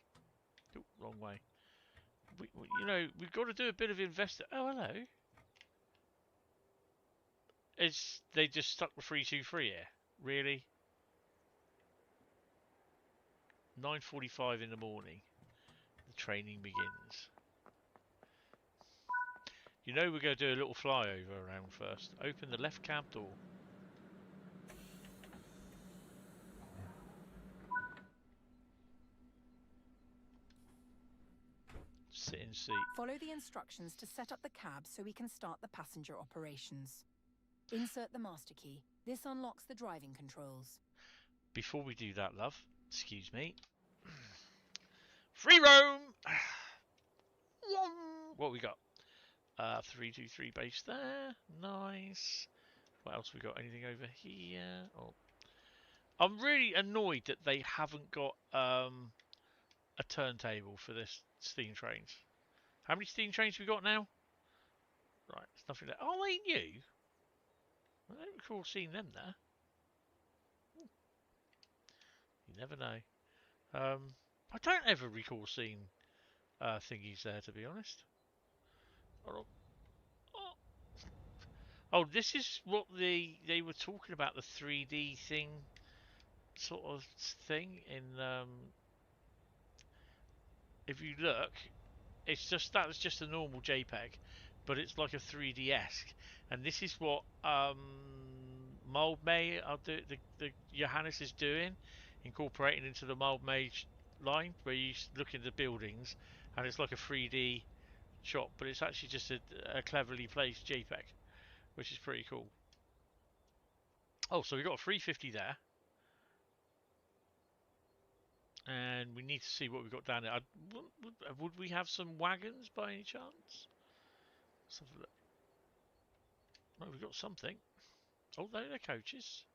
Ooh, wrong way. You know, we've got to do a bit of Oh, hello. They just stuck the 323 here? Really? 9:45 in the morning. The training begins. You know we're going to do a little flyover around first. Open the left cab door. Sit in seat. Follow the instructions to set up the cab so we can start the passenger operations. Insert the master key. This unlocks the driving controls. Before we do that, love, excuse me. Free roam! What we got? 323 base there. Nice. What else we got? Anything over here? Oh. I'm really annoyed that they haven't got a turntable for this steam trains. How many steam trains we got now? Right, there's nothing there. Oh, they new? I don't recall seeing them there. You never know. I don't ever recall seeing thingies there, to be honest. Oh, this is what they were talking about, the 3D thing, sort of thing. In if you look, it's just that's just a normal JPEG, but it's like a 3D-esque, and this is what Mold May the Johannes is doing, incorporating into the Mold May line, where you look at the buildings and it's like a 3D shot, but it's actually just a cleverly placed JPEG, which is pretty cool. Oh, so we got a 350 there, and we need to see what we've got down there. Would we have some wagons by any chance? Let's have a look. Oh, we've got something. Oh, they're coaches.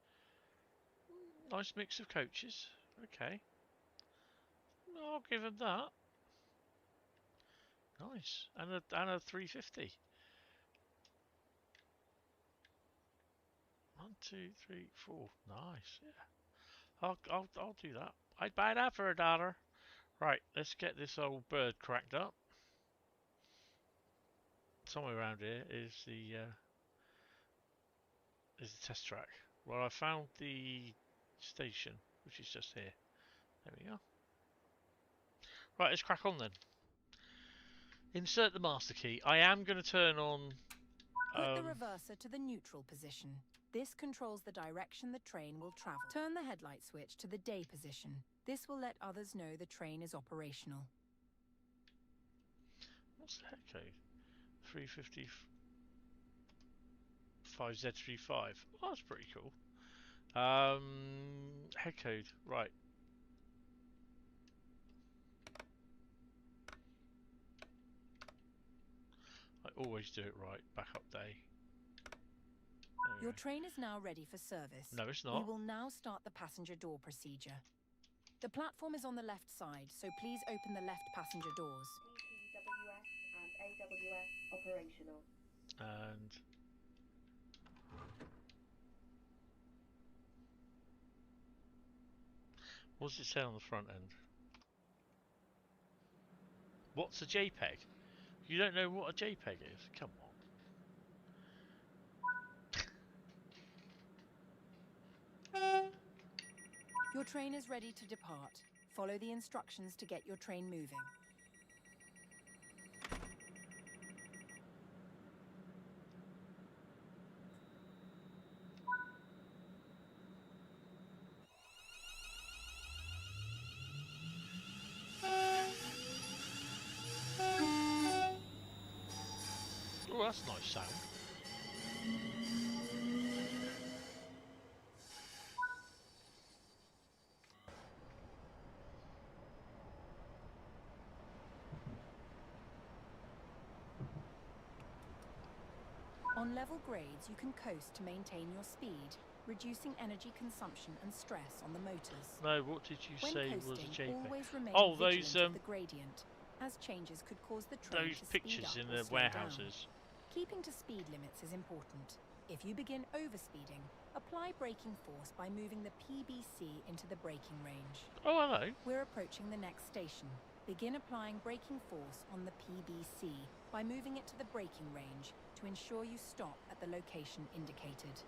Nice mix of coaches. Okay. I'll give them that. Nice. And a 350. 1, 2, 3, 4. Nice. Yeah. I'll do that. I'd buy that for $1. Right. Let's get this old bird cracked up. Somewhere around here is the test track. Well, I found the station, which is just here. There we go. Right, let's crack on then. Insert the master key. I am going to turn on... Put the reverser to the neutral position. This controls the direction the train will travel. Turn the headlight switch to the day position. This will let others know the train is operational. What's the head code? 355Z35. Oh, that's pretty cool. Head code, right. I always do it right. Backup day. Your train is now ready for service. No, it's not. We will now start the passenger door procedure. The platform is on the left side, so please open the left passenger doors. PPWS and AWS operational. And... what does it say on the front end? What's a JPEG? You don't know what a JPEG is? Come on. Your train is ready to depart. Follow the instructions to get your train moving. Oh, that's a nice sound. On level grades, you can coast to maintain your speed, reducing energy consumption and stress on the motors. No, what did you When say coasting, was a JPEG? always remain Oh, vigilant those of the gradient, as changes could cause the train those to pictures speed in up or the slow down. warehouses. Keeping to speed limits is important. If you begin overspeeding, apply braking force by moving the PBC into the braking range. Oh, hello. We're approaching the next station. Begin applying braking force on the PBC. by moving it to the braking range to ensure you stop at the location indicated.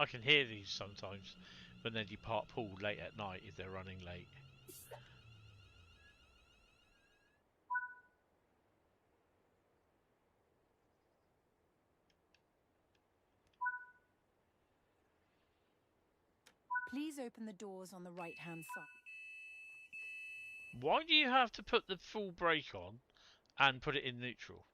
I can hear these sometimes, but then you park pool late at night if they're running late. Please open the doors on the right-hand side. Why do you have to put the full brake on and put it in neutral?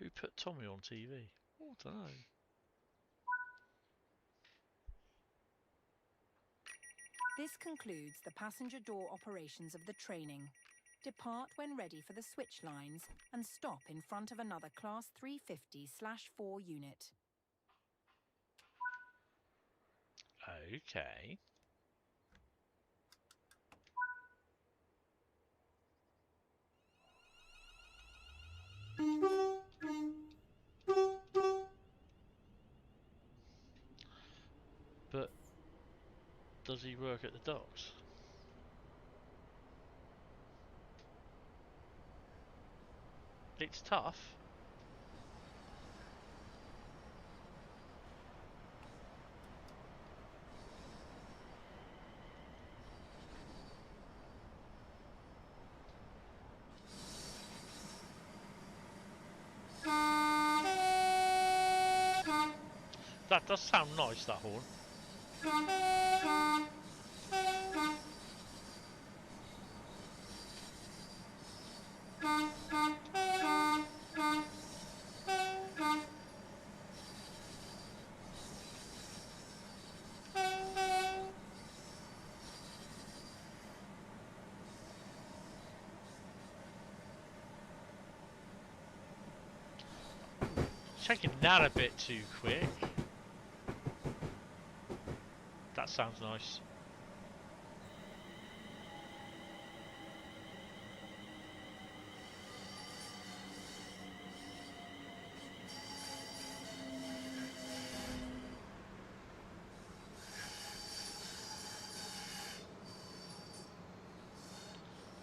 Who put Tommy on TV? Oh, I don't know. This concludes the passenger door operations of the training. Depart when ready for the switch lines and stop in front of another Class 350/4 unit. Okay. But does he work at the docks? It's tough. That does sound nice, that horn. Taking that a bit too quick. That sounds nice.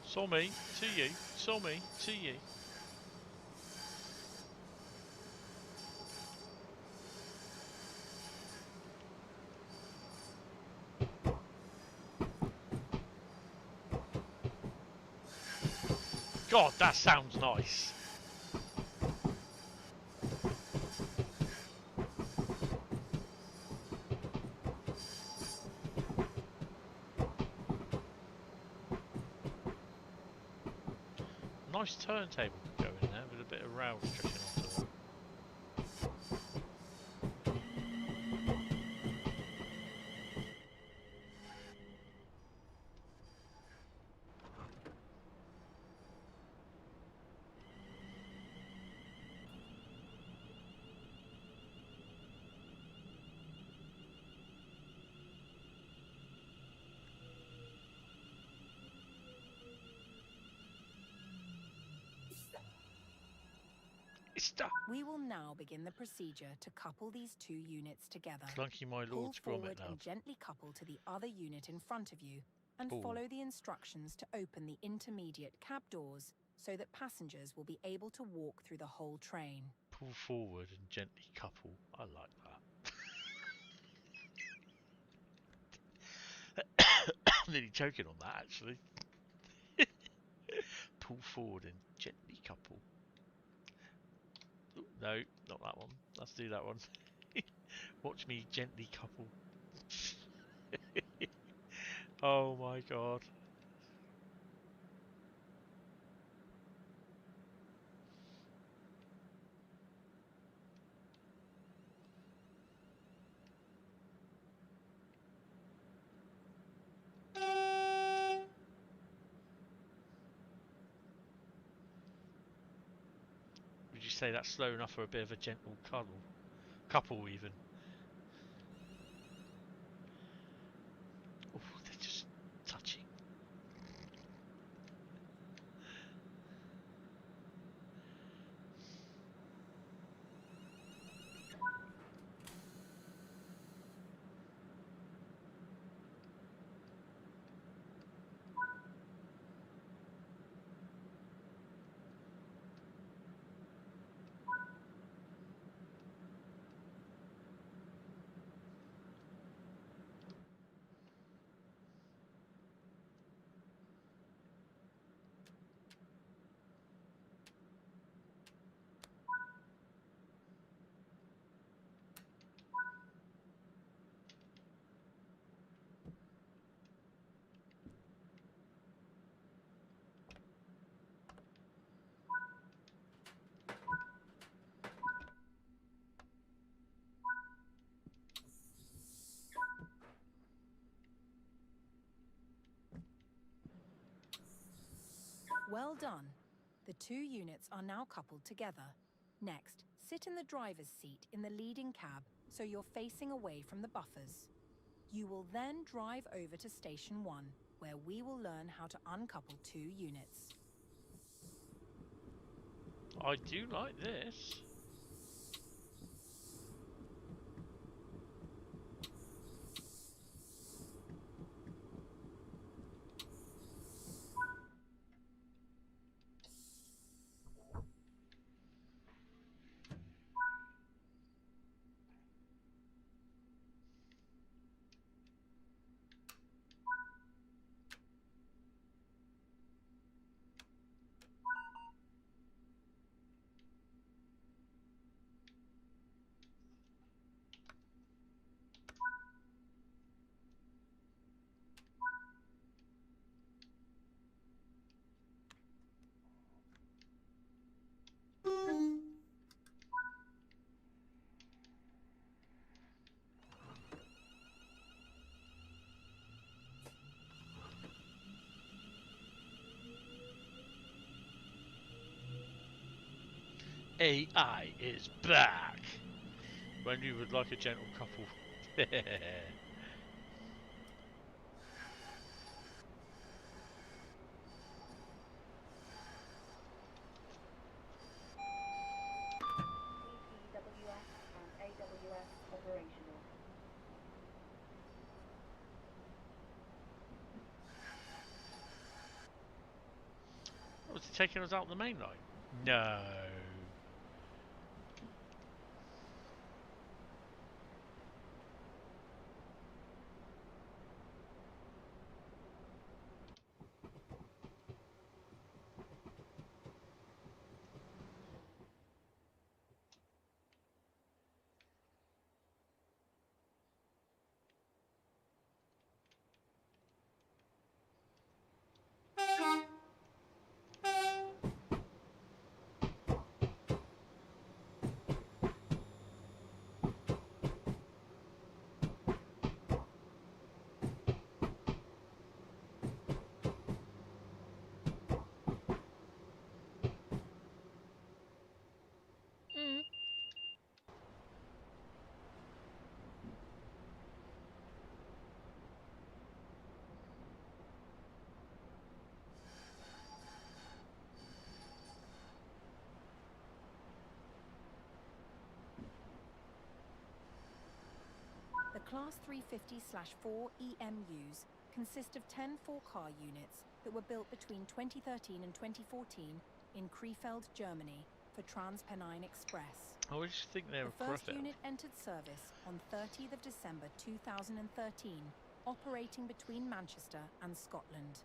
Saw me to you. Saw me to you. God, that sounds nice. Nice turntable could go in there with a bit of rail stretching onto it. We will now begin the procedure to couple these two units together. Clunky my Pull lord's grommet forward now. and gently couple to the other unit in front of you and Pull. follow the instructions to open the intermediate cab doors so that passengers will be able to walk through the whole train. Pull forward and gently couple. I like that. I'm nearly choking on that actually. Pull forward and gently couple. Ooh, no, not that one. Let's do that one. Watch me gently couple. Oh my god. say that's slow enough for a bit of a gentle cuddle. Couple even. Oh, they're just touching. Well done. The two units are now coupled together. Next, sit in the driver's seat in the leading cab so you're facing away from the buffers. You will then drive over to Station 1, where we will learn how to uncouple two units. I do like this. AI is back. When you would like a gentle couple. EPWS and AWS operational. Was he taking us out the main line? No. The Class 350/4 EMUs consist of 10 4-car units that were built between 2013 and 2014 in Krefeld, Germany for Transpennine Express. I always think they were The first Krefeld. unit entered service on 30th of December 2013, operating between Manchester and Scotland.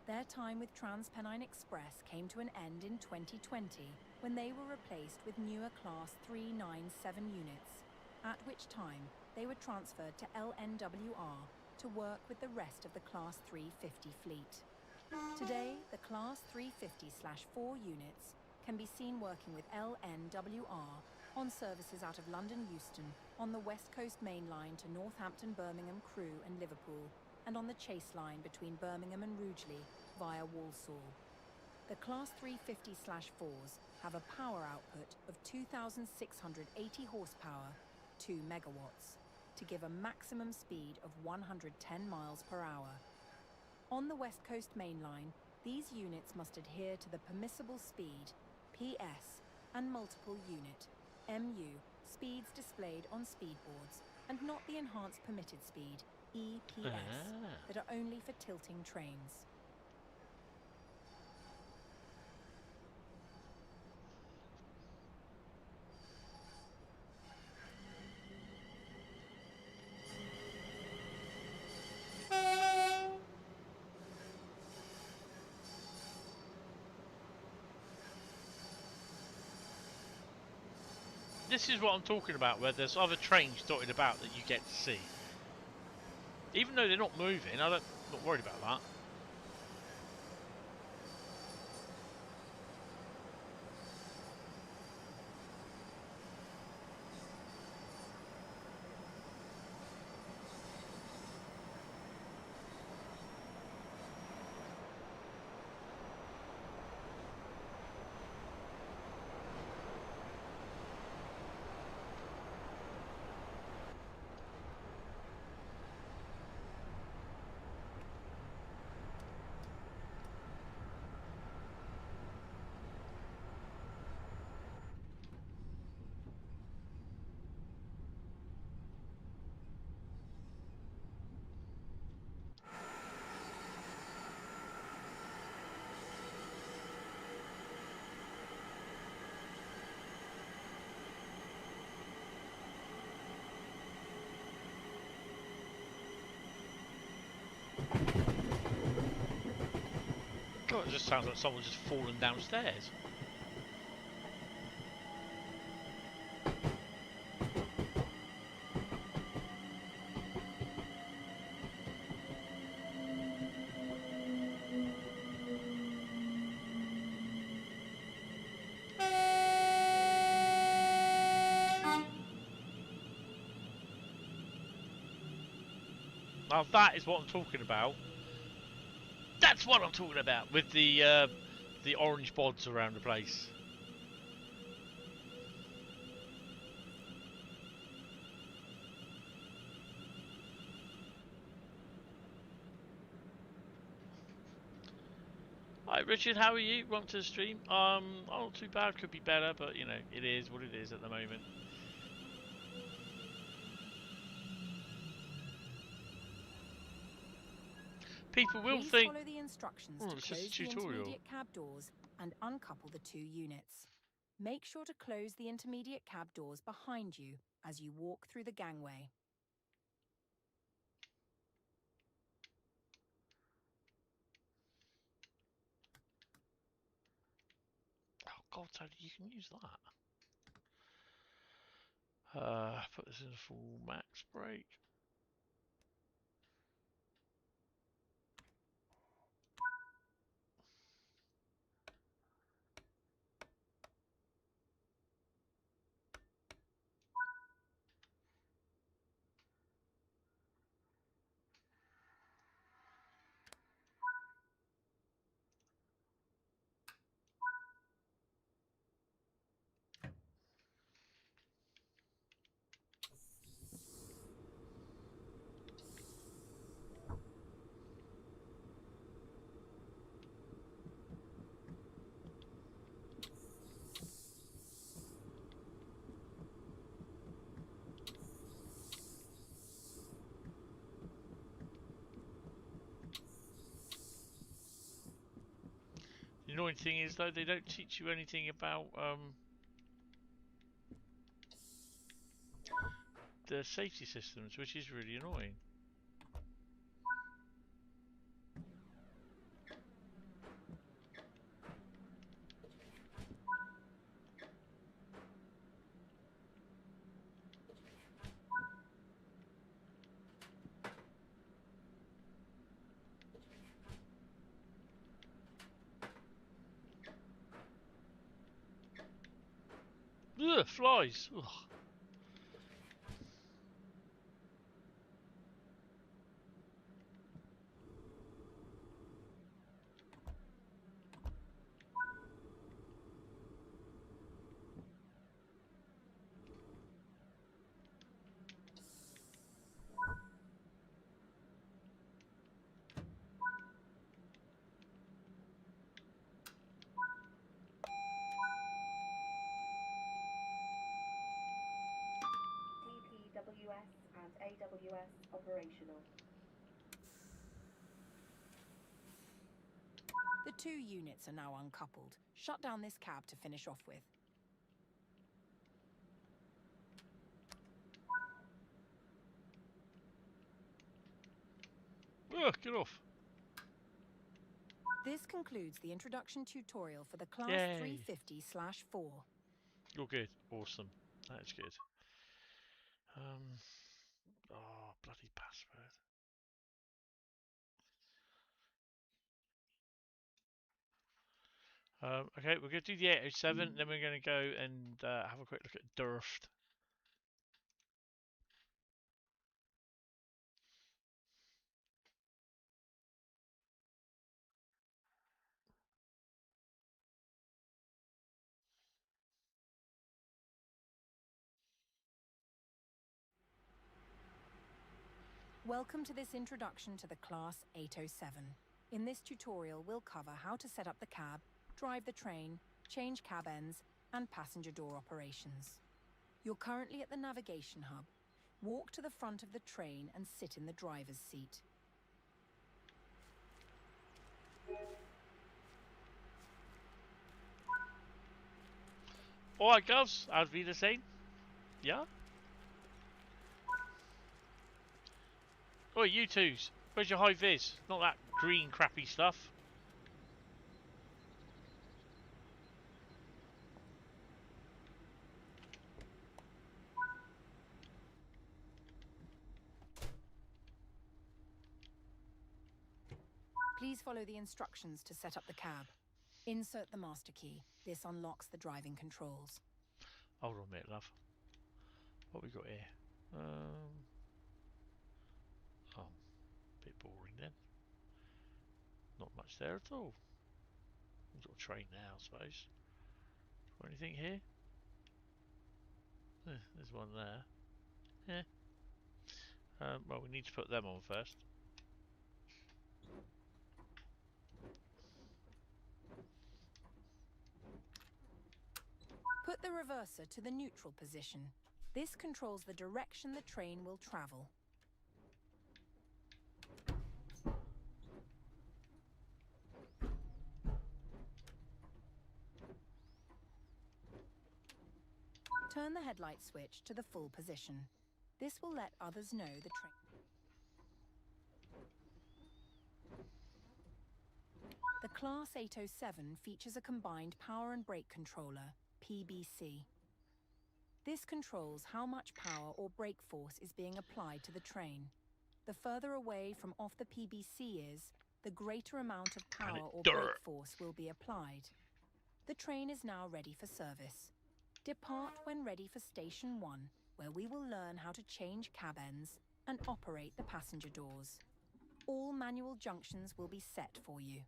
Their time with Transpennine Express came to an end in 2020 when they were replaced with newer Class 397 units, at which time they were transferred to LNWR to work with the rest of the Class 350 fleet. Today, the Class 350/4 units can be seen working with LNWR on services out of London Euston, on the West Coast Mainline to Northampton, Birmingham, Crewe and Liverpool, and on the Chase line between Birmingham and Rugeley via Walsall. The Class 350/4s have a power output of 2,680 horsepower, 2 megawatts, to give a maximum speed of 110 miles per hour. On the West Coast Main Line, these units must adhere to the permissible speed, PS, and multiple unit, MU, speeds displayed on speedboards, and not the enhanced permitted speed, EPS, that are only for tilting trains. This is what I'm talking about, where there's other trains dotted about that you get to see. Even though they're not moving, I'm not worried about that. God, it just sounds like someone's just fallen downstairs. Now that is what I'm talking about. That's what I'm talking about with the orange bods around the place. Hi Richard, how are you? Welcome to the stream. Not too bad, could be better, but you know, it is what it is at the moment. People will think, follow the instructions oh, to it's close just a the tutorial. intermediate cab doors and uncouple the 2 units. Make sure to close the intermediate cab doors behind you as you walk through the gangway. Oh God, Tony, you can use that. Put this in full max brake. The annoying thing is though, they don't teach you anything about the safety systems, which is really annoying. Ugh, flies. Ugh. AWS operational. The two units are now uncoupled. Shut down this cab to finish off with. Ugh, get off. This concludes the introduction tutorial for the Class Yay. 350/4. You're good. Awesome. That's good. Oh, bloody password. Okay, we're going to do the 807, then we're going to go and have a quick look at Durft. Welcome to this introduction to the Class 807. In this tutorial, we'll cover how to set up the cab, drive the train, change cab ends, and passenger door operations. You're currently at the navigation hub. Walk to the front of the train and sit in the driver's seat. Alright, girls, Auf Wiedersehen. Yeah? Oh, you twos. Where's your high vis? Not that green crappy stuff. Please follow the instructions to set up the cab. Insert the master key. This unlocks the driving controls. Hold on a minute, love. What we got here? Oh, bit boring then. Not much there at all. We've got a train now, I suppose. Got anything here? There's one there. Yeah. Well, we need to put them on first. Put the reverser to the neutral position. This controls the direction the train will travel. Turn the headlight switch to the full position. This will let others know the train. The Class 807 features a combined power and brake controller, PBC. This controls how much power or brake force is being applied to the train. The further away from off the PBC is, the greater amount of power or brake force will be applied. The train is now ready for service. Depart when ready for Station 1, where we will learn how to change cab ends and operate the passenger doors. All manual junctions will be set for you.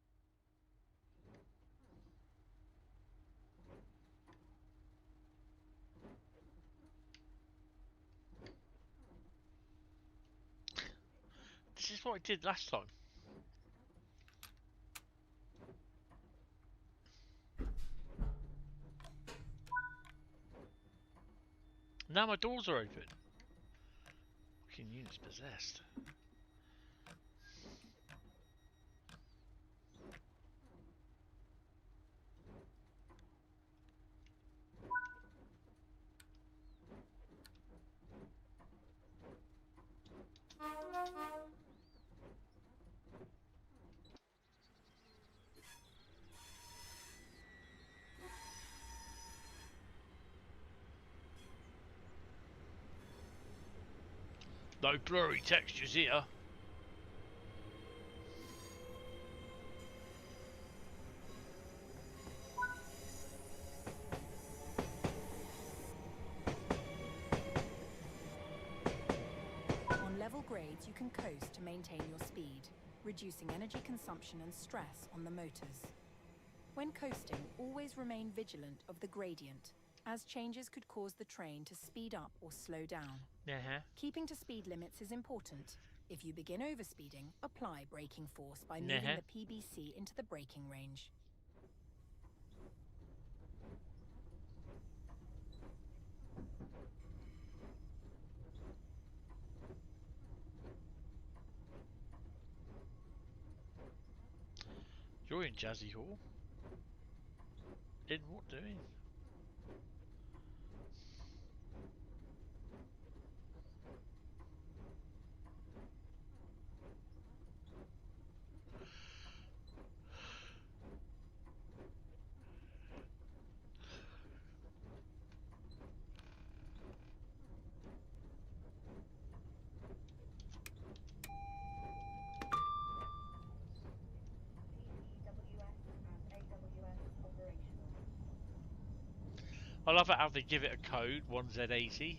This is what I did last time. Now my doors are open. Fucking unit's possessed. No blurry textures here. On level grades, you can coast to maintain your speed, reducing energy consumption and stress on the motors. When coasting, always remain vigilant of the gradient, as changes could cause the train to speed up or slow down. Keeping to speed limits is important. If you begin overspeeding, apply braking force by moving the PBC into the braking range. we're in Jazzy Hall. In what doing? I love it how they give it a code, 1Z80.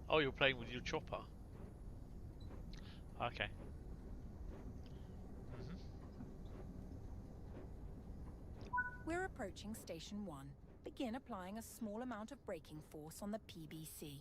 Oh, you're playing with your chopper. Okay. We're approaching Station 1. Begin applying a small amount of braking force on the PBC.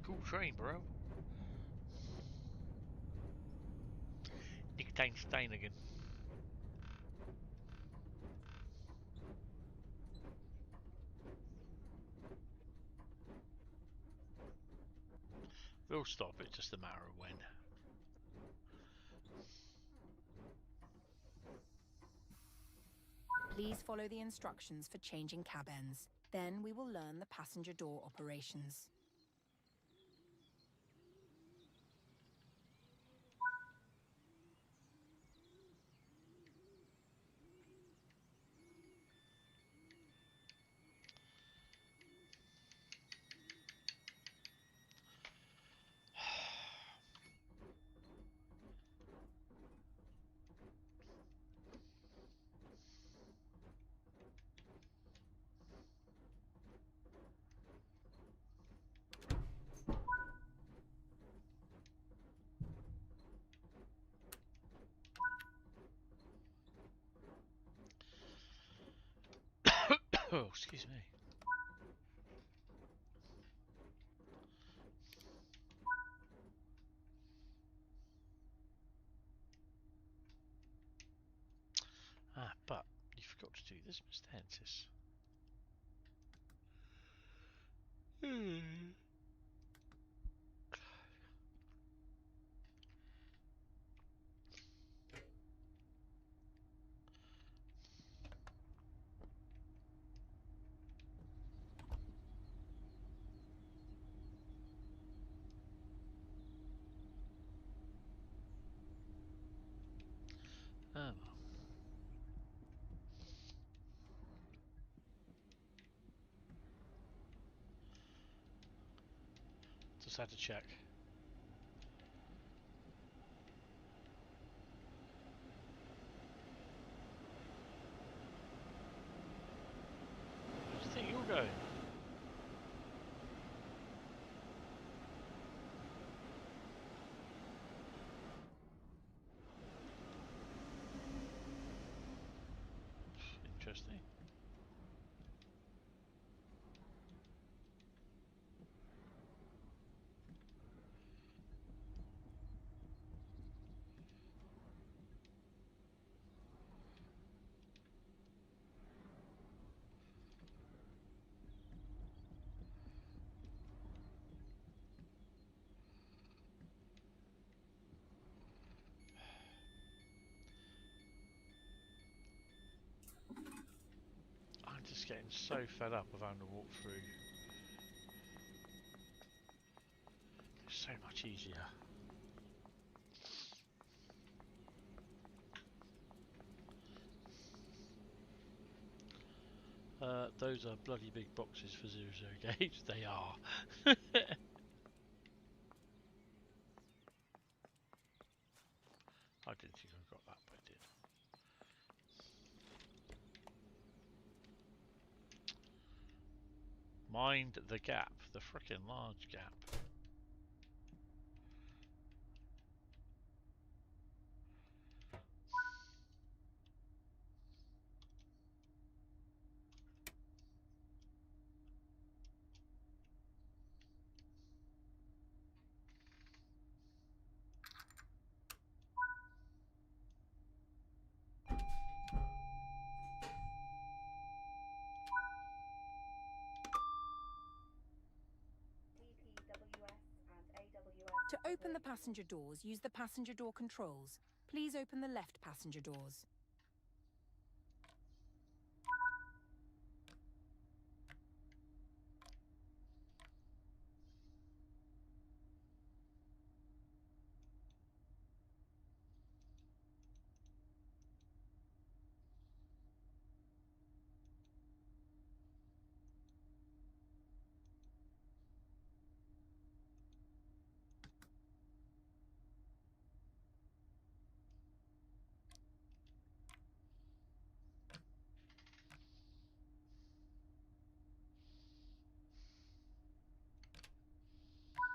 Cool train, bro. Nicotine stain again. We'll stop, it's just a matter of when. Please follow the instructions for changing cab ends. Then we will learn the passenger door operations. Oh, excuse me. Ah, but you forgot to do this, Mr. Hentis. Ah, well. Just had to check. Where do you think you're going? Interesting. I'm just getting so fed up of having to walk through. It's so much easier. Those are bloody big boxes for 00 gauge. They are. I didn't think I got that, but I did. Mind the gap, the frickin' large gap. To open the passenger doors, use the passenger door controls. Please open the left passenger doors.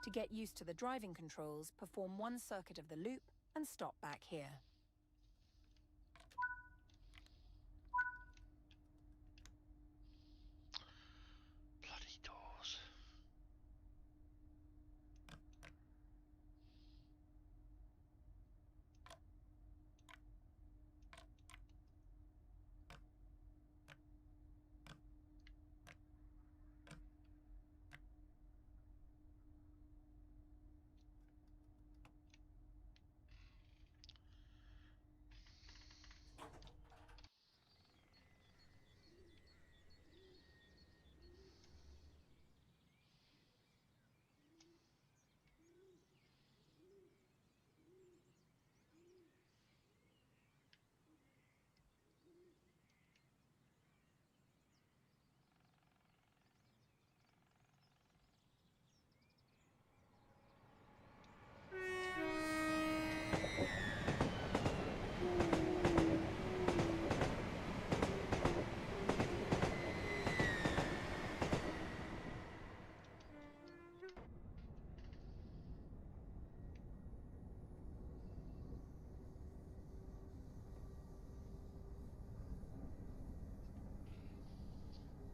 To get used to the driving controls, perform one circuit of the loop and stop back here. Bloody doors.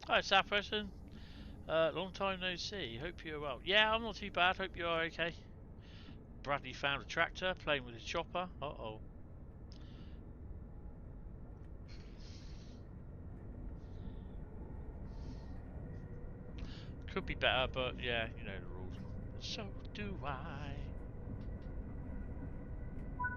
Hi, South Person. Long time no see. Hope you're well. Yeah, I'm not too bad. Hope you are okay. Bradley found a tractor, playing with his chopper. Uh-oh. Could be better, but yeah, you know the rules. So do I.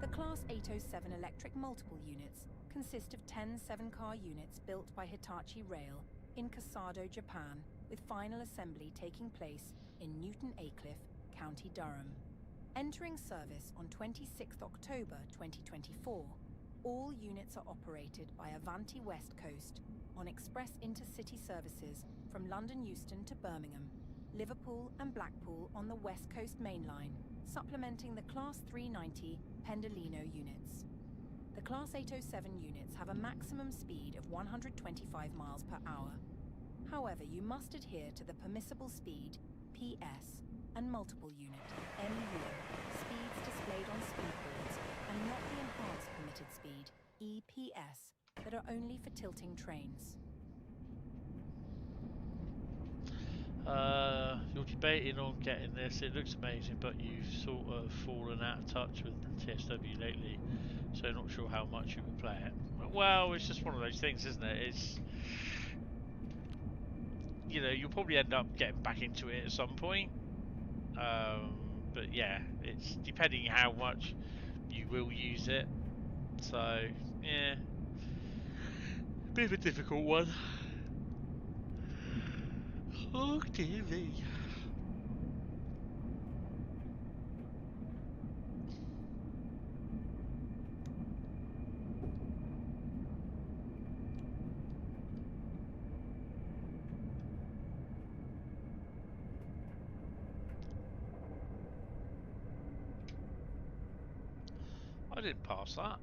The Class 807 electric multiple units consist of 10 7-car units built by Hitachi Rail in Kasado, Japan, with final assembly taking place in Newton Aycliffe, County Durham. Entering service on 26th October 2024, all units are operated by Avanti West Coast on express intercity services from London Euston to Birmingham, Liverpool and Blackpool on the West Coast Mainline, supplementing the Class 390 Pendolino units. The Class 807 units have a maximum speed of 125 miles per hour. However, you must adhere to the permissible speed, PS, and multiple unit, MU, speeds displayed on speedboards, and not the enhanced permitted speed, EPS, that are only for tilting trains. You're debating on getting this. It looks amazing, but you've sort of fallen out of touch with TSW lately, so not sure how much you would play it. Well, it's just one of those things, isn't it? It's, you know, you'll probably end up getting back into it at some point. But yeah, it's depending how much you will use it. So yeah, bit of a difficult one. Oh dearie. I didn't pass that.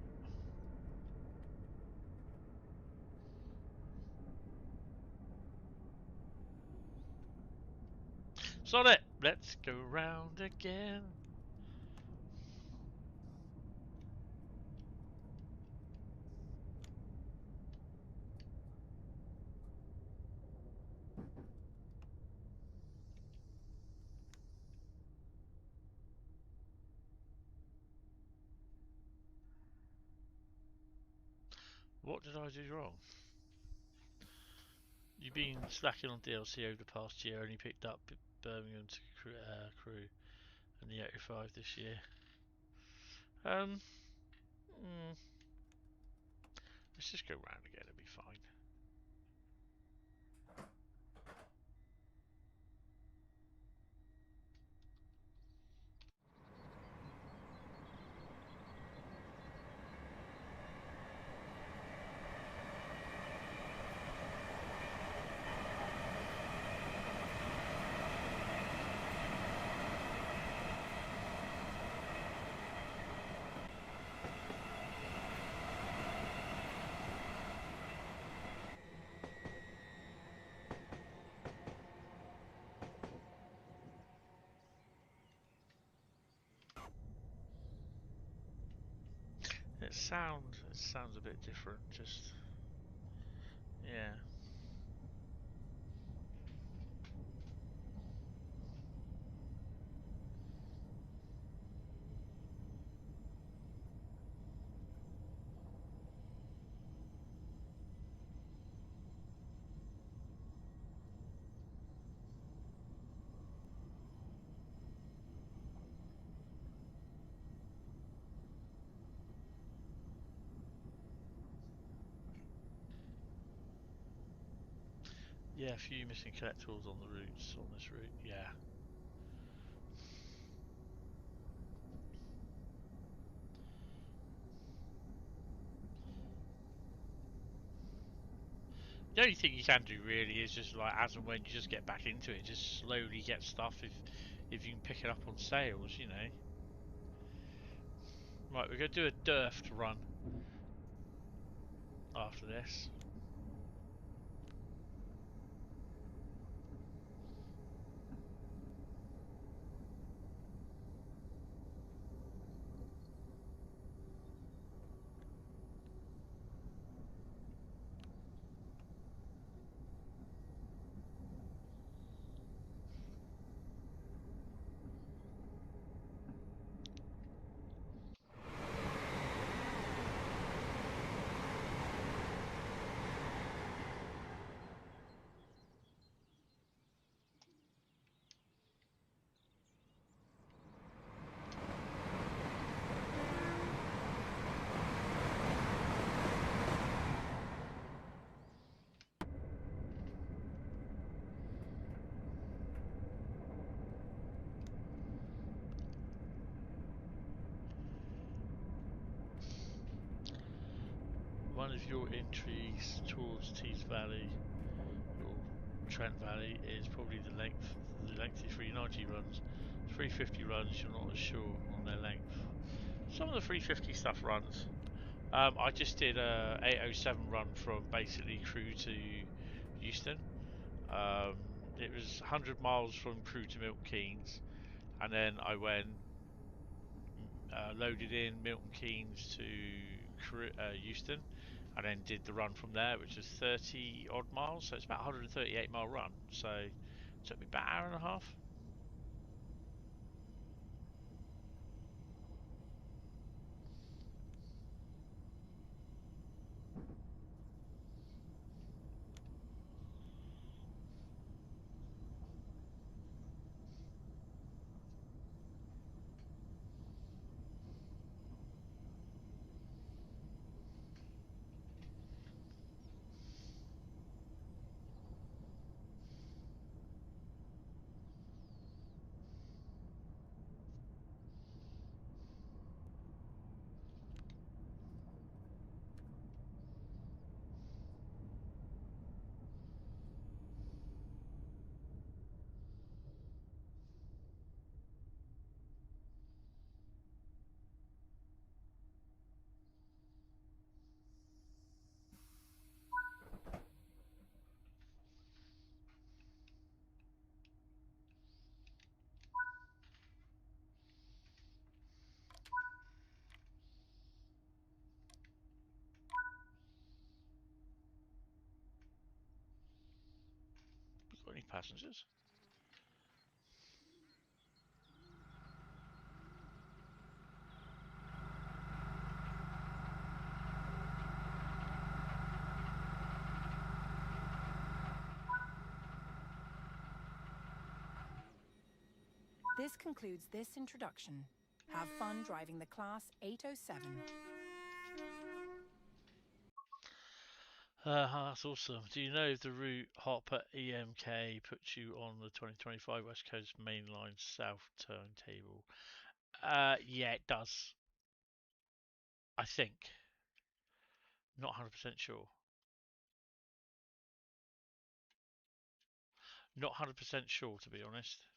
Sod it! Let's go round again. What did I do wrong? You've been slacking on DLC over the past year, only picked up Birmingham to crew and the 85 this year. Let's just go round again, it'll be fine. It sounds a bit different, just yeah. Yeah, a few missing collectibles on the routes on this route, yeah. The only thing you can do really is just like as and when you just get back into it, just slowly get stuff if you can pick it up on sales, you know. Right, we're gonna do a Durft run after this. One of your entries towards Tees Valley, or Trent Valley, is probably the lengthy 390 runs. 350 runs, you're not as sure on their length. Some of the 350 stuff runs. I just did a 807 run from basically Crewe to Euston. It was 100 miles from Crewe to Milton Keynes, and then I went loaded in Milton Keynes to Euston, and then did the run from there, which was 30 odd miles. So it's about 138 mile run. So it took me about an hour and a half. many passengers. This concludes this introduction. Have fun driving the Class 807. That's awesome. Do you know if the route Hopper EMK puts you on the 2025 West Coast Mainline South turntable? Yeah, it does. I think. Not 100% sure. Not 100% sure, to be honest.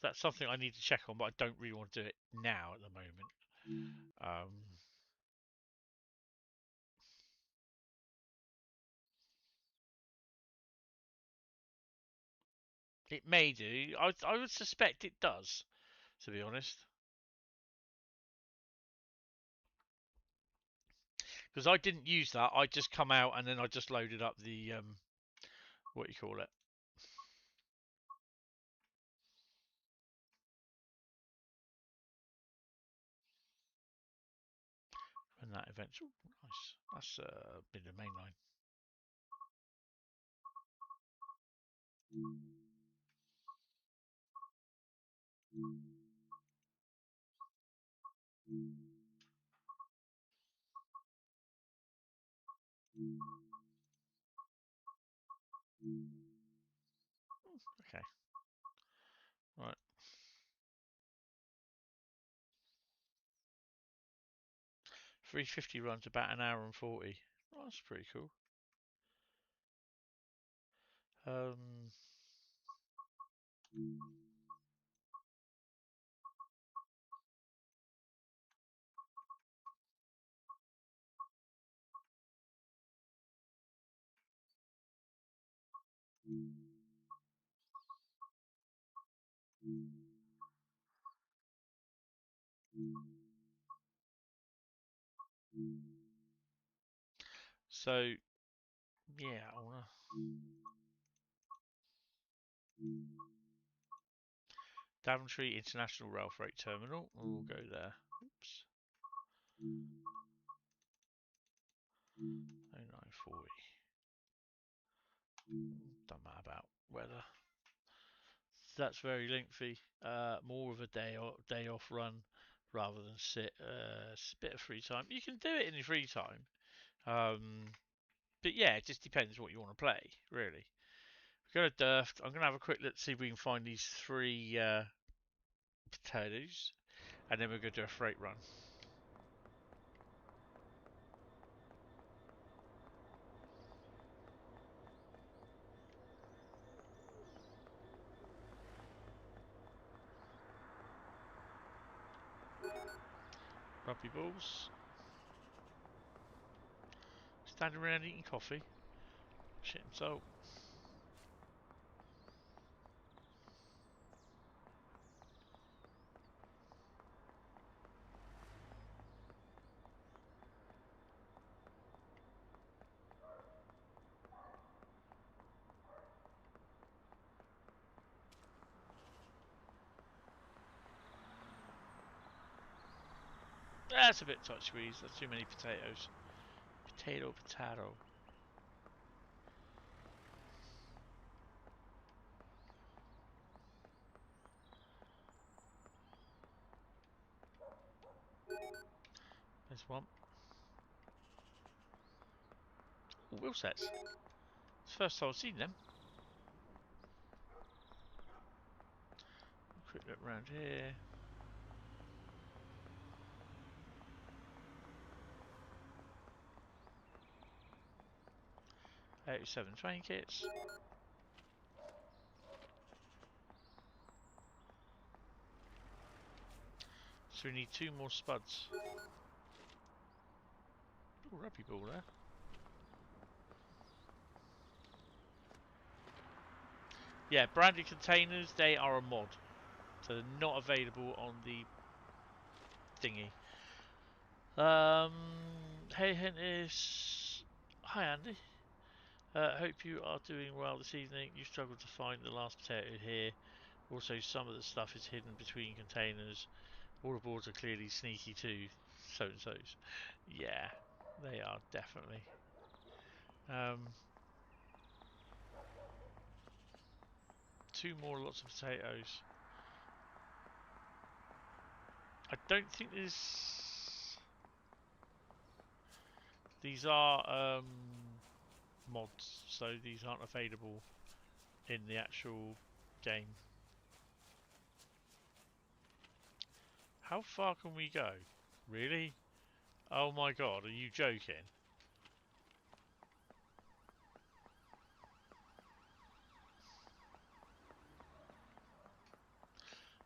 That's something I need to check on, but I don't really want to do it now at the moment. It may do. I would suspect it does, to be honest. Because I didn't use that. I just come out and then I just loaded up the, what you call it. And that eventual. Nice. That's been the main line. Okay. Right. $350 runs about an hour and 40. Oh, that's pretty cool. So, yeah, I wanna. Daventry International Rail Freight Terminal. We'll go there. Oops. 0940. Don't matter about weather. That's very lengthy. More of a day off run rather than sit. It's a bit of free time. You can do it in your free time. But yeah, it just depends what you want to play, really. We're going to Durft. I'm going to have a quick look to see if we can find these 3 potatoes. And then we're going to do a freight run. Rugby balls. Standing around eating coffee. Shit and salt. That's a bit touch squeeze. That's too many potatoes. Potato. There's one. Ooh, wheel sets. It's the first time I've seen them. Quick look around here. $87 train kits. So we need 2 more spuds. Ooh, rugby ball there. Yeah, branded containers, they are a mod. So they're not available on the thingy. Hey Hentis. Hi Andy. Hope you are doing well this evening. You struggled to find the last potato here. Also, some of the stuff is hidden between containers. All the boards are clearly sneaky too. So-and-sos. Yeah, they are definitely. Two more lots of potatoes. I don't think these are mods, so these aren't available in the actual game. How far can we go? Really? Oh my god, are you joking?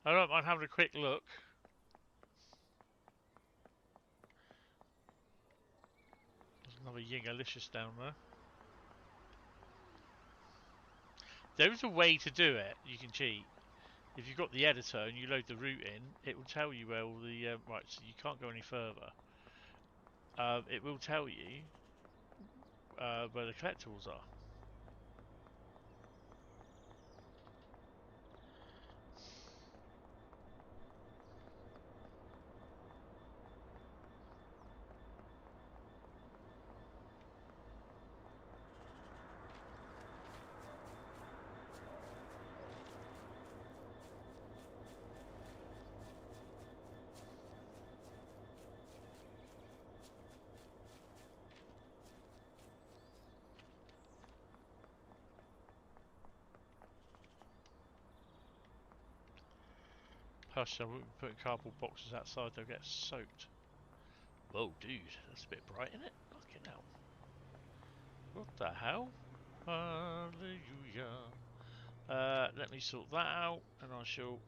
I don't mind having a quick look. There's another Yingalicious down there. There is a way to do it. You can cheat. If you've got the editor and you load the route in, it will tell you where all the... right, so you can't go any further. It will tell you where the collectibles are. Hush, I wouldn't be putting cardboard boxes outside, they'll get soaked. Whoa, dude, that's a bit bright, isn't it? Fucking hell. What the hell? Hallelujah. Let me sort that out, and I shall...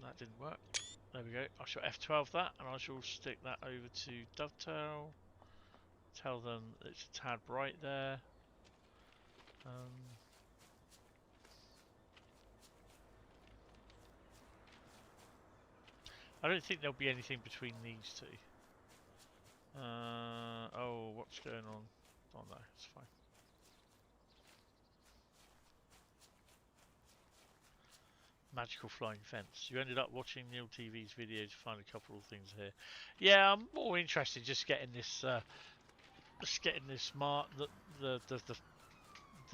That didn't work. There we go. I shall F12 that, and I shall stick that over to Dovetail. Tell them it's a tad bright there. I don't think there'll be anything between these two. Oh, what's going on? Oh no, it's fine. Magical flying fence. You ended up watching Neil TV's video to find a couple of things here. Yeah, I'm more interested just getting this, the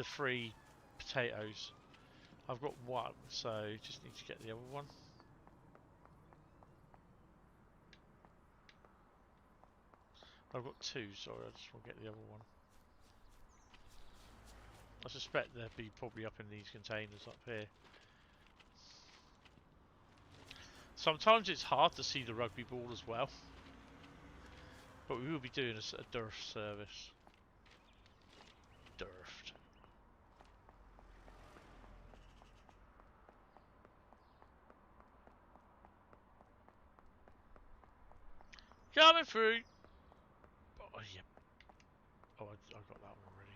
free potatoes. I've got one, so just need to get the other one. I've got two, sorry, I just want to get the other one. I suspect they'll be probably up in these containers up here. Sometimes it's hard to see the rugby ball as well. But we will be doing a DERF service. DERFed. Coming through! Oh, yeah. Oh, I got that one already.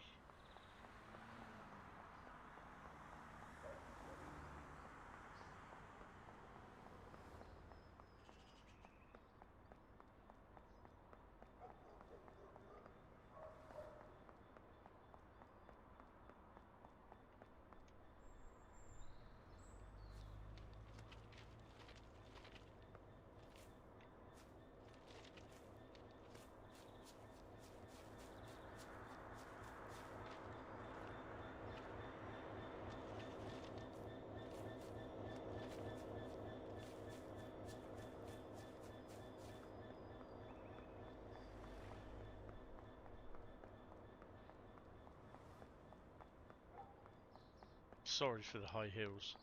Sorry for the high heels.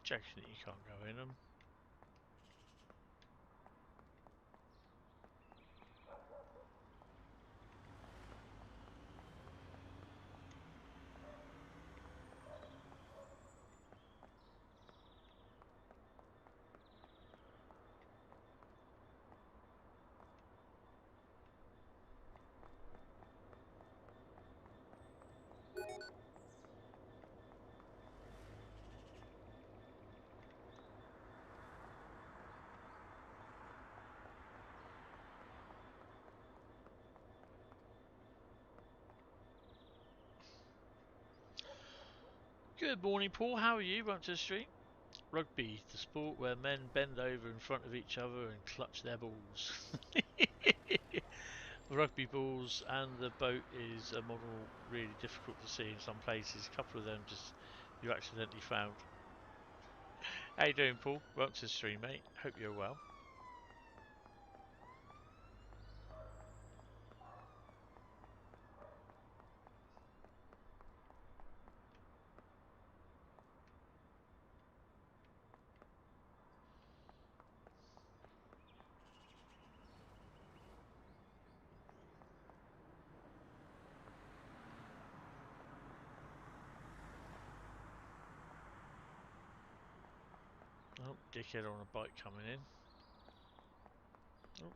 Checking that you can't go in them. Good morning, Paul. How are you? Welcome to the stream. Rugby, the sport where men bend over in front of each other and clutch their balls. Rugby balls and the boat is a model really difficult to see in some places. A couple of them just you accidentally found. How you doing, Paul? Welcome to the stream, mate. Hope you're well. Oh, dickhead on a bike coming in. Oh,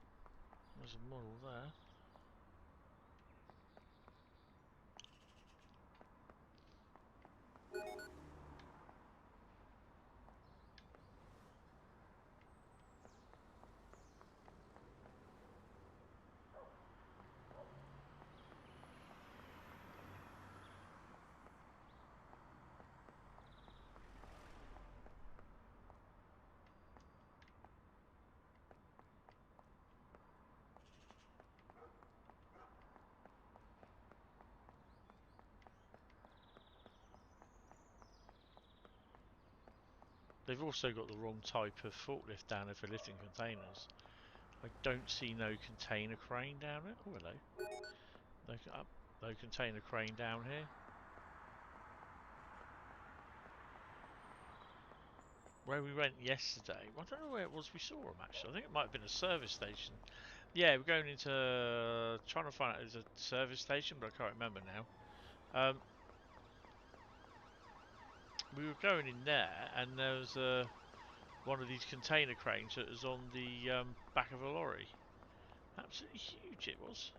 there's a model there. They've also got the wrong type of forklift down there for lifting containers. I don't see no container crane down it. Oh, hello. No container crane down here. Where we went yesterday, I don't know where it was we saw them actually. I think it might have been a service station. Yeah, we're going into trying to find out if it's a service station, but I can't remember now. We were going in there, and there was one of these container cranes that was on the back of a lorry. Absolutely huge it was.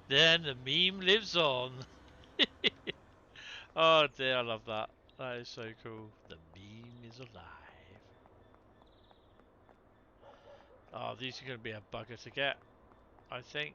Then the meme lives on. Oh dear, I love that. That is so cool. The meme is alive. Oh, these are going to be a bugger to get, I think.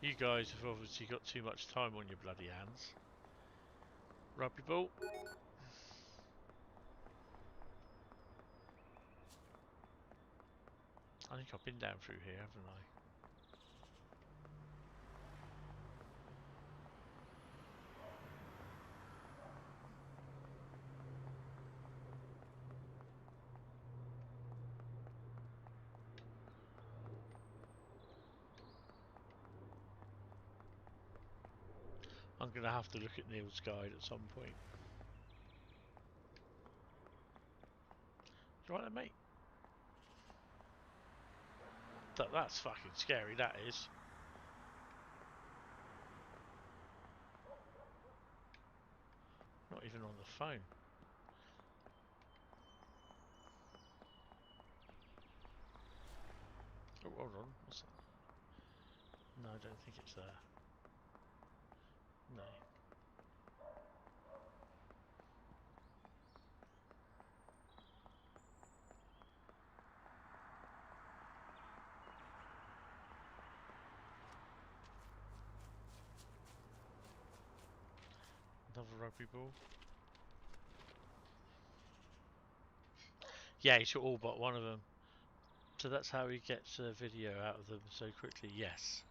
You guys have obviously got too much time on your bloody hands. Rugby ball. I think I've been down through here, haven't I? I'm going to have to look at Neil's guide at some point. You right there, mate? That's fucking scary, that is. Not even on the phone. Oh, hold on. What's that? No, I don't think it's there. No. Another rugby ball. Yeah, he shot all but one of them. So that's how he gets a video out of them so quickly. Yes.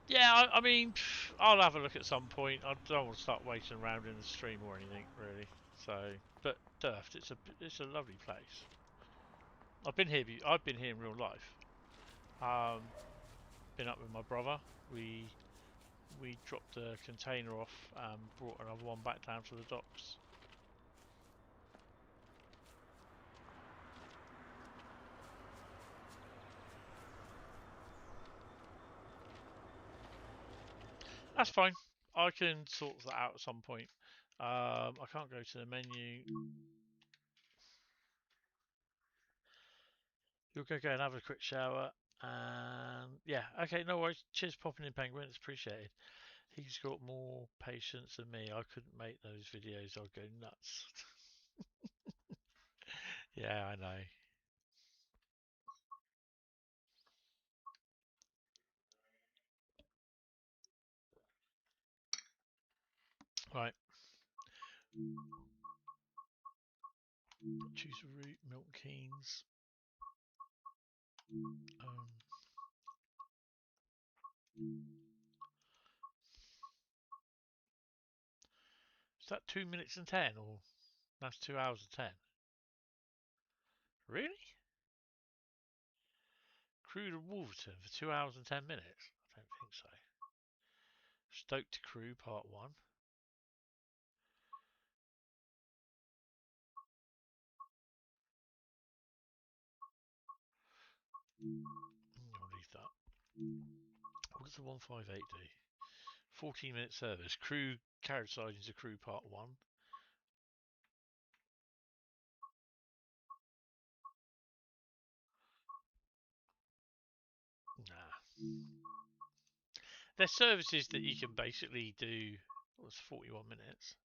Yeah, I mean, I'll have a look at some point. I don't want to start waiting around in the stream or anything, really. So, but Durft, it's a lovely place. I've been here in real life. Been up with my brother. We dropped a container off and brought another one back down to the docks. That's fine. I can sort that out at some point. I can't go to the menu. You're going to go and have a quick shower. And yeah, okay, no worries. Cheers, popping in, Penguin. It's appreciated. He's got more patience than me. I couldn't make those videos. I'd go nuts. Yeah, I know. Right. Choose a route, Milton Keynes. Is that 2 minutes and 10 or that's 2 hours and 10? Really? Crewe to Wolverton for 2 hours and 10 minutes? I don't think so. Stoke to Crewe, part 1. I'll leave that. What does the 158 do? 14-minute service. Crewe carriage sidings to Crewe, part 1. Nah. There's services that you can basically do. Well, it's 41 minutes.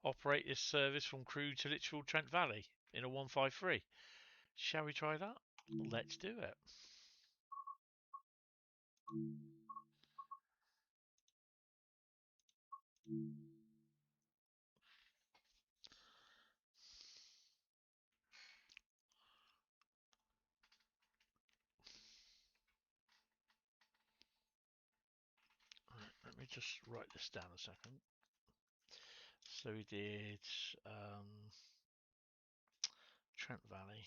Operate this service from Crewe to Lichfield Trent Valley in a 153. Shall we try that? Let's do it. Right, let me just write this down a second. So we did Trent Valley.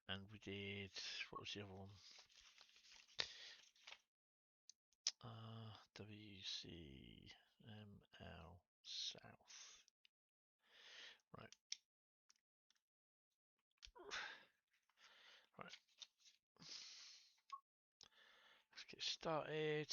And we did, what was the other one? WCML South. Right. Right. Let's get started.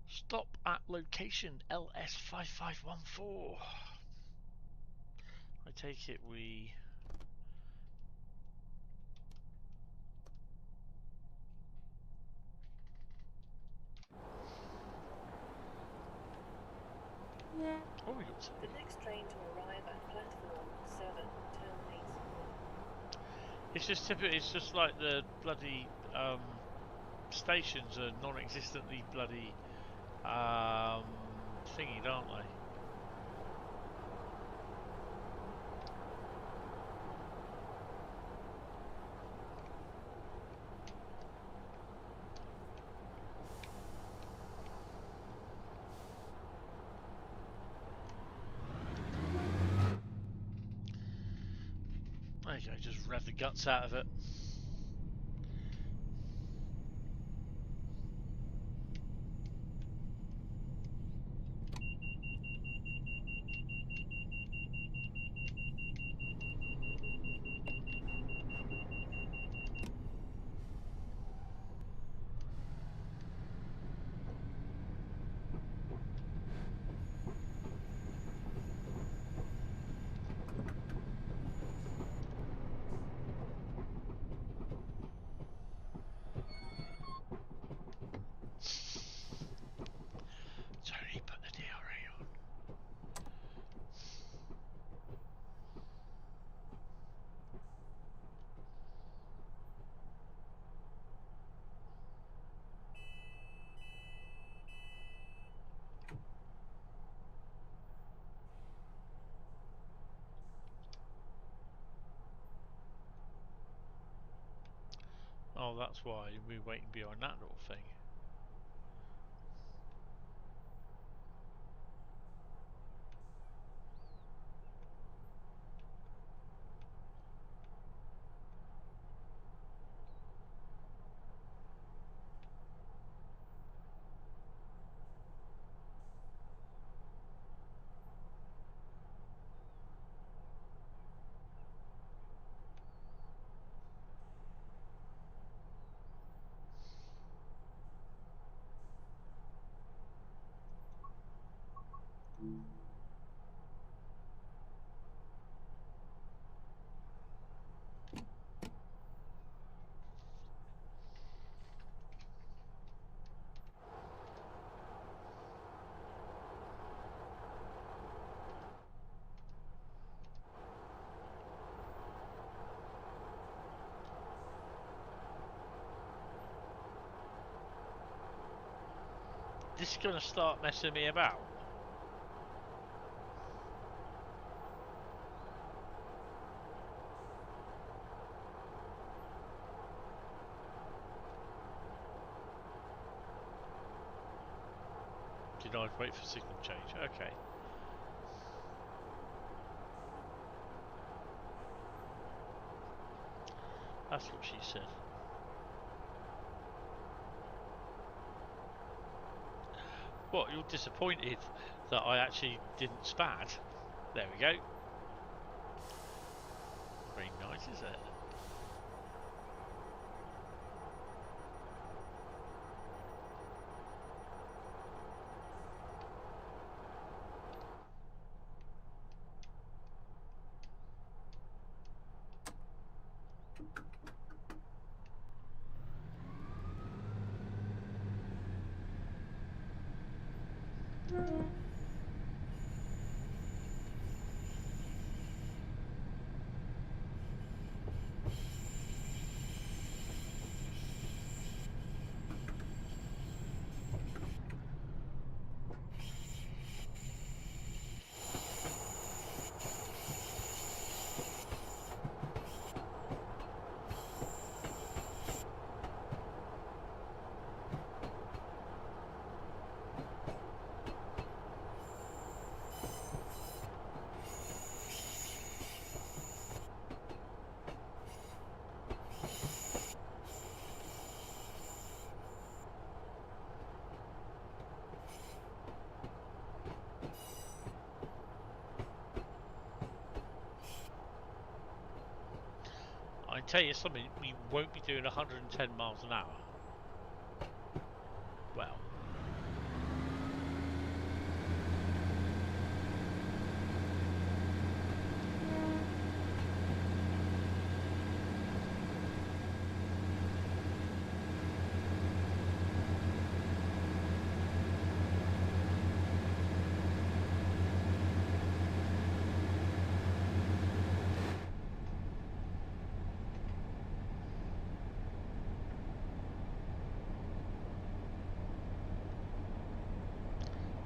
Stop at location LS5514. I take it we... Oh, we got some. The next train to arrive at platform 7 terminates. It's just typical. It's just like the bloody stations are non-existently bloody thingied, aren't they? There you go, just rev the guts out of it. Oh, that's why we're waiting behind that little thing. This is going to start messing me about. Denied, wait for signal change. Okay. That's what she said. What, you're disappointed that I actually didn't spad? There we go. Very nice, is it? I tell you something, we won't be doing 110 miles an hour. Well.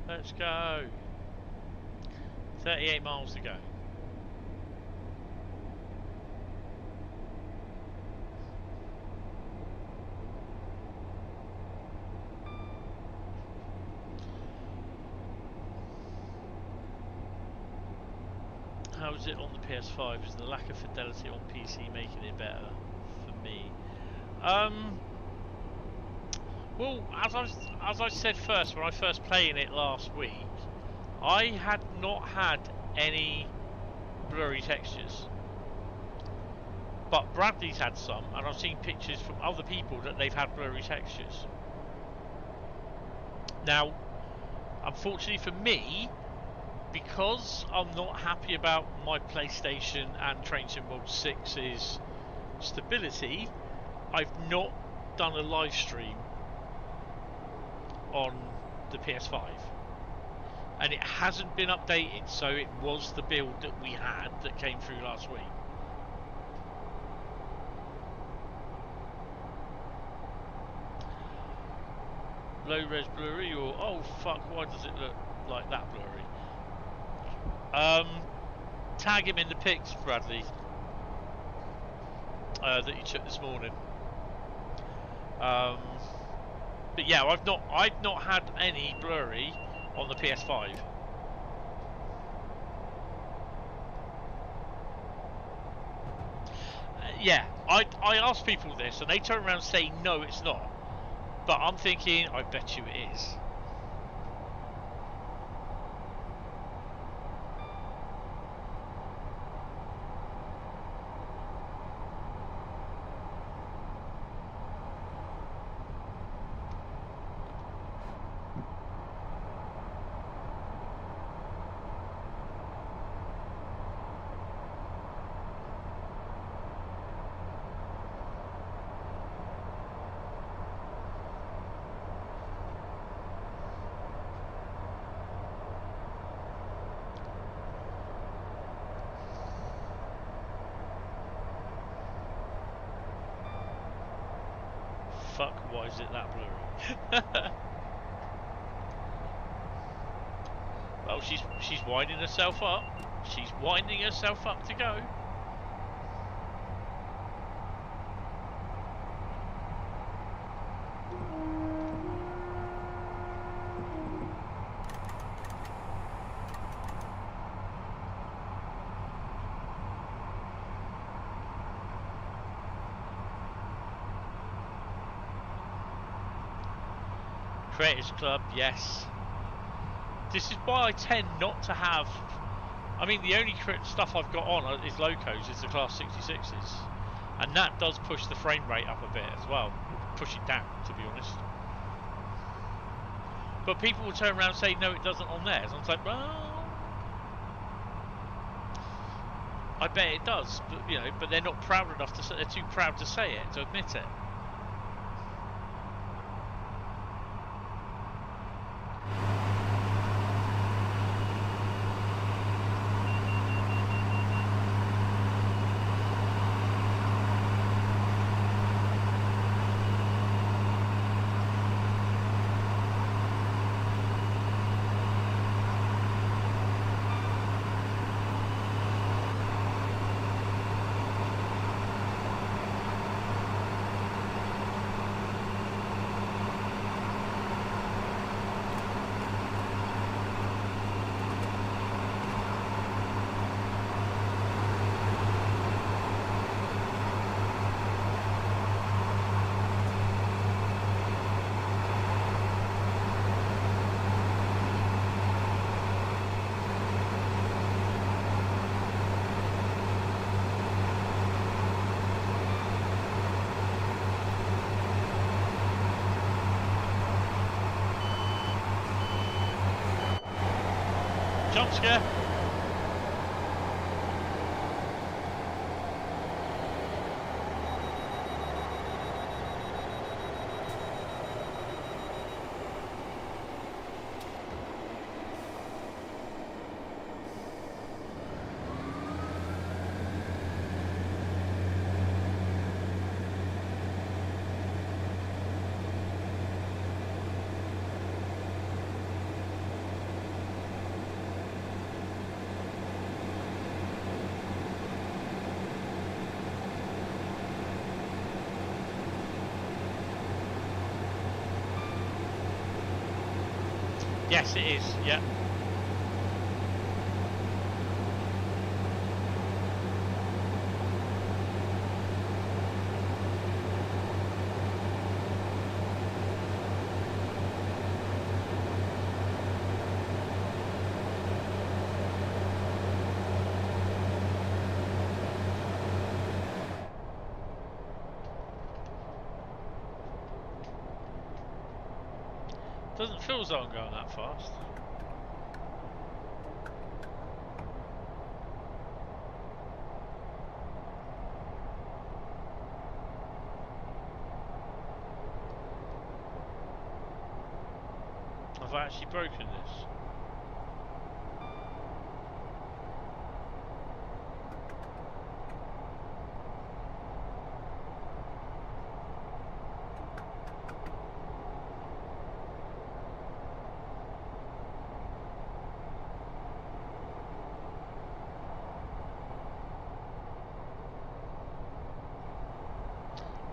Let's go. 38 miles to go. How is it on the PS5? Is the lack of fidelity on PC making it better for me? Well, as I said first, when I first played it last week, I had not had any blurry textures. But Bradley's had some, and I've seen pictures from other people that they've had blurry textures. Now, unfortunately for me, because I'm not happy about my PlayStation and Train Sim World 6's stability, I've not done a live stream on the PS5, and it hasn't been updated, so it was the build that we had that came through last week. Low res blurry, or oh fuck, why does it look like that blurry? Tag him in the pics, Bradley, that you took this morning. But yeah, I've not had any blurry on the PS5. Yeah, I asked people this and they turn around saying no, it's not. But I'm thinking, I bet you it is. Fuck, why is it that blurry? Well, she's winding herself up. She's winding herself up to go. Creators Club, yes. This is why I tend not to have. I mean, the only stuff I've got on is locos, is the Class 66s, and that does push the frame rate up a bit as well. Push it down, to be honest. But people will turn around and say, no, it doesn't on theirs. I'm like, well, I bet it does, but you know, but they're not proud enough to say. They're too proud to say it, to admit it. Jump scare. Yes, it is, yeah. Doesn't feel as though I'm going that fast. Have I actually broken this?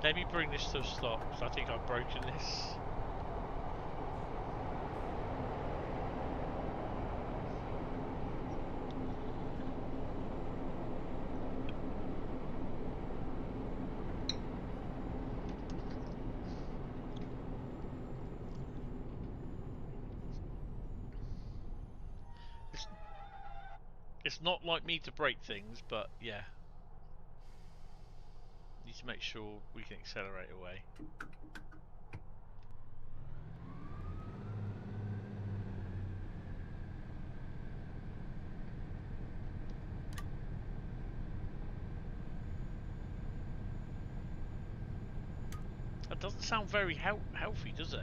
Let me bring this to a stop, because I think I've broken this. It's not like me to break things, but yeah. Need to make sure we can accelerate away. That doesn't sound very healthy, does it?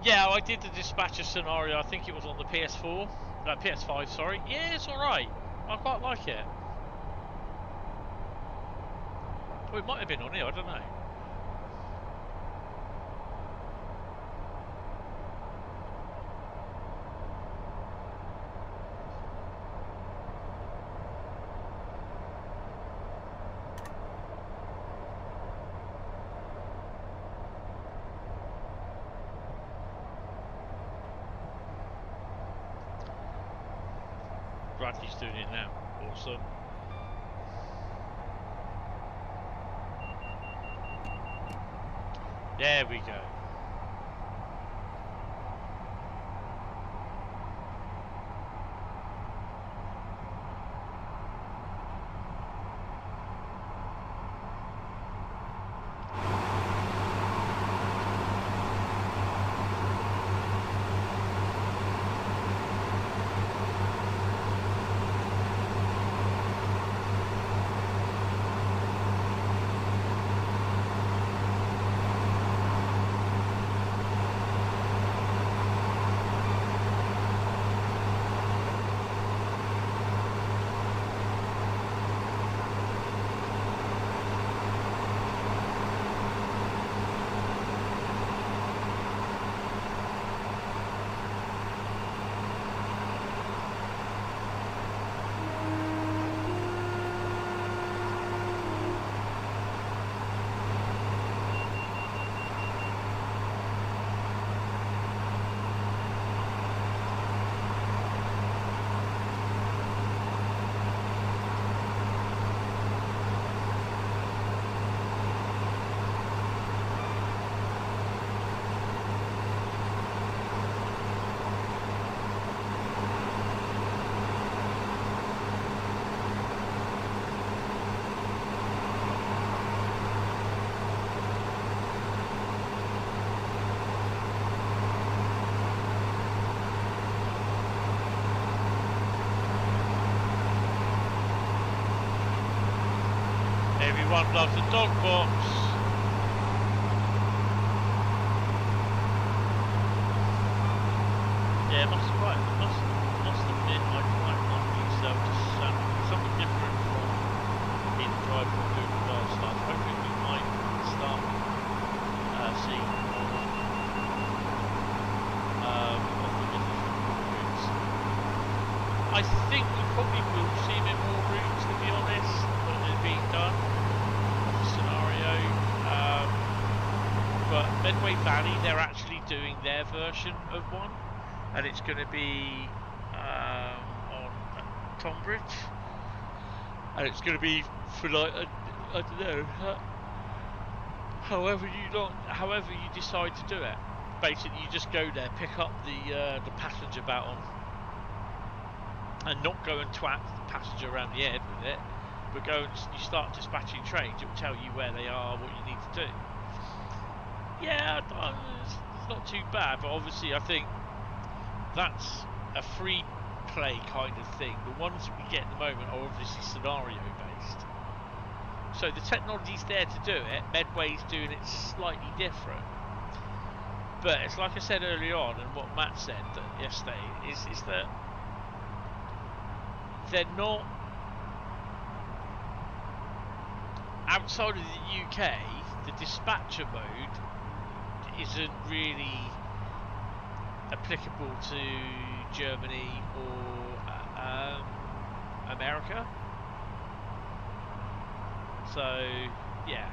Yeah, I did the dispatcher scenario. I think it was on the PS4, PS5. Sorry. Yeah, it's all right. I quite like it. Well, it might have been on here. I don't know. Bradley's doing it now. Awesome. There we go. Everyone loves a dog box. Yeah, must admit, I quite like myself to something different from being the driver of Google last night. Hopefully we might start seeing more of the different routes. I think we probably will see a bit more routes, to be honest, that are being done. Scenario. But Medway Valley, they're actually doing their version of one. And it's going to be on Tonbridge, and it's going to be for like I don't know, however you decide to do it. Basically, you just go there, pick up the passenger baton, and not go and twat the passenger around the head with it, but go and you start dispatching trains. It will tell you where they are, what you need to do. Yeah, it's not too bad, but obviously I think that's a free play kind of thing. The ones that we get at the moment are obviously scenario based. So the technology's there to do it. Medway's doing it slightly different. But it's like I said earlier on, and what Matt said yesterday, is that they're not outside of the UK. The dispatcher mode isn't really applicable to Germany or America. So, yeah.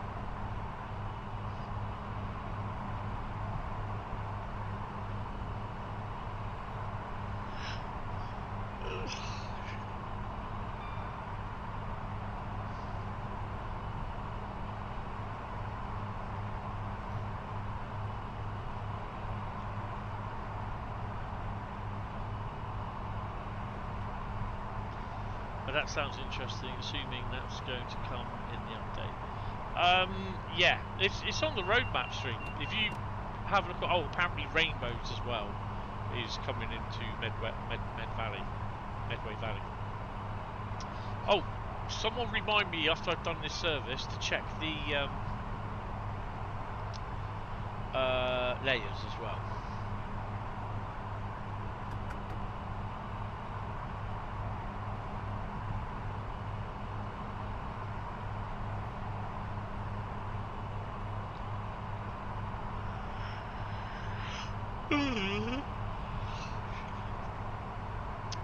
But that sounds interesting, assuming that's going to come in the update. Yeah, it's on the roadmap stream. If you have a look at, apparently Rainbows as well is coming into Medway Valley. Oh, someone remind me after I've done this service to check the layers as well.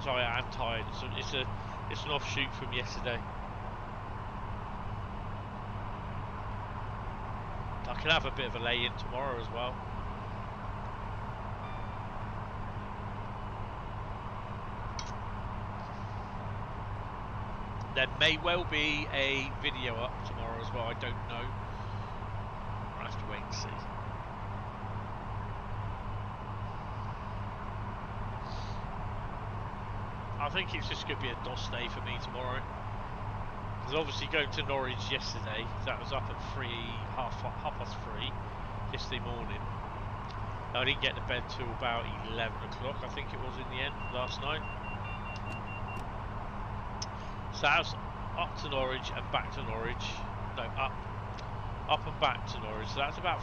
Sorry, I'm tired. It's an offshoot from yesterday. I can have a bit of a lay-in tomorrow as well. There may well be a video up tomorrow as well. I don't know. I'll have to wait and see. I think it's just going to be a DOS day for me tomorrow. Because obviously going to Norwich yesterday, that was up at half past 3 yesterday morning. I didn't get to bed till about 11 o'clock, I think it was in the end, last night. So I was up to Norwich and back to Norwich. No, up and back to Norwich. So that's about,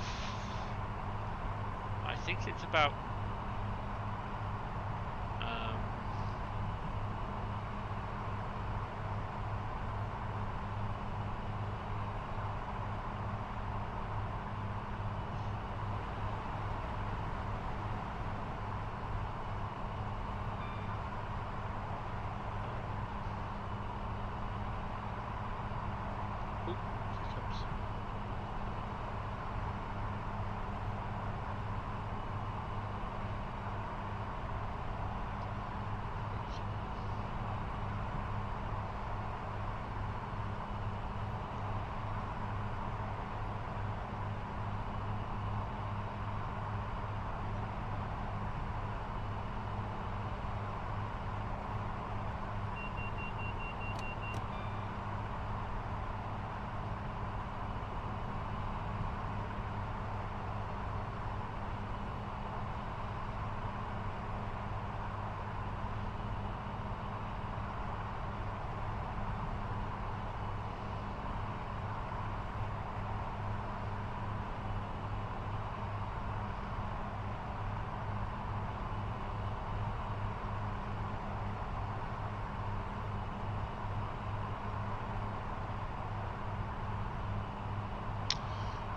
I think it's about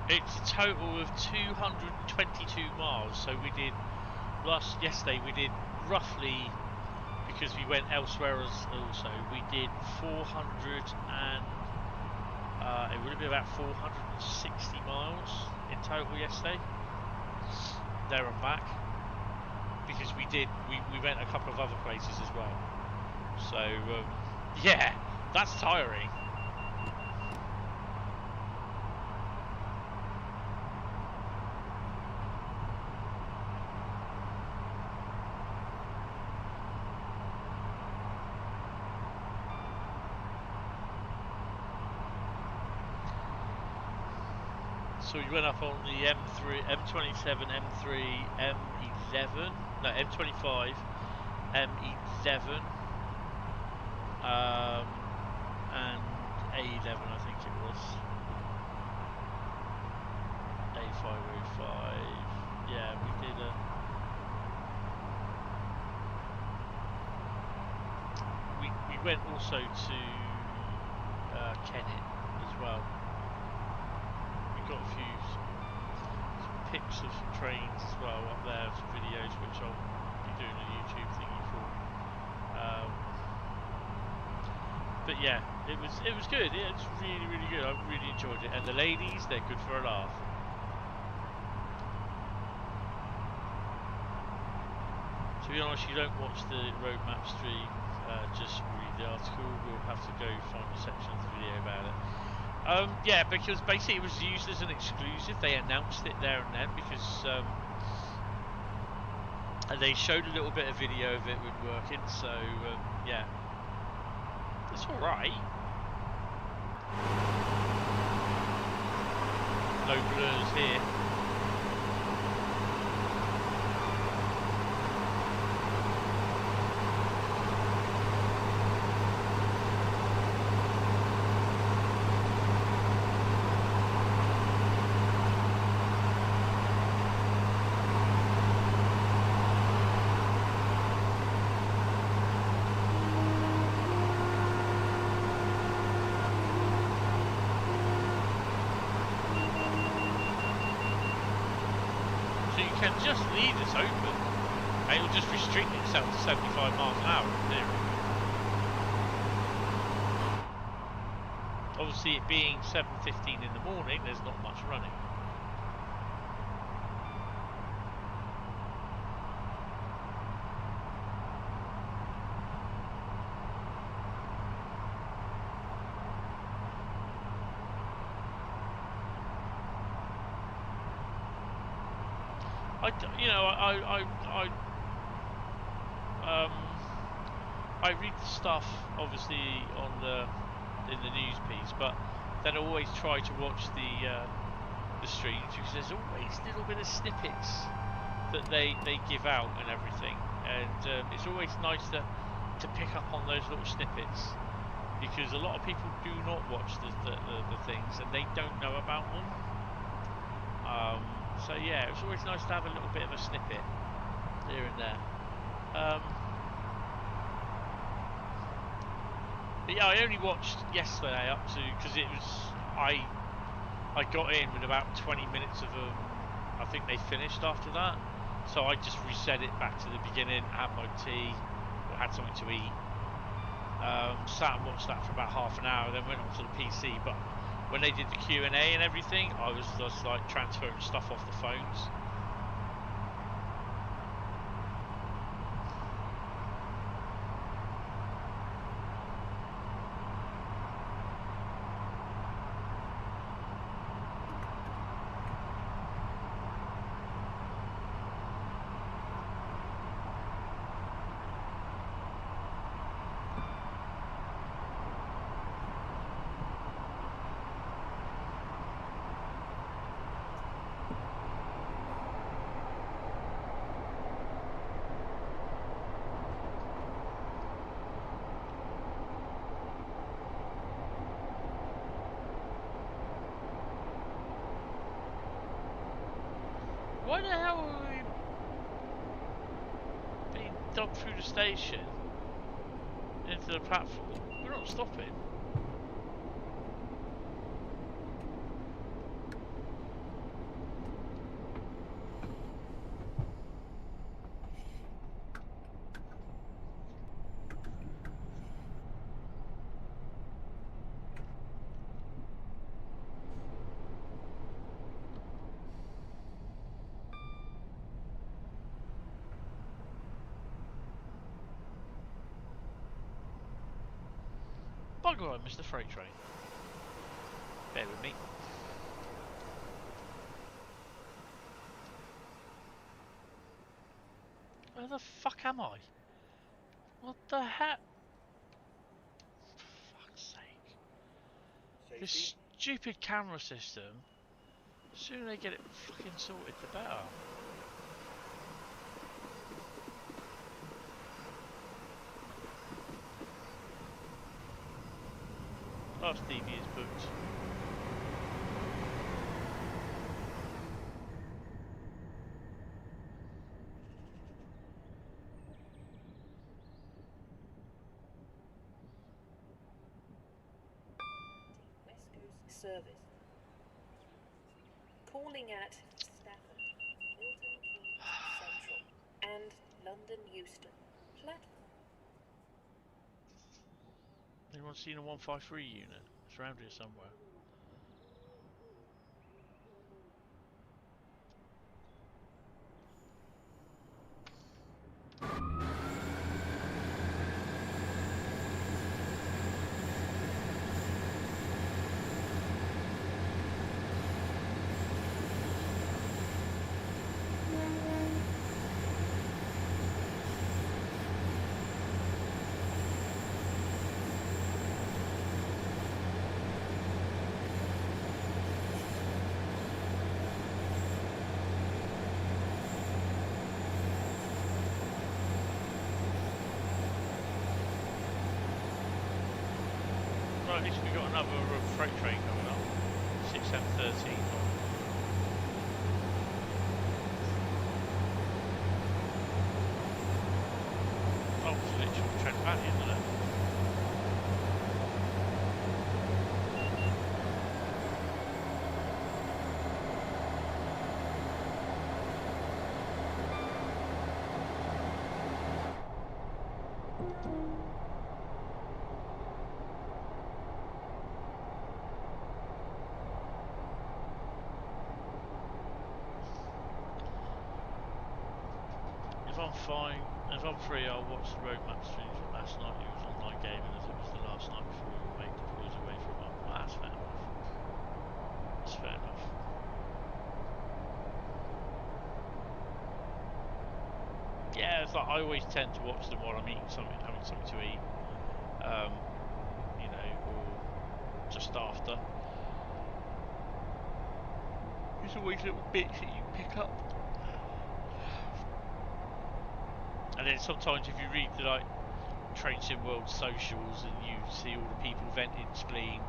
It's a total of 222 miles. So we did yesterday we did roughly, because we went elsewhere also, we did 400 and it would have been about 460 miles in total yesterday, there and back, because we went a couple of other places as well. So yeah, that's tiring. So we went up on the M3, M27, M3, M11, no, M25, M11, and A11 I think it was. A505, yeah, we did we went also to Kennet as well. Got a few some pics of some trains as well up there, some videos which I'll be doing a YouTube thingy for. But yeah, it was good. Yeah, it's really good. I really enjoyed it, and the ladies, they're good for a laugh. To be honest, you don't watch the roadmap stream, just read the article. We'll have to go find a section of the video about it. Yeah, because basically it was used as an exclusive. They announced it there and then because they showed a little bit of video of it working. So yeah, it's all right. No blurs here. Can just leave this open and it will just restrict itself to 75 miles an hour in theory. Obviously it being 7:15 in the morning, there's not much running. I read the stuff obviously in the news piece, but then I always try to watch the streams because there's always a little bit of snippets that they give out and everything, and it's always nice to pick up on those little snippets because a lot of people do not watch the things and they don't know about them. So yeah, it's always nice to have a little bit of a snippet here and there. But yeah, I only watched yesterday up to, because it was, I got in with about 20 minutes of I think they finished after that. So I just reset it back to the beginning, had my tea, or had something to eat. Sat and watched that for about half an hour, then went on to the PC. But when they did the Q&A and everything, I was just like transferring stuff off the phones. Why the hell are we being dumped through the station into the platform? We're not stopping. Bugger, I missed the freight train. Bear with me. Where the fuck am I? What the heck? For fuck's sake. This stupid camera system, the sooner they get it fucking sorted, the better. Oh, Stevie is booked. West Coast service. Calling at Stafford, Milton Keynes Central, and London Euston. Platform. Anyone seen a 153 unit? It's around here somewhere. Right, at least we got another freight train coming up. 6713. Oh, it's literally Trent Valley, isn't it? If I'm fine, if I'm free, I'll watch the road map streams from last night. It was online gaming as it was the last night before we make deploys away from home. Well, that's fair enough. That's fair enough. Yeah, it's like I always tend to watch them while I'm eating something, having something to eat. You know, or just after. There's always little bits that you pick up. And then sometimes if you read the like Train Sim World socials and you see all the people venting spleen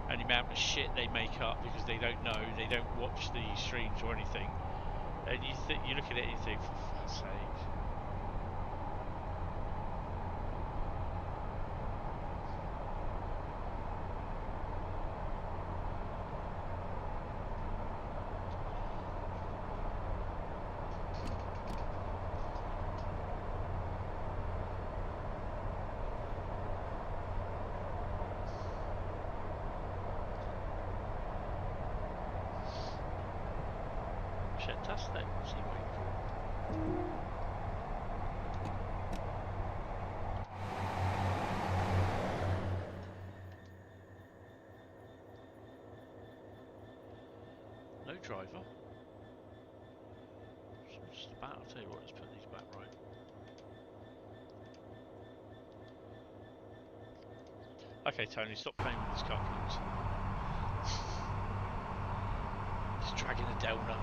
and the amount of shit they make up because they don't know, they don't watch the streams or anything, and you look at it and you think, for fuck's sake. Fantastic. What's he waiting for? No driver. Just about. I'll tell you what. Let's put these back right. Okay, Tony, stop playing with his cuckolds. He's dragging a donut.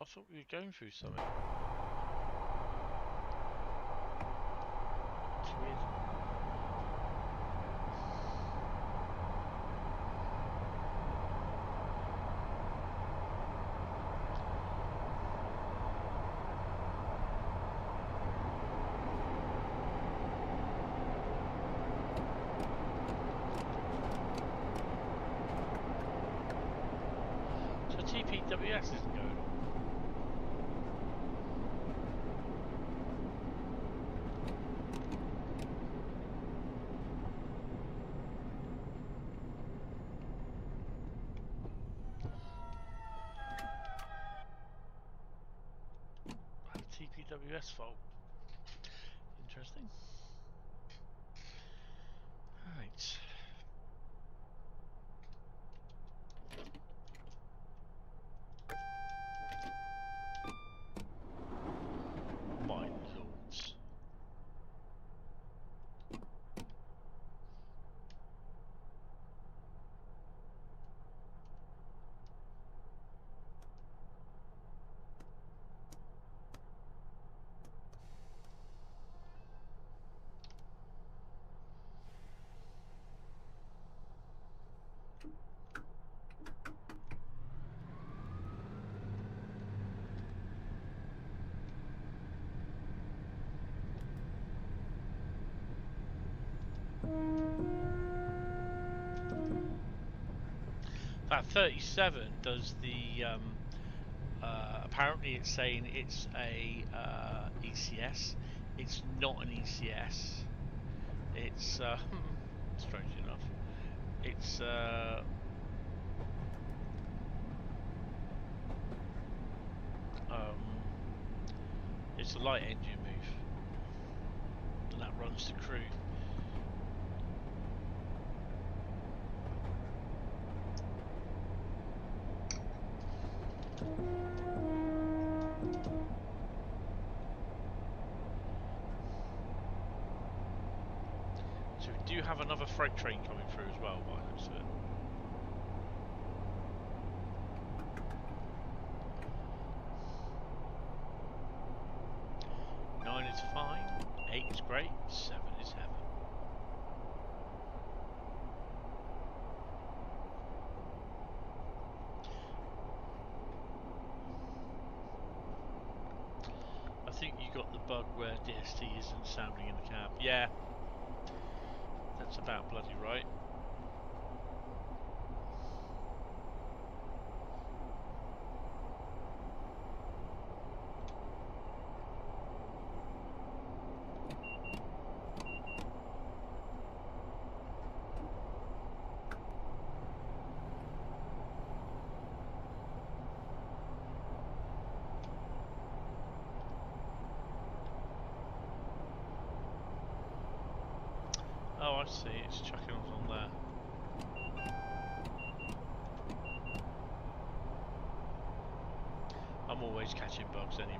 I thought we were going through something. It's weird. TPWS isn't going on. TPWS fault. Interesting. Right. My lords. That 37 does the apparently it's saying it's a ECS. It's not an ECS. It's strange enough. It's a light engine move, and that runs the crew. So we do have another freight train coming through as well, by the looks of it. Nine is fine, 8 is great, 7 is heaven. I think you got the bug where DST isn't sounding in the cab. Yeah, that's about bloody right. Oh, I see, it's chucking us on there. I'm always catching bugs anyway.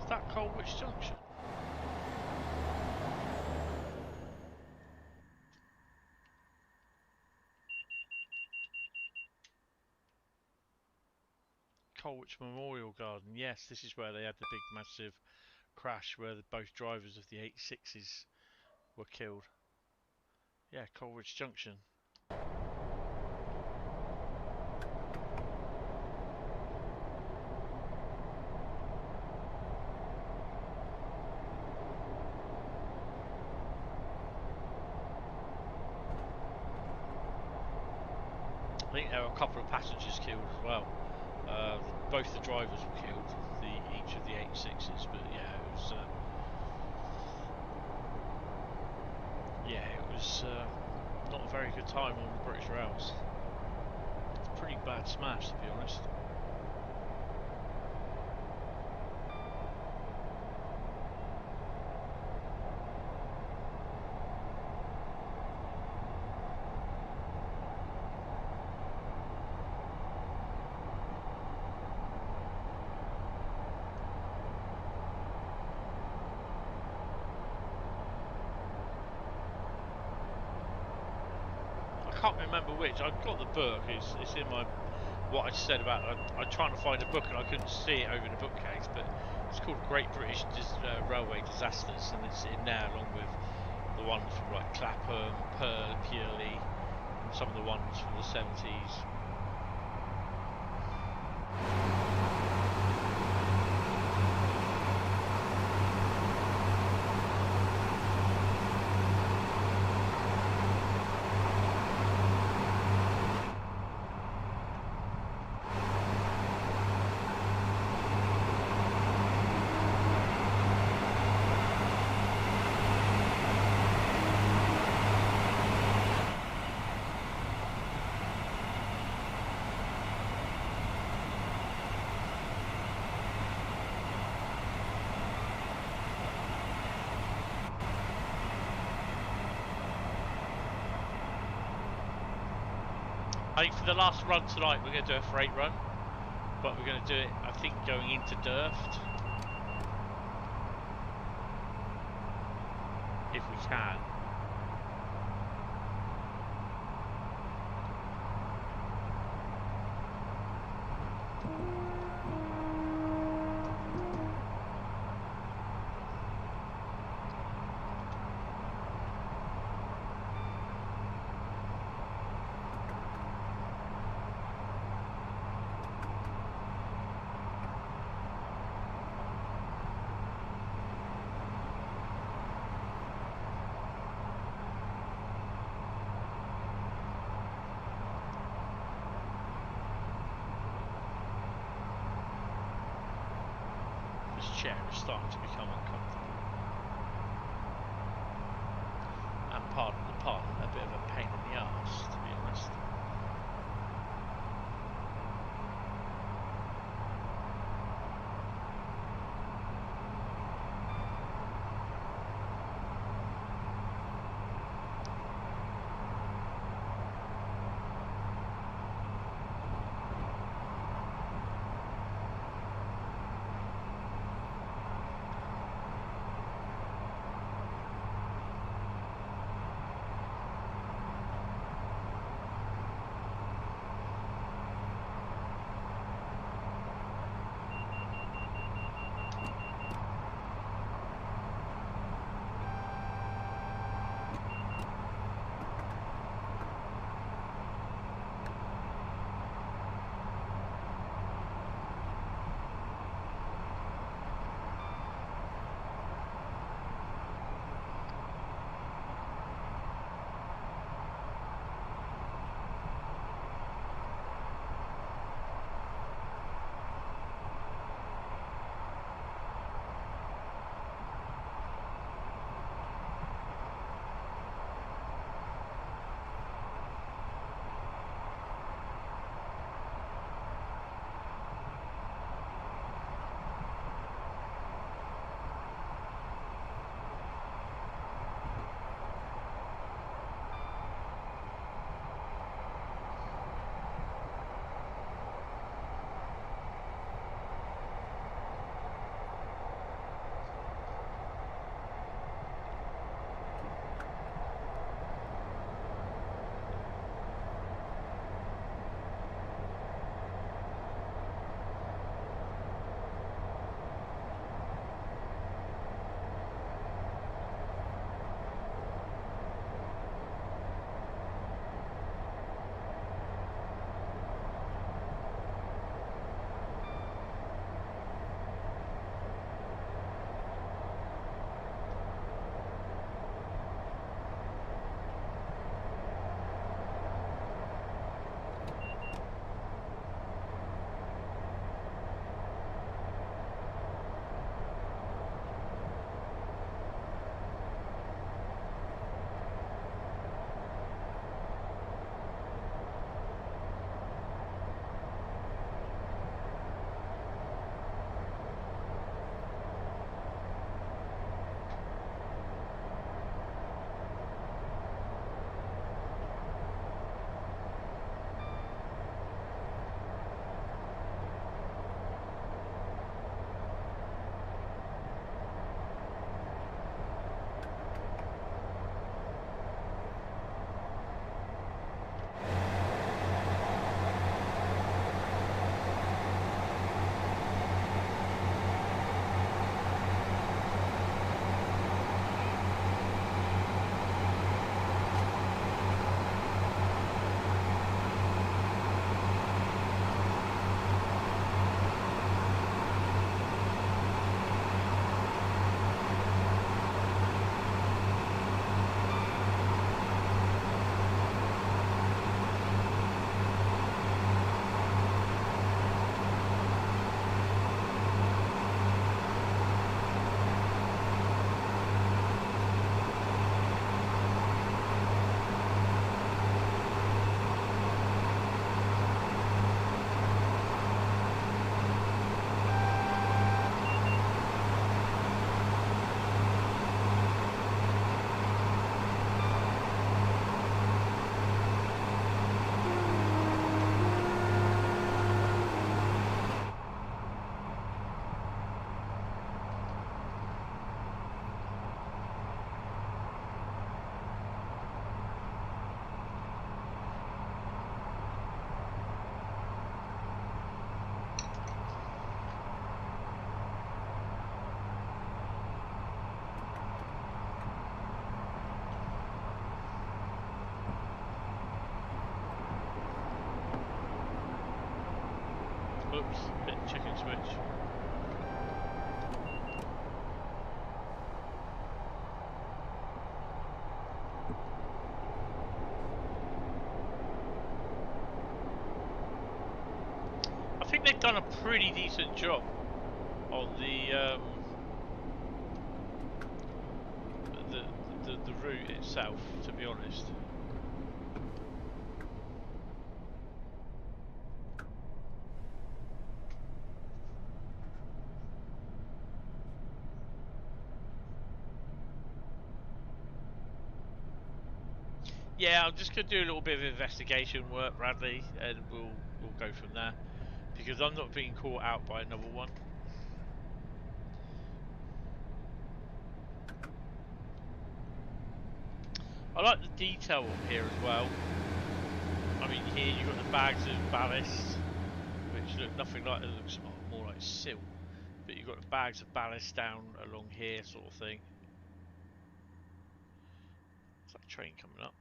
That Colwich Junction? Colwich Memorial Garden. Yes, this is where they had the big massive crash where both drivers of the 86s were killed. Yeah, Colwich Junction. think there were a couple of passengers killed as well. Both the drivers were killed, each of the 86s, but yeah, it was not a very good time on the British rails. Pretty bad smash, to be honest. I can't remember which. I've got the book. It's in my what I said about. I'm trying to find a book and I couldn't see it over the bookcase, but it's called Great British Railway Disasters, and it's in there along with the ones from like Clapham, Pearl, Purley, and some of the ones from the 70s. I think for the last run tonight we're going to do a freight run, but we're going to do it, I think, going into Durft, if we can. Chair is starting to become uncomfortable, and pardon the pun, a bit of a pain in the arse, to be honest. Oops, hit chicken switch. I think they've done a pretty decent job on the route itself, to be honest. Yeah, I'm just gonna do a little bit of investigation work, Bradley, and we'll go from there, because I'm not being caught out by another one. I like the detail up here as well. I mean, here you've got the bags of ballast, which look nothing like, it looks more like silt, but you've got the bags of ballast down along here, sort of thing. It's like a train coming up.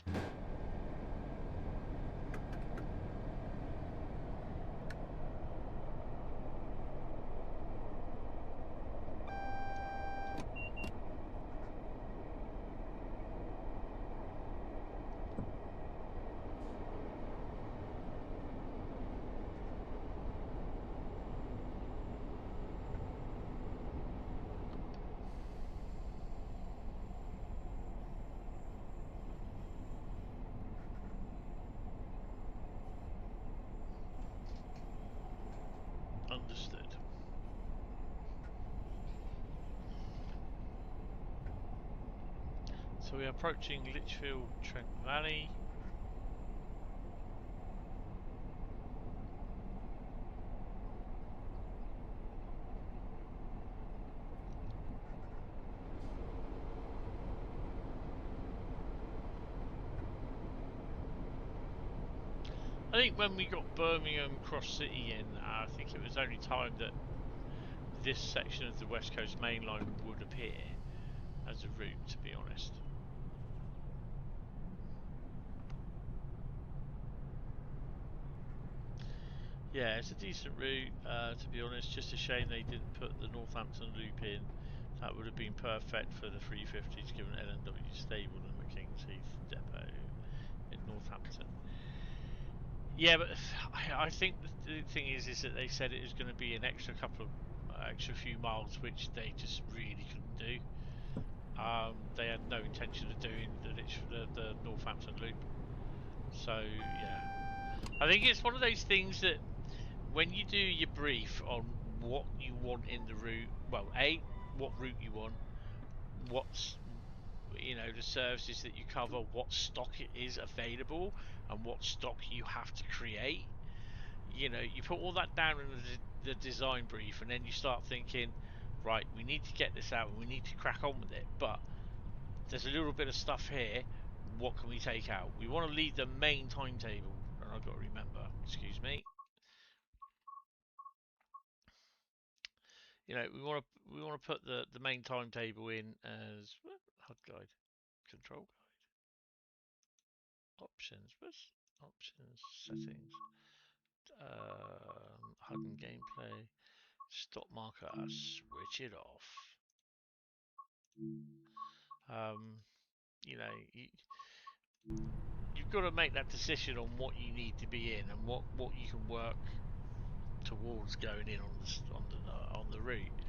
Understood. So we're approaching Litchfield, Trent Valley. I think when we got Birmingham Cross City in, I think it was only time that this section of the West Coast Main Line would appear as a route, to be honest. Yeah, it's a decent route, to be honest. Just a shame they didn't put the Northampton loop in. That would have been perfect for the 350s, given LNW stable and the King's Heath depot in Northampton. Yeah, but I think the thing is that they said it was going to be an extra few miles, which they just really couldn't do. They had no intention of doing the Northampton loop. So yeah, I think it's one of those things that when you do your brief on what you want in the route, well, what route you want, what's the services that you cover, what stock is available, and what stock you have to create. You put all that down in the design brief, and then you start thinking, right, we need to get this out and we need to crack on with it, but there's a little bit of stuff here, what can we take out? We want to leave the main timetable, and I've got to remember, excuse me, we want to put the main timetable in as HUD guide, control guide, options, where's options, settings, HUD and gameplay, stop marker, switch it off. You've got to make that decision on what you need to be in and what you can work towards going in on the route.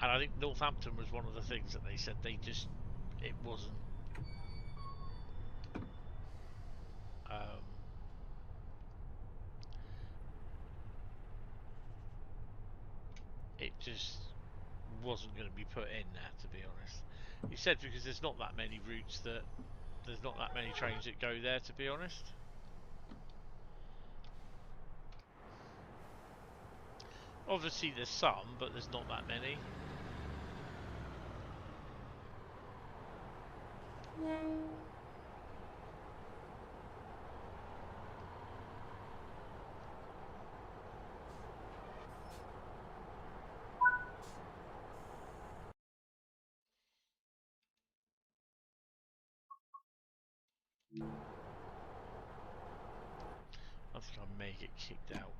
And I think Northampton was one of the things that they said it wasn't. It just wasn't going to be put in there, to be honest. He said because there's not that many routes there's not that many trains that go there, to be honest. Obviously there's some, but there's not that many. I think I may get kicked out.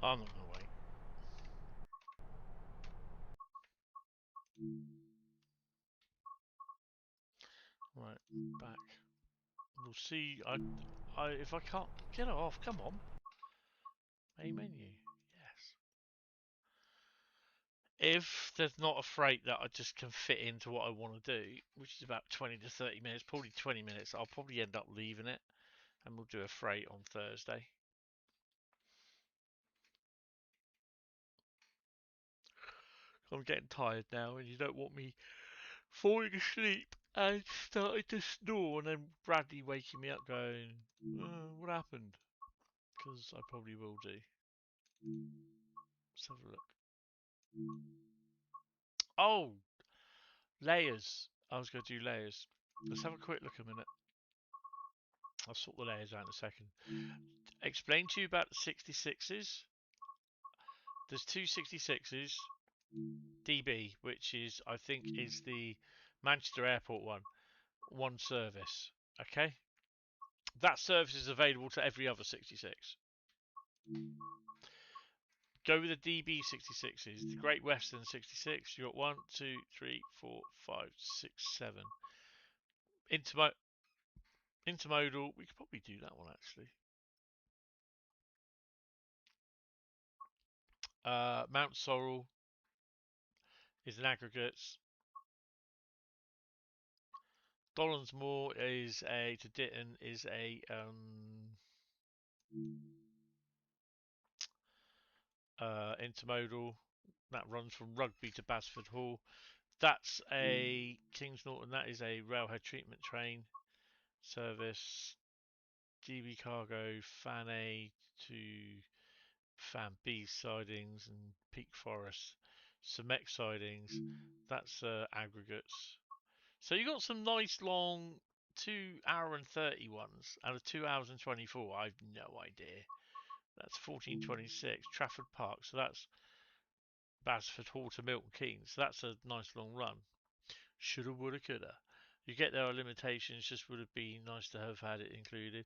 I'm not gonna wait. Right, back. We'll see. If I can't get it off, come on. Main menu. Yes. If there's not a freight that I just can fit into what I want to do, which is about 20 to 30 minutes, probably 20 minutes, I'll probably end up leaving it, and we'll do a freight on Thursday. I'm getting tired now, and you don't want me falling asleep and starting to snore, and then Bradley waking me up going, what happened? Because I probably will do. Let's have a look. Oh, layers. I was going to do layers. Let's have a quick look a minute. I'll sort the layers out in a second. Explain to you about the 66s. There's two 66s. DB, which is, I think, is the Manchester Airport one service. Okay? That service is available to every other 66. Go with the DB 66s. The Great Western 66. You got 1, 2, 3, 4, 5, 6, 7. Intermodal. We could probably do that one actually. Mount Sorrel is an aggregates. Dollansmore is to Ditton is a intermodal that runs from Rugby to Basford Hall. That's a Kings Norton. That is a railhead treatment train service. DB Cargo Fan A to Fan B sidings and Peak Forest. Cemex sidings. That's aggregates. So you got some nice long 2 hour and 30 ones and a 2 hours and 24. I've no idea. That's 1426 Trafford Park. So that's Basford Hall to Milton Keynes. So that's a nice long run. Shoulda, woulda, coulda. You get there are limitations. Just would have been nice to have had it included.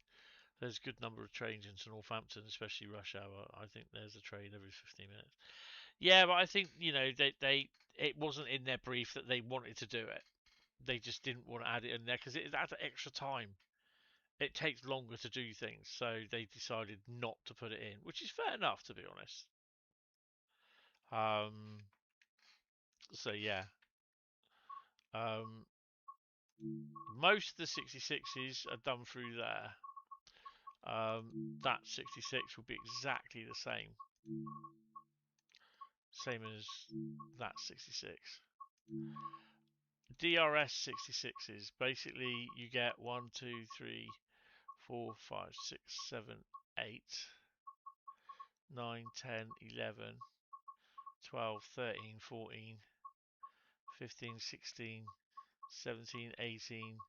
There's a good number of trains into Northampton, especially rush hour. I think there's a train every 15 minutes. Yeah, but I think they it wasn't in their brief that they wanted to do it. They just didn't want to add it in there because it adds extra time. It takes longer to do things, so they decided not to put it in, which is fair enough, to be honest. So yeah. Most of the 66s are done through there. That 66 will be exactly the same. Same as that 66. DRS 66s, basically you get 1, 2, 3, 4, 5, 6, 7, 8, 9, 10, 11, 12, 13, 14, 15, 16, 17, 18,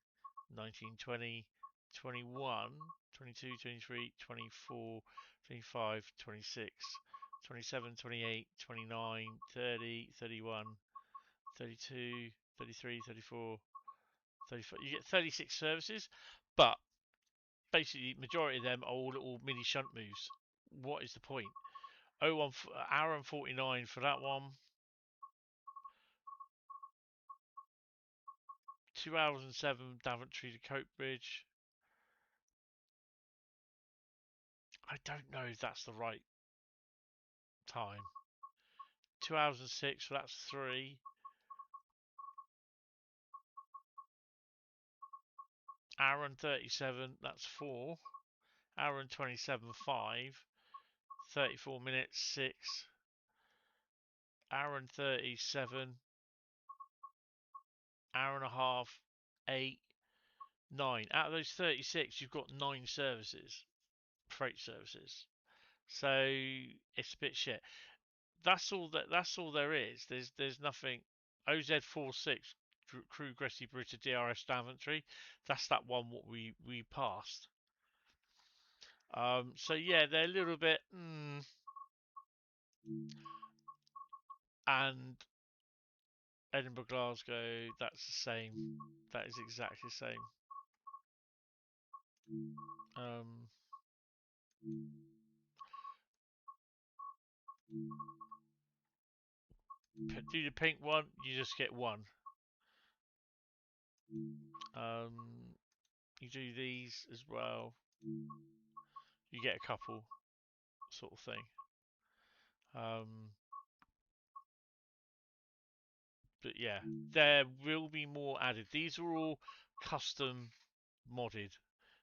19, 20, 21, 22, 23, 24, 25, 26, 27, 28, 29, 30, 31, 32, 33, 34, 35. You get 36 services, but basically majority of them are all little mini shunt moves. What is the point? 01 hour and 49 for that one. 2 hours and 7 Daventry to Coatbridge. I don't know if that's the right time. 2 hours and 6, so that's 3. Hour and 37, that's 4. Hour and 27, 5. 34 minutes, 6. Hour and 37. Hour and a half, 8. 9. Out of those 36, you've got 9 services, freight services. So it's a bit shit. That's all there is. There's nothing. OZ46 Crew Gresty Bridge to DRS Daventry. That's that one what we passed. So yeah, they're a little bit. And Edinburgh Glasgow, that's the same. That is exactly the same. Do the pink one, you just get one. You do these as well, you get a couple, sort of thing. But yeah, there will be more added. These are all custom modded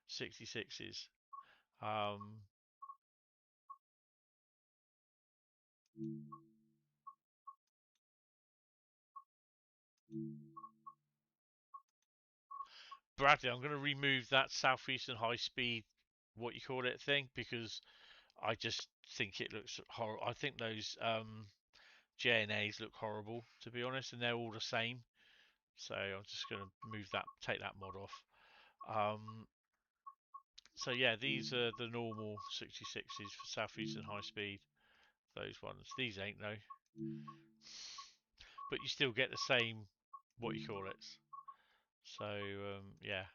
66s. Bradley, I'm going to remove that southeastern high speed, what you call it, thing, because I just think it looks horrible. I think those JNAs look horrible, to be honest, and they're all the same. So I'm just going to move that, take that mod off. So yeah, these are the normal 66s for southeastern high speed. Those ones. These ain't though. But you still get the same, what you call it. So yeah,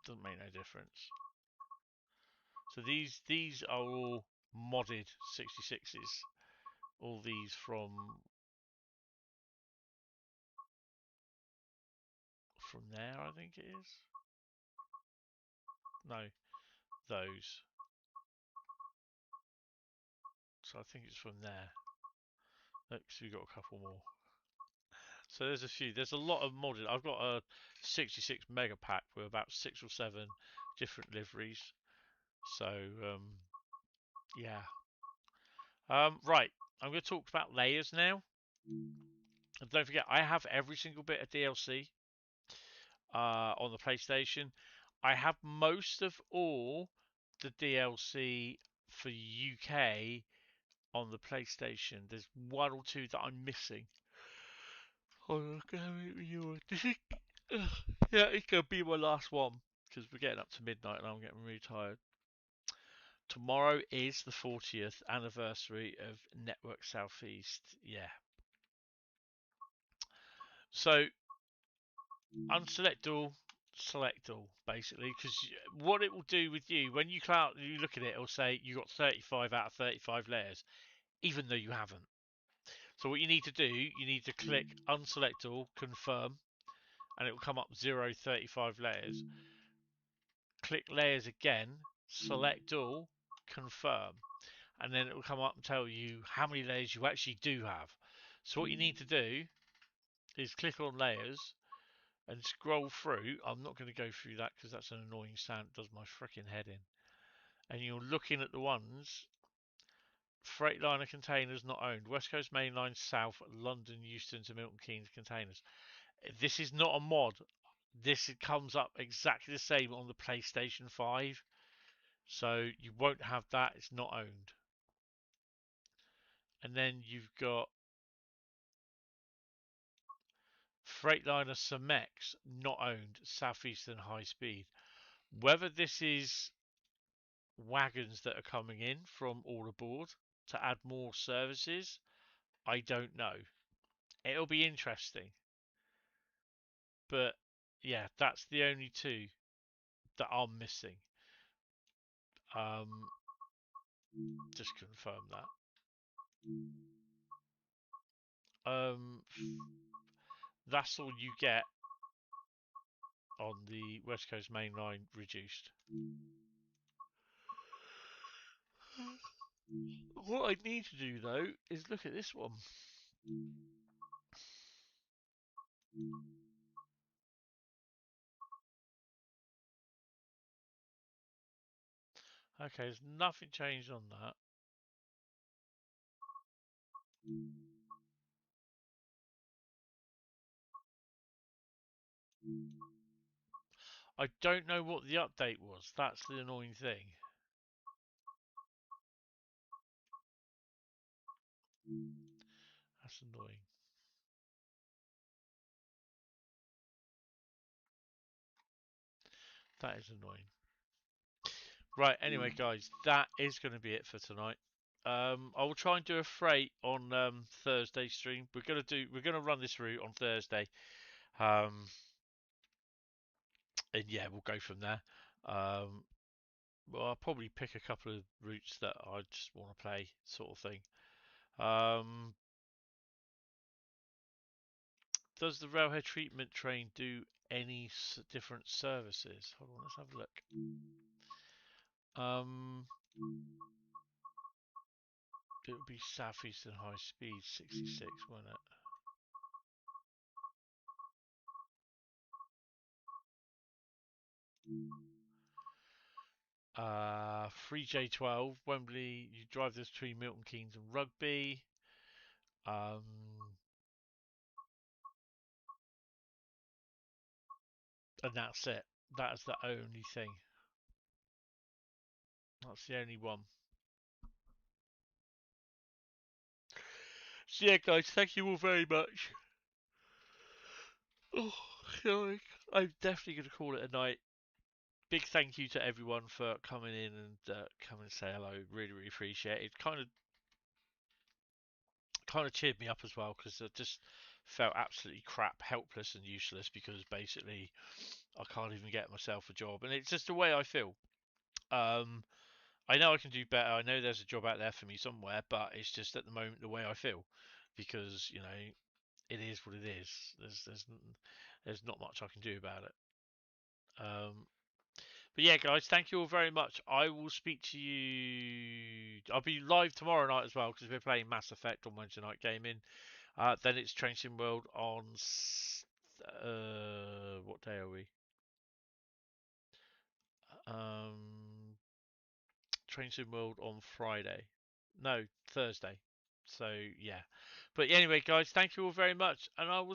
doesn't make no difference. So these are all modded 66s. All these from there, I think it is. No, those. So I think it's from there. Next, we've got a couple more. So there's a few. There's a lot of modded. I've got a 66 mega pack with about 6 or 7 different liveries. So yeah. Right. I'm going to talk about layers now. And don't forget, I have every single bit of DLC on the PlayStation. I have most of all the DLC for UK on the PlayStation. There's one or two that I'm missing. Yeah, it could be my last one because we're getting up to midnight and I'm getting really tired. Tomorrow is the 40th anniversary of Network Southeast. Yeah. So unselect all, select all, basically, because what it will do with you when you look at it, it'll say you got 35 out of 35 layers, even though you haven't. So what you need to do, you need to click unselect all, confirm, and it will come up 0, 35 layers. Click layers again, select all, confirm, and then it will come up and tell you how many layers you actually do have. So what you need to do is click on layers and scroll through. I'm not going to go through that because that's an annoying sound. It does my freaking head in. And you're looking at the ones. Freightliner containers not owned. West Coast Mainline South, London, Euston to Milton Keynes containers. This is not a mod. This comes up exactly the same on the PlayStation 5. So you won't have that. It's not owned. And then you've got Freightliner Cemex not owned. Southeastern High Speed. Whether this is wagons that are coming in from all aboard to add more services, I don't know. It'll be interesting. But yeah, that's the only two that I'm missing. Just confirm that. That's all you get on the West Coast Main Line reduced. What I need to do though is look at this one. Okay, there's nothing changed on that. I don't know what the update was. That's the annoying thing. That's annoying. That is annoying. Right, anyway, guys, that is going to be it for tonight. I will try and do a freight on Thursday stream. We're gonna run this route on Thursday, and yeah, we'll go from there. Well, I'll probably pick a couple of routes that I just want to play, sort of thing. Does the railhead treatment train do any different services? Hold on, let's have a look. It would be Southeastern High Speed 66, wouldn't it? 3J12, Wembley. You drive this between Milton Keynes and Rugby. And that's it. That's the only thing. That's the only one. So yeah, guys, thank you all very much. Oh, sorry. I'm definitely going to call it a night. Big thank you to everyone for coming in and coming and say hello. Really, really appreciate it. Kind of cheered me up as well, because I just felt absolutely crap, helpless and useless, because basically I can't even get myself a job, and it's just the way I feel. I know I can do better. I know there's a job out there for me somewhere, but it's just at the moment the way I feel, because it is what it is. There's not much I can do about it. But yeah, guys, thank you all very much. I will speak to you. I'll be live tomorrow night as well, because we're playing Mass Effect on Wednesday Night Gaming. Then it's Train Sim World on what day are we? Train Sim World on Friday. No, Thursday. So yeah. But anyway, guys, thank you all very much, and I will